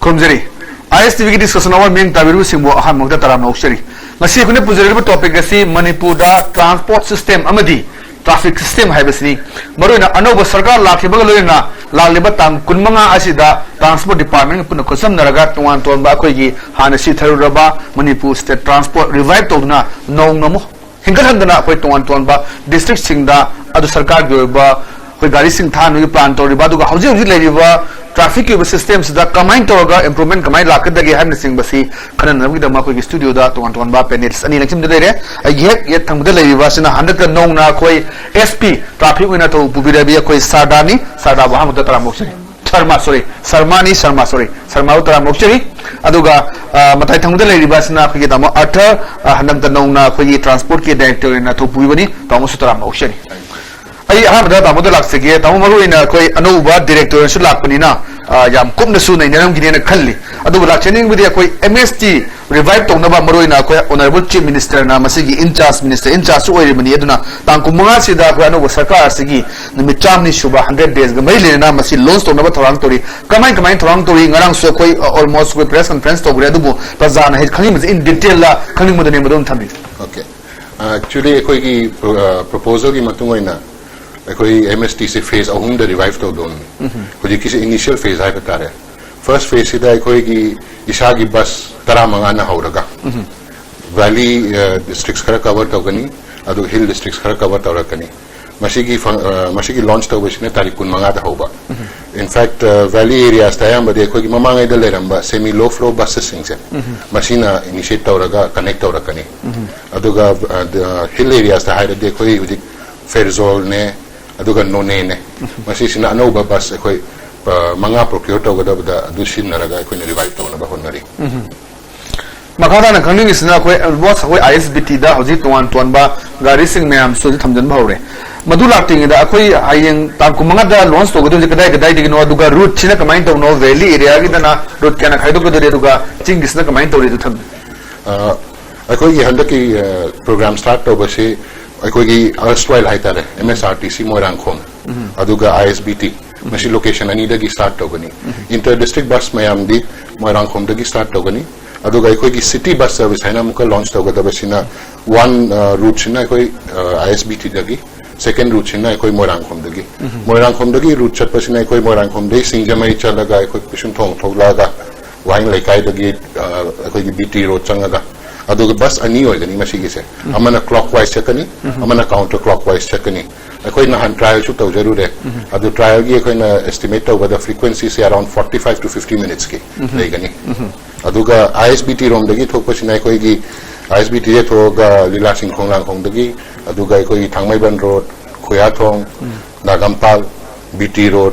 [SPEAKER 14] Komjari, ISTV ki discussion awal ming tabiru singbo ahan mokta taram nokshari. Ngasi kune pujari ba topic gasi Manipur da transport system amadi traffic system hai basni. Maru na anoba sarkar lakhi baga loina lagliba tang kunmanga asida transport department pun kusam naraga tuan tuan ba koi gi hanasi tharuraba Manipur state transport revive to na nong namu hingal handana koi tuan tuan ba district singda adu sarkar gi ba koi gari sing than wi plan to riba du ga hauji hauji leriba traffic के systems दा कमाइन तोगा improvement कमाइन लाकर दगे हम निसिंग बसी खनन नवी दमा कोई studio दा तो one बा पेनेल्स अनि लक्षम दे रे ये थंगदे लेबा सिना हंडक नोंग ना कोई एसपी ट्रैफिक विना तो बुबिरा बिया कोई साडानी साडा वहां मुद तरा मोक्षरी शर्मा तरा मोक्षरी अदुगा मताई थंगदे लेबा सिना कोई दमा अर्थ हंडक नोंग ना कोई ट्रांसपोर्ट के डायरेक्टर ना तो बुबिबनी तो मुस तरा मोक्षरी आई अहमद तामुद लाक्सगे तामु मरुइना कोई अनौबा डायरेक्टर सु लाकपनिना याम कुमना सु नै नरम गिने खल्ली अदु लाक्चनिंग बिदि कोई एमएसटी रिवाइव तौनबा मरुइना कोई ऑनरेबल चीफ मिनिस्टर ना मसिगी इंचार्ज मिनिस्टर इंचार्ज ओइरिबनि अदुना तांकु मंगा सिदा कोई अनौबा सरकार सिगी निमित चामनि सुबा 100 डेज ग मै लेना मसि लॉन्च तौनबा थरांग तोरी कमाई थरांग तोरी ngरang सो कोई ऑलमोस्ट कोई प्रेस कॉन्फ्रेंस तोगरे अदुबो प्रजाना हे खंगी इन डिटेल ला खंगी मदने मदम थमि
[SPEAKER 16] ओके एक्चुअली कोई की प्रपोजल की मतुंगोइना कोई एमएसटी से फेज अहम द रिवाइव तो दोन कोई किसी इनिशियल फेज है बता रहे फर्स्ट फेज से कोई की इशा की बस तरा मंगाना होगा वैली डिस्ट्रिक्ट्स खरा कवर तो गनी अदु हिल डिस्ट्रिक्ट्स खरा कवर तो रखनी मशी की लॉन्च तो बसने तारीख कुन मंगाता होगा इनफैक्ट वैली एरियाज तायाम बदे कोई ममांग इधर ले रंबा सेमी लो फ्लो बसेस सिंग से मशीना इनिशिएट तो रगा कनेक्ट तो रखनी अदुगा हिल एरियाज ताहाई दे कोई फेरजोल ने अदुगा नोने ने मसीसिना अनौबा बस कोई मंगा प्रोक्योर तौगदबदा दुसिन नरगा कोई रिवाइव तौनबा होनरी
[SPEAKER 14] मखादा न खंगिंग इसना कोई बॉस कोई आईएसबीटी दा हजि तोन तोन बा गाड़ी सिंग मैम सो थमजन भावरे मधु लाक्टिंग दा कोई आयंग ताकु मंगा दा लॉन्च तौगदो जे कदाई कदाई दिनो अदुगा रूट छिना कमाइन तौनो वैली एरिया गी दना रूट केना खाइदो को दे दुगा चिंग इसना कमाइन तौरी दु थम
[SPEAKER 16] कोई हंदकी प्रोग्राम स्टार्ट तौबसे अखोगी अर्स्टवाइल हाइतारे एमएसआरटीसी मोरांगखोम अदुगा आईएसबीटी मशी लोकेशन अनी दगी स्टार्ट तौगनी इंटर डिस्ट्रिक्ट बस मयाम दी मोरांगखोम दगी स्टार्ट तौगनी अदुगा अखोगी सिटी बस सर्विस हैना मुका लॉन्च तौगदबसिना वन रूट सिना अखोई आईएसबीटी दगी सेकंड रूट सिना अखोई मोरांगखोम दगी रूट चटपसिना अखोई मोरांगखोम दे सिंगजमई चलगा अखोई पिसुन थोंग थोगलागा वाइंग लेकाई दगी अखोगी बीटी रोड चंगगा अदुगा बस अनी होगनी मसीगी से अमना क्लॉकवाइज चकनी अमना काउंटर क्लॉकवाइज चकनी अखोई नहन ट्रायल छु तो जरूर है अदु ट्रायल की अखोई ना एस्टिमेट तो द फ्रीक्वेंसी से अराउंड 45 to 50 मिनट्स की लेगनी अदुगा आईएसबीटी रोम दगी थोकपसिना अखोई की आईएसबीटी जे थोगा लीला सिंह खोंगलांग खोंग दगी अदुगा अखोई Thangmeiband road Khoyathong Nagamapal BT road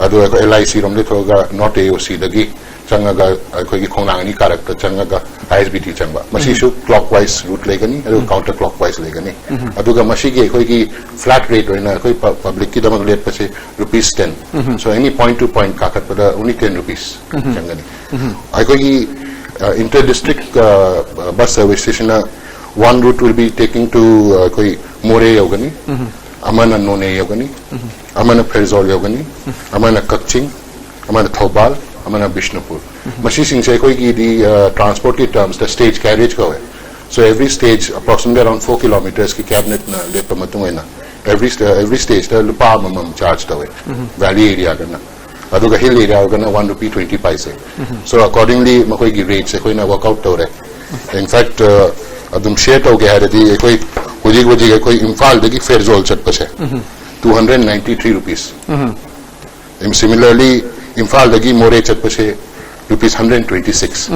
[SPEAKER 16] अदु एलआईसी रोम दे थोगा नॉट एओसी दगी चंगा अखोई की खोंगलांगनी कारक चंगा आईएसबीटी चंबा मसीसु क्लॉकवाइज रूट लेगनी अदु काउंटर क्लॉकवाइज लेगनी अदुगा मसीगी अखोई की फ्लैट रेट होइना अखोई पब्लिक की दमक लेट पसे ₹10 so any point to point काकत पदा ओनली ₹10 चंगनी अखोई की inter-district bus service station one route will be taking to koi More yogani, amana None yogani, amana Perzol yogani, amana Kakching, amana Thobal, amana Bishnupur. Mashi sing say koi ki the transport ki terms the stage carriage ko hai. So every stage approximately around 4 kilometers ki cabinet na le pamatung na. Every stage the lupa mamam charge to hai. Valley area kana. Aduga hill area kana 1 rupee 20 paise. So accordingly makoi ki rates koi na work out to hai. In fact adum share to gaya hai koi hujig koi Imphal degi Fairjol chat pa 293 rupees. Similarly Imphal degi More chat pa rupees 126.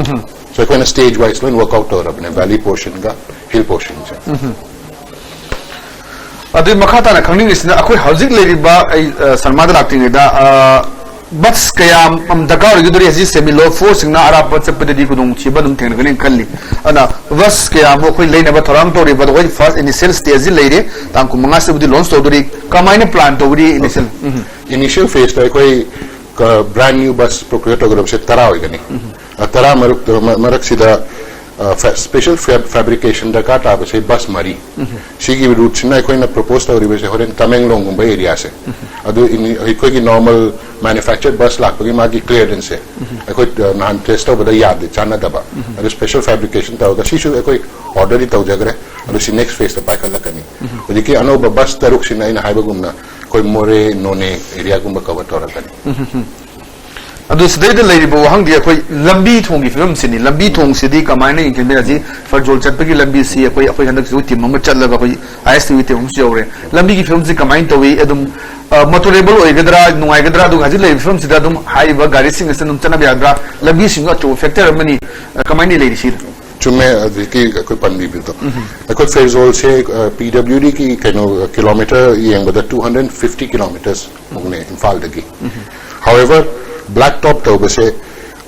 [SPEAKER 16] So koi na stage wise lo work out to apne valley portion ka hill portion cha.
[SPEAKER 14] Adu makata na khangning isna akoi hujig leri ba Salman lakting da bus kaya dakar yuduri haji semi low force na arab bus pedadi kudung chiba dum theng ganin khalli ana bus kaya mo koi leina ba tharang tori ba koi first initial stage leire tang ku manga se budi launch toduri kamaina plan toduri
[SPEAKER 16] initial phase ta koi brand new bus procure to group se tara hoy gani tara marak sida special fabrication da ka ta ba se bus mari sigi route china koi na propose ta ori se horen Tamenglong Mumbai area se adu koi ki normal manufactured bus lakpagi magi clearance hai koi nan test over the yard chana daba adu special fabrication ta hoga shishu koi order di tau jagre adu si next phase ta paikal lakani odi ano bus taruk sina ina haiba gumna koi More None area gumba cover tora kani
[SPEAKER 14] adu sidai da leiri bo hang dia koi lambi thong gi film sini lambi thong sidi kamaina in me aji Fairjol chatpagi lambi si koi akoi handak su tim ma chatlaga koi ISTV tim su yore lambi gi film si kamain towi edum motorable oigadra nungai gadra du haji leiri film sida dum haiba gari sing sanum chana biagra lambi singa to factor mani kamaini leiri si
[SPEAKER 16] chume ki koi pandi bi to koi Fairjol se PWD ki kano kilometer yeng bada 250 kilometers mugne Imphal dagi however blacktop toba say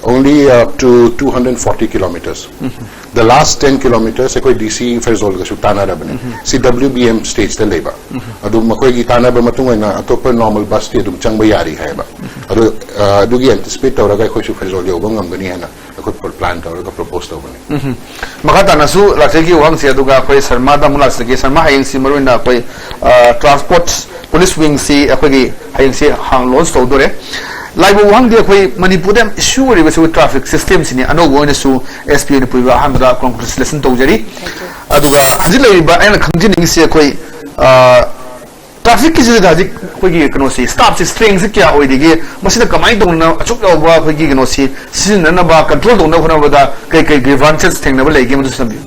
[SPEAKER 16] only up to 240 kilometers. The last 10 kilometers koi DC Fairjol ga Tana rabane CWBM stage the labor adu makoi gi Tana ba matung na atop normal bus te dum chang ba yari hai ba adu gi anticipate tora ga koi Fairjol yo bangam gani hai na koi plan tora ga propose to bane
[SPEAKER 14] makata na su lakse gi wang se adu ga koi Sarma da mulak se gi Sarma hayeng si maru na koi transport police wing si koi gi hayeng si hang launch to dore like one day koi Manipur dem issue ri with traffic system sini ano go su SP ni puiba hamda concrete lesson to jari aduga hajilai ba ana khangjin se koi traffic ki jida ji koi gi kano si stop si string si kya oi dige masida kamai dong na achuk yaw ba koi gi kano si sin na ba control dong na khona ba da kai advantages thing na ba legi mu sambi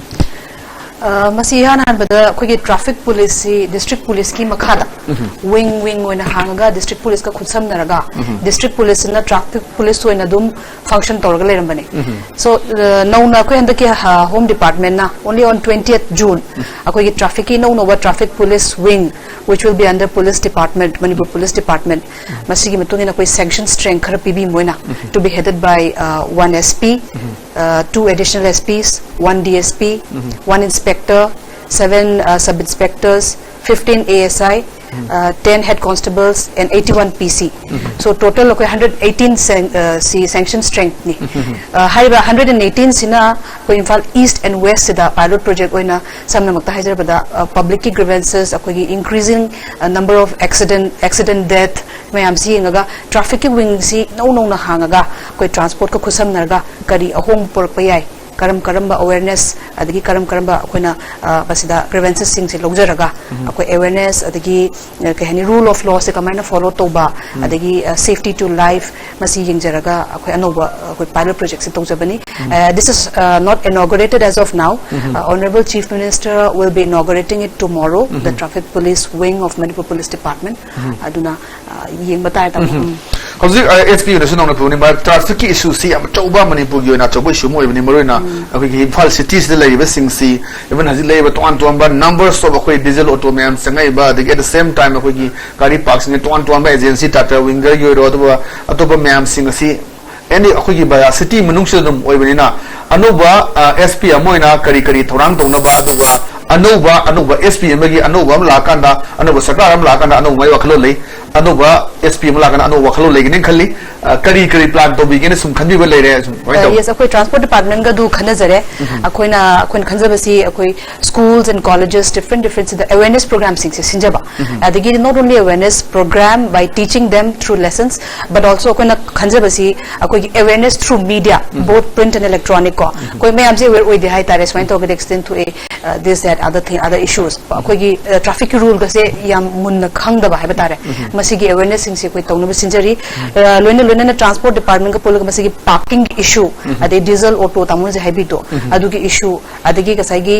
[SPEAKER 11] masi han han bada koi traffic police district police ki makhada wing oina hanga district police ka khutsam naraga district police na traffic police oina dum function torga leram bane so no na koi handa ki home department na only on 20th June akoi traffic ki no traffic police wing which will be under police department Manipur police department masi ki matungina koi sanction strength khara pb moina to be headed by one SP 2 additional SPs 1 DSP 1 inspector 7 sub inspectors 15 ASI 10 head constables and 81 PC so total 118 sanction strength ni haiba 118 sina ko Imphal east and west sida pilot project oina samna makta haijar bada public grievances akogi increasing number of accident death mayam si ngaga traffic wing si no na hangaga koi transport ko khusam narga kari ahong por payai karam awareness adagi karam ba koina basida grievances sing se logjaraga akoi awareness adagi kahani rule of law se kamaina follow toba adagi safety to life masi jingjaraga akoi anoba akoi pilot project se tojabani this is not inaugurated as of now honorable chief minister will be inaugurating it tomorrow the traffic police wing of Manipur police department aduna yeng batai ta
[SPEAKER 14] hojik SP na sunong na puni ba traffic issue si am toba Manipur gi na toba issue mo ibni marina akoi gi Imphal cities de lai ba sing si even haji lai ba ton ba numbers of akoi diesel auto me am sangai ba at the same time akoi gi gari parks ne ton ba agency tata winger gi ro atoba me am sing si any akoi gi ba city manung se dum oi bani na anuba SP amoina kari thorang tong na ba anuba SPM gi anuba am la kanda anuba sarkar am la kanda anuba mai wakhlo lei अनोबा SP मला कना अनोबा खलो लेगिन खल्ली करी plan तो begin सुम खनबी बे लेरे सुम
[SPEAKER 11] yes अखोई transport department का दु खनजरे अखोइना खनजबसी अखोई schools and colleges different the awareness programs sing sinjaba adigi not only awareness program by teaching them through lessons but also akoina khanjabasi akoi awareness through media both print and electronic ko koi me amse aware oi de hai tare swain to extend to a this that other issues akoi gi traffic rule ga se yam munna khangda ba hai batare masigi awareness sing se koi tawna sinjari loina transport department ka pol masigi parking issue ade diesel auto tamun je habi to adugi issue adigi ka sai gi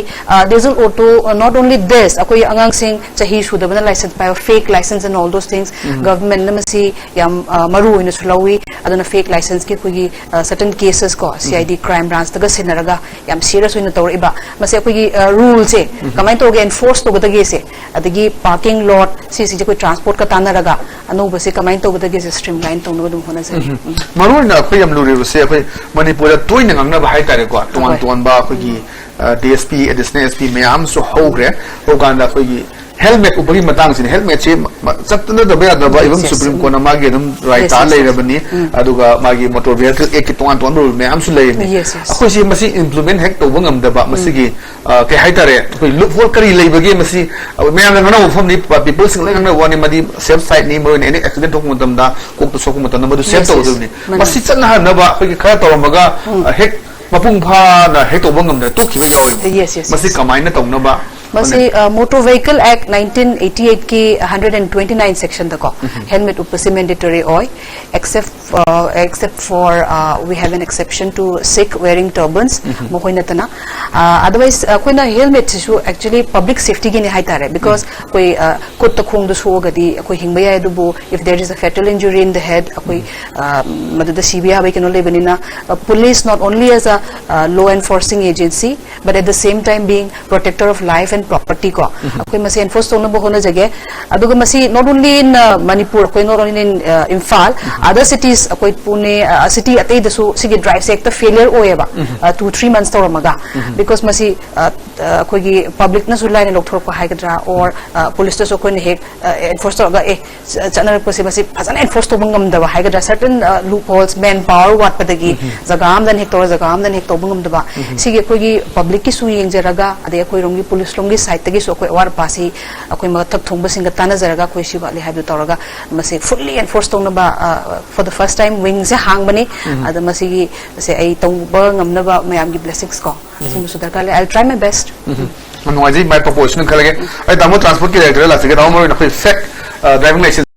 [SPEAKER 11] diesel auto not only this akoi angang sing chahi sudabana license by fake license and all those things government namasi yam maru in sulawi adana fake license ki koi certain cases ko CID crime branch taga sinaraga yam serious in tor iba mase koi rules se kamai to ge enforce to ga se adagi parking lot si koi transport ka tanaraga anu base kamai to ga se streamline to no dum hona se
[SPEAKER 14] maru na koi yam luri se koi manipur toy na ngna ba hai tare ko tuan ba koi gi DSP additional SP ma'am so हो गए वो गांधा कोई helmet उपरी मतंग से helmet से सत्तन the बया the even supreme court ना मागे दम राइट आ ले रबनी अदुगा मागे मोटर व्हीकल एक टोन रूल मैम सु ले ने अखोई से मसी इंप्लीमेंट हेक तो बंगम दबा मसी की के हाइतारे कोई लुप होल करी लेबगे मसी मैम ना ना फम नि पीपल सिंग लेंग ना वानी मदी सेफ साइड नि मोइन एनी एक्सीडेंट होक मतम दा कोक तो सोक मतम मदु सेफ तो दुनी मसी चना नबा कोई खरा तोरमगा हेक मपुंग फा ना हेक तो बंगम दा तो खिबे जावे मसी कमाइन तौनबा
[SPEAKER 11] Masi Motor Vehicle Act 1988 की 129 section तक helmet उपसे mandatory oi except for we have an exception to Sikh wearing turbans मोकोई नतना otherwise कोई ना helmet जो actually public safety की नहीं तारे because कोई कुछ तो खूंग दुसो गदी कोई हिंगबया है दुबो if there is a fatal injury in the head कोई मदद CBI भाई किन्हों ले बनी ना police not only as a law enforcing agency but at the same time being protector of life and property ko akoi masi enforce tona bo hona jage aduga masi not only in Manipur akoi not only in Imphal other cities akoi Pune city atei dasu sigi drive sector failure oeba 2-3 months toramaga because masi akoi gi public na sulai ne lokthor ko haigadra or police to ko ne hek enforce toga channel ko se masi phasana enforce to bangam da haigadra certain loopholes manpower wat padagi jagam dan hek tor jagam dan hek to bangam da sigi akoi gi public ki su yengjaraga ade akoi rongi police longi side tagi so koi war pasi akoi ma thak thong basing ta na zaraga koi si ba le habu toraga masi fully enforced tong na ba for the first time wing se hang bani ada masi se ai tong ba ngam na ba mayam gi blessings ko sing su dar kale I'll try my best
[SPEAKER 14] मनवाजी मैं proportional करेंगे आई तमो transport की director ला सके ताऊ मोर न fact driving licence